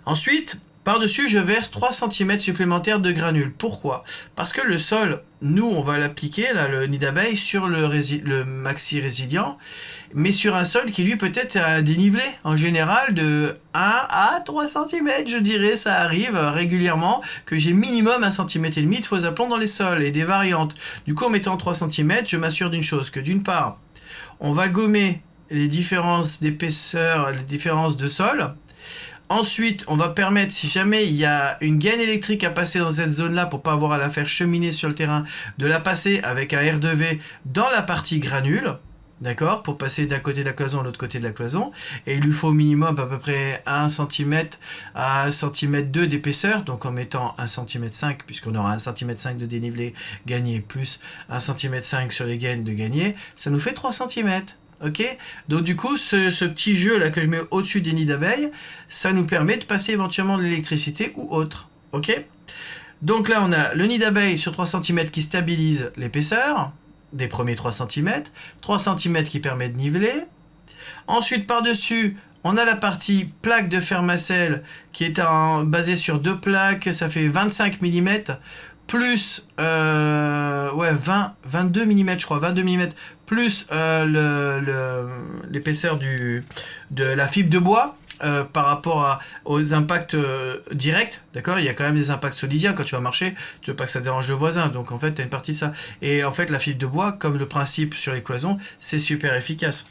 Ensuite, par-dessus, je verse 3 cm supplémentaires de granules. Pourquoi? Parce que le sol nous, on va l'appliquer, là, le nid d'abeille, sur le maxi résilient, mais sur un sol qui, lui, peut-être a dénivelé, en général, de 1 à 3 cm, je dirais. Ça arrive régulièrement que j'ai minimum 1,5 cm de faux aplomb dans les sols et des variantes. Du coup, en mettant 3 cm, je m'assure d'une chose, que d'une part, on va gommer les différences d'épaisseur, les différences de sol. Ensuite, on va permettre, si jamais il y a une gaine électrique à passer dans cette zone-là pour pas avoir à la faire cheminer sur le terrain, de la passer avec un R2V dans la partie granule, d'accord, pour passer d'un côté de la cloison à l'autre côté de la cloison. Et il lui faut au minimum à peu près 1 cm à 1,2 cm d'épaisseur, donc en mettant 1,5 cm, puisqu'on aura 1,5 cm de dénivelé gagné, plus 1,5 cm sur les gaines de gagné, ça nous fait 3 cm. Ok, donc du coup, ce petit jeu là que je mets au-dessus des nids d'abeilles, ça nous permet de passer éventuellement de l'électricité ou autre. Ok, donc là on a le nid d'abeille sur 3 cm qui stabilise l'épaisseur des premiers 3 cm, 3 cm qui permet de niveler. Ensuite par-dessus, on a la partie plaque de Fermacell qui est basée sur 2 plaques, ça fait 25 mm plus 22 mm je crois, 22 mm plus l'épaisseur de la fibre de bois par rapport aux impacts directs, d'accord. Il y a quand même des impacts solidiens quand tu vas marcher, tu veux pas que ça dérange le voisin, donc en fait tu as une partie de ça. Et en fait la fibre de bois, comme le principe sur les cloisons, c'est super efficace.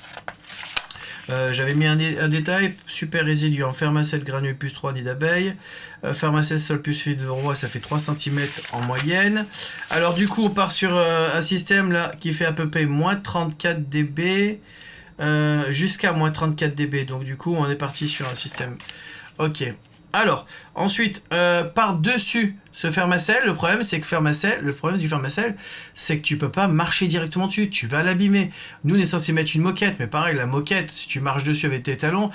J'avais mis un détail, super résilient, Fermacell granule plus 3 nids d'abeilles, Fermacell sol plus fibre de bois, ça fait 3 cm en moyenne. Alors du coup on part sur un système là qui fait à peu près moins 34 dB jusqu'à moins 34 dB, donc du coup on est parti sur un système. Ok, alors ensuite par-dessus ce Fermacell, le problème du Fermacell, c'est que tu peux pas marcher directement dessus, tu vas l'abîmer. Nous on est censé mettre une moquette, mais pareil, la moquette, si tu marches dessus avec tes talons,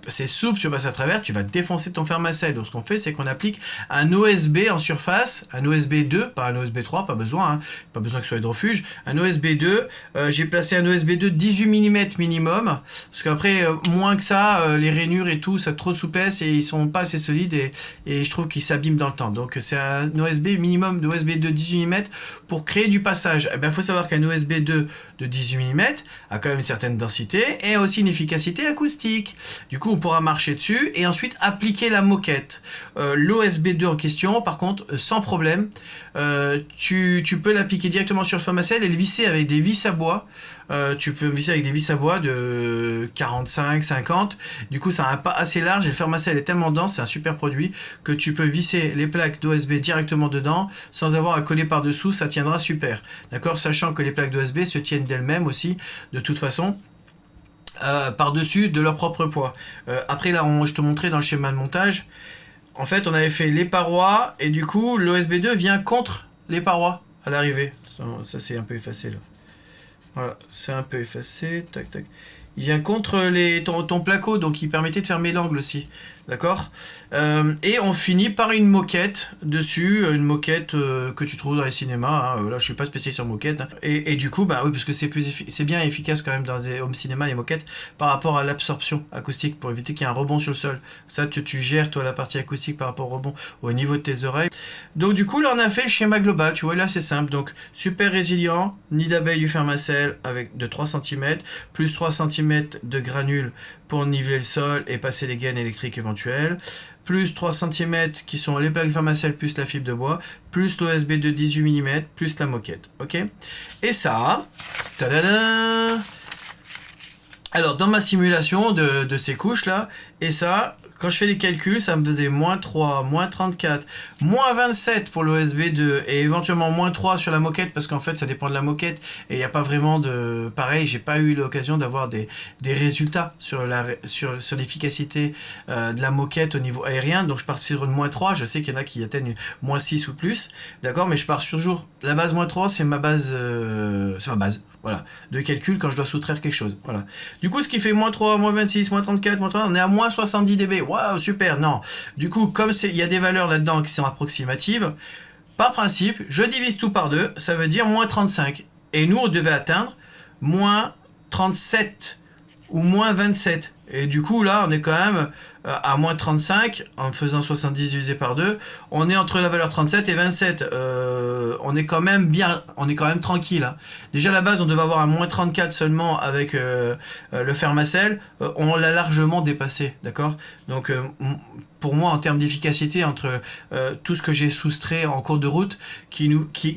c'est souple, tu passes à travers, tu vas défoncer ton Fermacell. Donc ce qu'on fait, c'est qu'on applique un OSB en surface, un OSB 2, pas un OSB 3, pas besoin que ce soit hydrofuge, un OSB 2, j'ai placé un OSB 2 18 mm minimum, parce qu'après, moins que ça, les rainures et tout, ça a trop de souplesse et ils sont pas assez solides et je trouve qu'ils s'abîment dans le temps. Donc c'est un OSB minimum de OSB 2 18 mm pour créer du passage. Eh bien, il faut savoir qu'un OSB 2 de 18 mm a quand même une certaine densité et aussi une efficacité acoustique. Du coup, on pourra marcher dessus et ensuite appliquer la moquette. L'OSB 2 en question, par contre, sans problème, tu peux l'appliquer directement sur le Fermacell et le visser avec des vis à bois. Tu peux visser avec des vis à bois de 45, 50. Du coup, ça a un pas assez large et le Fermacell est tellement dense, c'est un super produit, que tu peux visser les plaques d'OSB directement dedans sans avoir à coller par-dessous, ça tiendra super. D'accord, sachant que les plaques d'OSB se tiennent d'elles-mêmes aussi, de toute façon. Par-dessus de leur propre poids. Après, là, je te montrais dans le schéma de montage. En fait, on avait fait les parois et du coup, l'OSB 2 vient contre les parois à l'arrivée. Ça, c'est un peu effacé là. Voilà, c'est un peu effacé, tac tac. Il vient contre ton placo, donc il permettait de fermer l'angle aussi, d'accord. Et on finit par une moquette dessus, une moquette que tu trouves dans les cinémas, hein. Là je suis pas spécialisé sur moquette, hein. Et du coup, bah oui, parce que c'est bien efficace quand même dans les home cinéma, les moquettes, par rapport à l'absorption acoustique, pour éviter qu'il y ait un rebond sur le sol. Ça, tu gères toi la partie acoustique par rapport au rebond au niveau de tes oreilles. Donc du coup, là on a fait le schéma global, tu vois, là c'est simple, donc super résilient, nid d'abeille du Fermacell avec de 3 cm, plus 3 cm de granules pour niveler le sol et passer les gaines électriques éventuelles, plus 3 cm qui sont les plaques Fermacell plus la fibre de bois, plus l'OSB de 18 mm, plus la moquette, ok. Et ça, tadada. Alors dans ma simulation de ces couches là, et ça, quand je fais les calculs, ça me faisait moins 3, moins 34, moins 27 pour l'OSB 2 et éventuellement moins 3 sur la moquette parce qu'en fait ça dépend de la moquette et il n'y a pas vraiment de... Pareil, j'ai pas eu l'occasion d'avoir des résultats sur l'efficacité de la moquette au niveau aérien, donc je pars sur une moins 3, je sais qu'il y en a qui atteignent moins 6 ou plus, d'accord, mais je pars sur jour. La base moins 3, c'est ma base... Voilà, de calcul quand je dois soustraire quelque chose. Voilà. Du coup, ce qui fait moins 3, moins 26, moins 34, moins 30, on est à moins 70 dB. Waouh, super, non. Du coup, comme il y a des valeurs là-dedans qui sont approximatives, par principe, je divise tout par 2, ça veut dire moins 35. Et nous, on devait atteindre moins 37 ou moins 27. Et du coup, là, on est quand même à moins 35, en faisant 70 divisé par 2, on est entre la valeur 37 et 27. On est quand même bien, on est quand même tranquille. Hein. Déjà à la base, on devait avoir un moins 34 seulement avec le Fermacell. On l'a largement dépassé, d'accord? Donc pour moi, en termes d'efficacité, entre tout ce que j'ai soustrait en cours de route,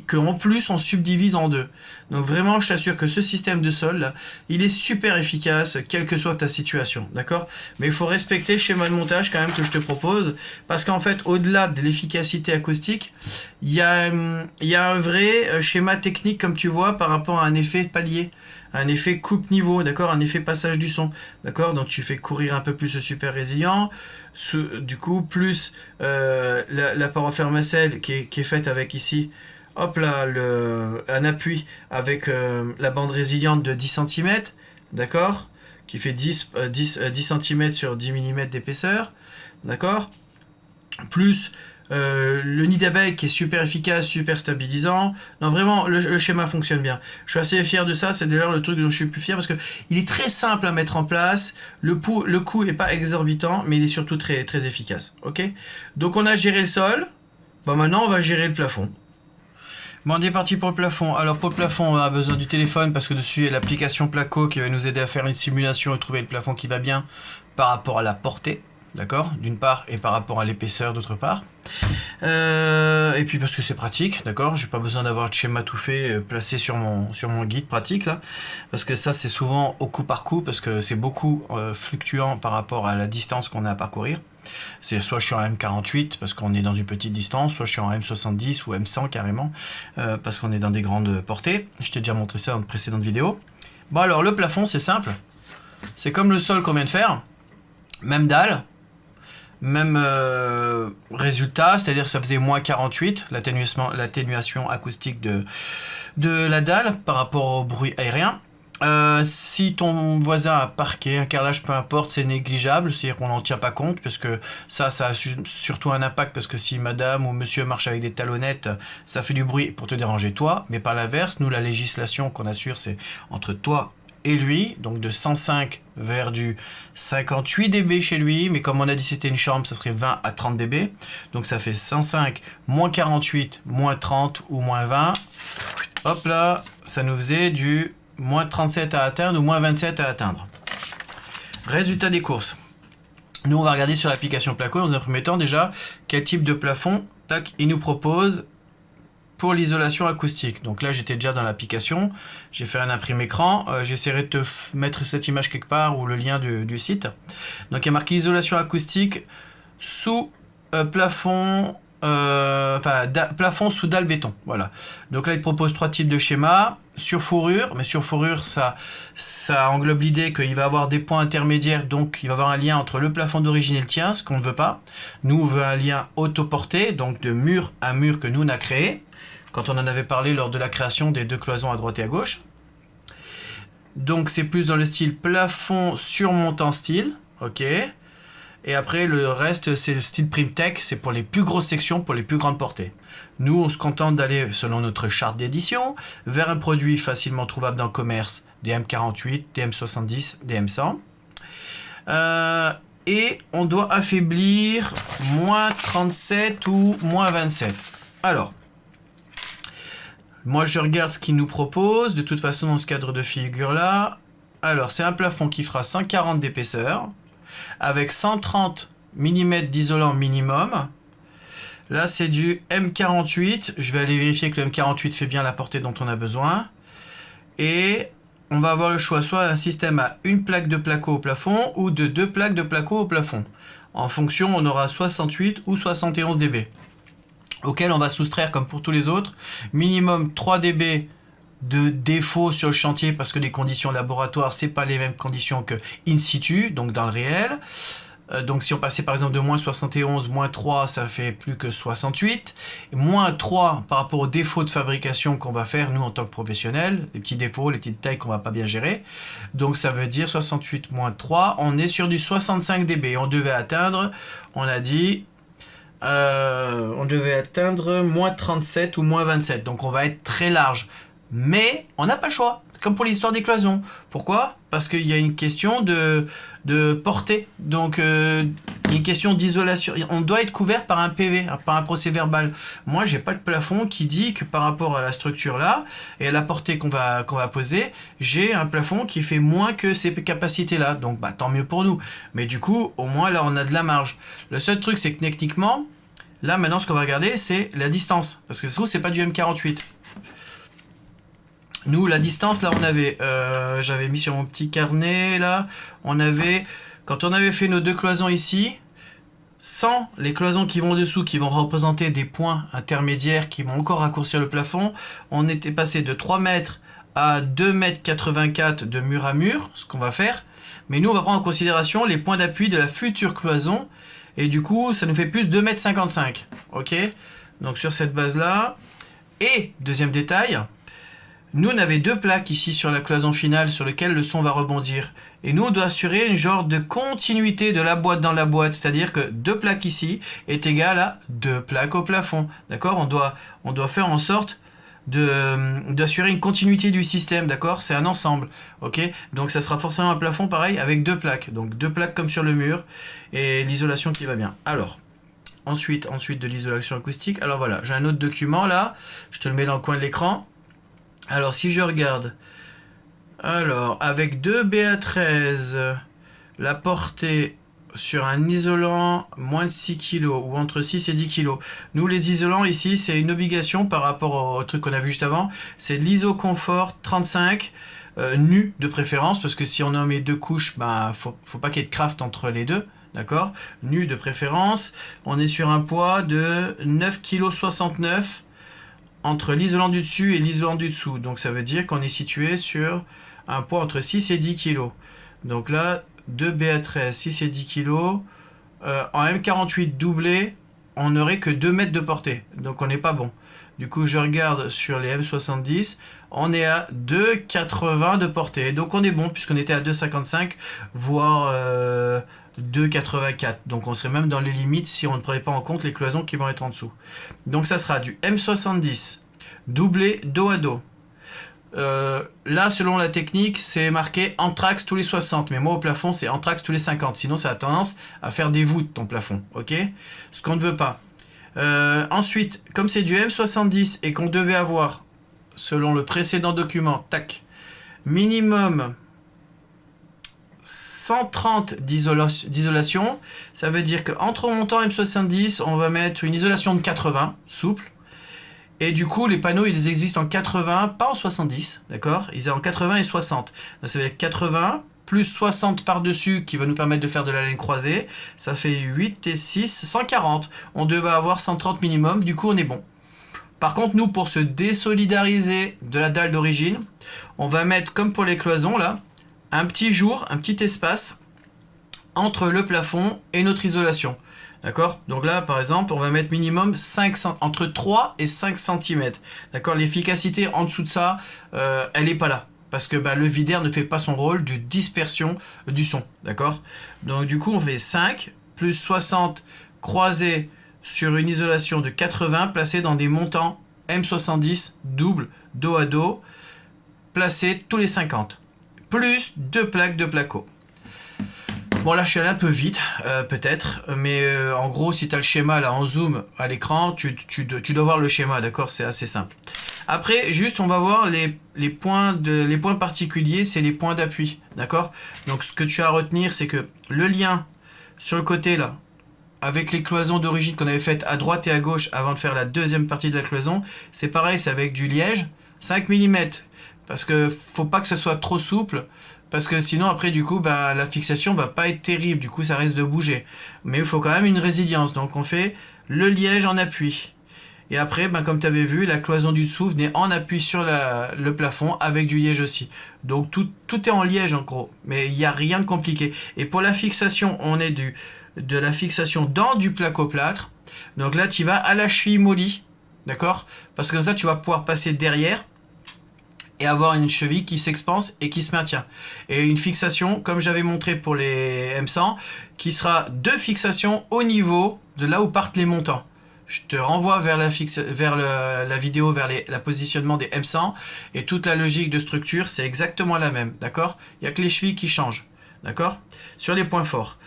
qu'en plus on subdivise en deux. Donc vraiment, je t'assure que ce système de sol, là, il est super efficace, quelle que soit ta situation, d'accord? Mais il faut respecter le schéma de montage quand même que je te propose, parce qu'en fait, au-delà de l'efficacité acoustique, il y a un vrai schéma technique, comme tu vois, par rapport à un effet de palier, un effet coupe-niveau, d'accord? Un effet passage du son, d'accord? Donc tu fais courir un peu plus le super résilient, du coup, plus la paroi Fermacell qui est faite avec ici, hop là, un appui avec la bande résiliente de 10 cm, d'accord? Qui fait 10 cm sur 10 mm d'épaisseur, d'accord? Plus le nid d'abeille qui est super efficace, super stabilisant. Non, vraiment, le schéma fonctionne bien. Je suis assez fier de ça. C'est d'ailleurs le truc dont je suis le plus fier parce que il est très simple à mettre en place. Le coût est pas exorbitant, mais il est surtout très, très efficace. Ok? Donc on a géré le sol. Bon, maintenant on va gérer le plafond. Bon, on est parti pour le plafond. Alors pour le plafond, on a besoin du téléphone parce que dessus il y a l'application Placo qui va nous aider à faire une simulation et trouver le plafond qui va bien par rapport à la portée. D'accord, d'une part, et par rapport à l'épaisseur d'autre part. Et puis parce que c'est pratique, d'accord, j'ai pas besoin d'avoir le schéma tout fait placé sur mon guide pratique là, parce que ça c'est souvent au coup par coup, parce que c'est beaucoup fluctuant par rapport à la distance qu'on a à parcourir. C'est soit je suis en M48 parce qu'on est dans une petite distance, soit je suis en M70 ou M100 carrément, parce qu'on est dans des grandes portées. Je t'ai déjà montré ça dans de précédentes vidéos. Bon alors le plafond c'est simple, c'est comme le sol qu'on vient de faire, même dalle. Même résultat, c'est-à-dire ça faisait moins 48, l'atténuation acoustique de la dalle par rapport au bruit aérien. Si ton voisin a parqué, un carrelage, peu importe, c'est négligeable, c'est-à-dire qu'on n'en tient pas compte, parce que ça a surtout un impact, parce que si madame ou monsieur marche avec des talonnettes, ça fait du bruit pour te déranger toi, mais par l'inverse, nous la législation qu'on assure, c'est entre toi et lui, donc de 105 vers du 58 dB chez lui, mais comme on a dit c'était une chambre, ça serait 20 à 30 dB, donc ça fait 105, moins 48, moins 30 ou moins 20, hop là, ça nous faisait du moins 37 à atteindre ou moins 27 à atteindre. Résultat des courses. Nous on va regarder sur l'application Placo, dans un premier temps déjà, quel type de plafond, tac, il nous propose pour l'isolation acoustique. Donc là, j'étais déjà dans l'application, j'ai fait un imprimé écran, j'essaierai de te mettre cette image quelque part ou le lien du site. Donc il y a marqué isolation acoustique sous plafond, plafond sous dalle béton. Voilà. Donc là, il te propose 3 types de schémas. Sur fourrure, mais sur fourrure, ça englobe l'idée qu'il va avoir des points intermédiaires, donc il va avoir un lien entre le plafond d'origine et le tien, ce qu'on ne veut pas. Nous, on veut un lien autoporté, donc de mur à mur que nous, on a créé, quand on en avait parlé lors de la création des 2 cloisons à droite et à gauche. Donc c'est plus dans le style plafond surmontant style, ok. Et après, le reste, c'est le style PrimTech, c'est pour les plus grosses sections, pour les plus grandes portées. Nous, on se contente d'aller, selon notre charte d'édition, vers un produit facilement trouvable dans le commerce, des M48, des M70, des M100. Et on doit affaiblir moins 37 ou moins 27. Alors, moi je regarde ce qu'il nous propose, de toute façon dans ce cadre de figure-là. Alors, c'est un plafond qui fera 140 d'épaisseur, avec 130 mm d'isolant minimum. Là, c'est du M48. Je vais aller vérifier que le M48 fait bien la portée dont on a besoin. Et on va avoir le choix, soit un système à une plaque de placo au plafond ou de 2 plaques de placo au plafond. En fonction, on aura 68 ou 71 dB. Auquel on va soustraire, comme pour tous les autres, minimum 3 dB de défaut sur le chantier parce que les conditions laboratoires, c'est pas les mêmes conditions que in situ, donc dans le réel. Donc si on passait par exemple de moins 71, moins 3, ça fait plus que 68. Et moins 3 par rapport aux défauts de fabrication qu'on va faire nous en tant que professionnels, les petits défauts, les petits détails qu'on va pas bien gérer. Donc ça veut dire 68 moins 3, on est sur du 65 dB. On devait atteindre, on a dit, on devait atteindre moins 37 ou moins 27. Donc on va être très large. Mais on n'a pas le choix, comme pour l'histoire des cloisons. Pourquoi ? Parce qu'il y a une question de portée. Donc une question d'isolation. On doit être couvert par un PV, par un procès verbal. Moi, j'ai pas de plafond qui dit que par rapport à la structure là et à la portée qu'on va poser, j'ai un plafond qui fait moins que ces capacités là. Donc, bah, tant mieux pour nous. Mais du coup, au moins là, on a de la marge. Le seul truc, c'est que techniquement, là, maintenant, ce qu'on va regarder, c'est la distance. Parce que ça se trouve, c'est pas du M48. Nous, la distance, là, on avait... j'avais mis sur mon petit carnet, là. On avait... Quand on avait fait nos 2 cloisons ici, sans les cloisons qui vont dessous, qui vont représenter des points intermédiaires qui vont encore raccourcir le plafond, on était passé de 3 mètres à 2,84 m de mur à mur, ce qu'on va faire. Mais nous, on va prendre en considération les points d'appui de la future cloison. Et du coup, ça nous fait plus 2,55 m. Ok? Donc, sur cette base-là. Et, deuxième détail... Nous, on avait 2 plaques ici sur la cloison finale sur lesquelles le son va rebondir. Et nous, on doit assurer une genre de continuité de la boîte dans la boîte. C'est-à-dire que 2 plaques ici est égal à 2 plaques au plafond. D'accord ? On doit faire en sorte d'assurer une continuité du système. D'accord ? C'est un ensemble. Ok ? Donc, ça sera forcément un plafond pareil avec 2 plaques. Donc, 2 plaques comme sur le mur. Et l'isolation qui va bien. Alors... Ensuite de l'isolation acoustique. Alors voilà, j'ai un autre document là. Je te le mets dans le coin de l'écran. Alors, si je regarde, alors, avec 2 BA13, la portée sur un isolant moins de 6 kg ou entre 6 et 10 kg. Nous, les isolants ici, c'est une obligation par rapport au truc qu'on a vu juste avant. C'est de l'ISO confort 35, nu de préférence, parce que si on en met 2 couches, bah, faut pas qu'il y ait de craft entre les deux. D'accord? Nu de préférence. On est sur un poids de 9,69 kg. Entre l'isolant du dessus et l'isolant du dessous. Donc ça veut dire qu'on est situé sur un poids entre 6 et 10 kg. Donc là, 2 BA13, 6 et 10 kg. En M48 doublé, on n'aurait que 2 mètres de portée. Donc on n'est pas bon. Du coup, je regarde sur les M70, on est à 2,80 de portée. Donc on est bon, puisqu'on était à 2,55, voire 2,84. Donc on serait même dans les limites si on ne prenait pas en compte les cloisons qui vont être en dessous. Donc ça sera du M70, doublé dos à dos. Là, selon la technique, c'est marqué Anthrax tous les 60. Mais moi, au plafond, c'est Anthrax tous les 50. Sinon, ça a tendance à faire des voûtes, ton plafond. Ok ? Ce qu'on ne veut pas. Ensuite, comme c'est du M70 et qu'on devait avoir, selon le précédent document, tac, minimum 130 d'isolation, ça veut dire qu'entre montant M70, on va mettre une isolation de 80, souple. Et du coup, les panneaux, ils existent en 80, pas en 70, d'accord? Ils sont en 80 et 60. Donc ça veut dire 80 plus 60 par-dessus qui va nous permettre de faire de la laine croisée. Ça fait 8 et 6, 140. On devait avoir 130 minimum, du coup on est bon. Par contre, nous, pour se désolidariser de la dalle d'origine, on va mettre, comme pour les cloisons, là, un petit espace entre le plafond et notre isolation. D'accord? Donc là, par exemple, on va mettre minimum entre 3 et 5 cm. D'accord? L'efficacité en dessous de ça, elle n'est pas là. Parce que le vidaire ne fait pas son rôle de dispersion du son. D'accord? Donc du coup, on fait 5 plus 60 croisés sur une isolation de 80 placés dans des montants M70 double, dos à dos, placés tous les 50. Plus 2 plaques de placo. Bon là je suis allé un peu vite, peut-être, mais en gros si tu as le schéma là en zoom à l'écran, tu dois voir le schéma, d'accord? C'est assez simple. Après, juste on va voir les points particuliers, c'est les points d'appui, d'accord? Donc ce que tu as à retenir, c'est que le lien sur le côté là, avec les cloisons d'origine qu'on avait faites à droite et à gauche avant de faire la deuxième partie de la cloison, c'est pareil, c'est avec du liège, 5 mm, parce que faut pas que ce soit trop souple, parce que sinon après du coup la fixation va pas être terrible, du coup ça risque de bouger. Mais il faut quand même une résilience, donc on fait le liège en appui. Et après, comme tu avais vu, la cloison du dessous venait en appui sur le plafond avec du liège aussi. Donc tout est en liège en gros, mais il n'y a rien de compliqué. Et pour la fixation, on est de la fixation dans du placo-plâtre. Donc là tu vas à la cheville mollie, d'accord? Parce que comme ça tu vas pouvoir passer derrière et avoir une cheville qui s'expanse et qui se maintient. Et une fixation, comme j'avais montré pour les M100, qui sera 2 fixations au niveau de là où partent les montants. Je te renvoie vers la vidéo, vers la positionnement des M100, et toute la logique de structure, c'est exactement la même, d'accord? Il n'y a que les chevilles qui changent, d'accord? Sur les points forts.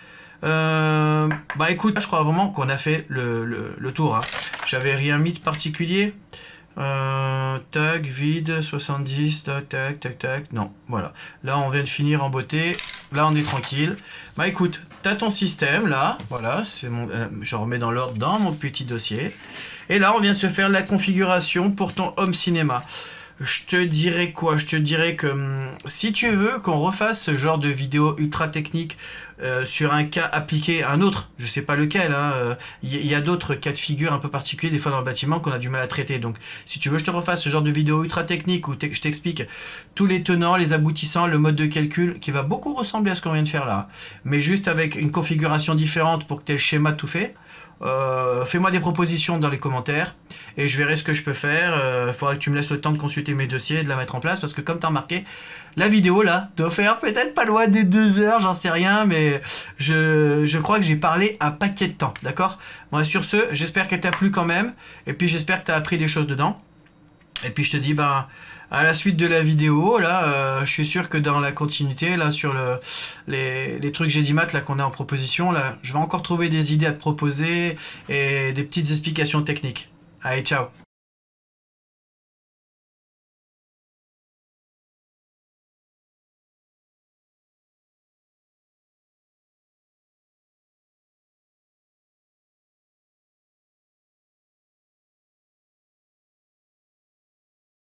Bah écoute, je crois vraiment qu'on a fait le tour. Hein. J'avais rien mis de particulier. Tac, vide, 70, tac. Non, voilà. Là, on vient de finir en beauté. Là, on est tranquille. Bah écoute, t'as ton système là. Voilà, c'est mon. Je remets dans l'ordre dans mon petit dossier. Et là, on vient de se faire la configuration pour ton home cinéma. Je te dirais quoi? Je te dirais que si tu veux qu'on refasse ce genre de vidéo ultra technique sur un cas appliqué à un autre, je sais pas lequel, il y a d'autres cas de figure un peu particuliers des fois dans le bâtiment qu'on a du mal à traiter. Donc si tu veux je te refasse ce genre de vidéo ultra technique où je t'explique tous les tenants, les aboutissants, le mode de calcul qui va beaucoup ressembler à ce qu'on vient de faire là, mais juste avec une configuration différente pour que tu aies le schéma tout fait. Fais-moi des propositions dans les commentaires et je verrai ce que je peux faire. Faudra que tu me laisses le temps de consulter mes dossiers et de la mettre en place parce que comme tu as remarqué, la vidéo là doit faire peut-être pas loin des 2 heures, j'en sais rien, mais je crois que j'ai parlé un paquet de temps, d'accord? Bon, sur ce, j'espère qu'elle t'a plu quand même et puis j'espère que tu as appris des choses dedans. Et puis je te dis, à la suite de la vidéo, là, je suis sûr que dans la continuité, là, sur les trucs Gédimat là qu'on a en proposition, là, je vais encore trouver des idées à te proposer et des petites explications techniques. Allez, ciao!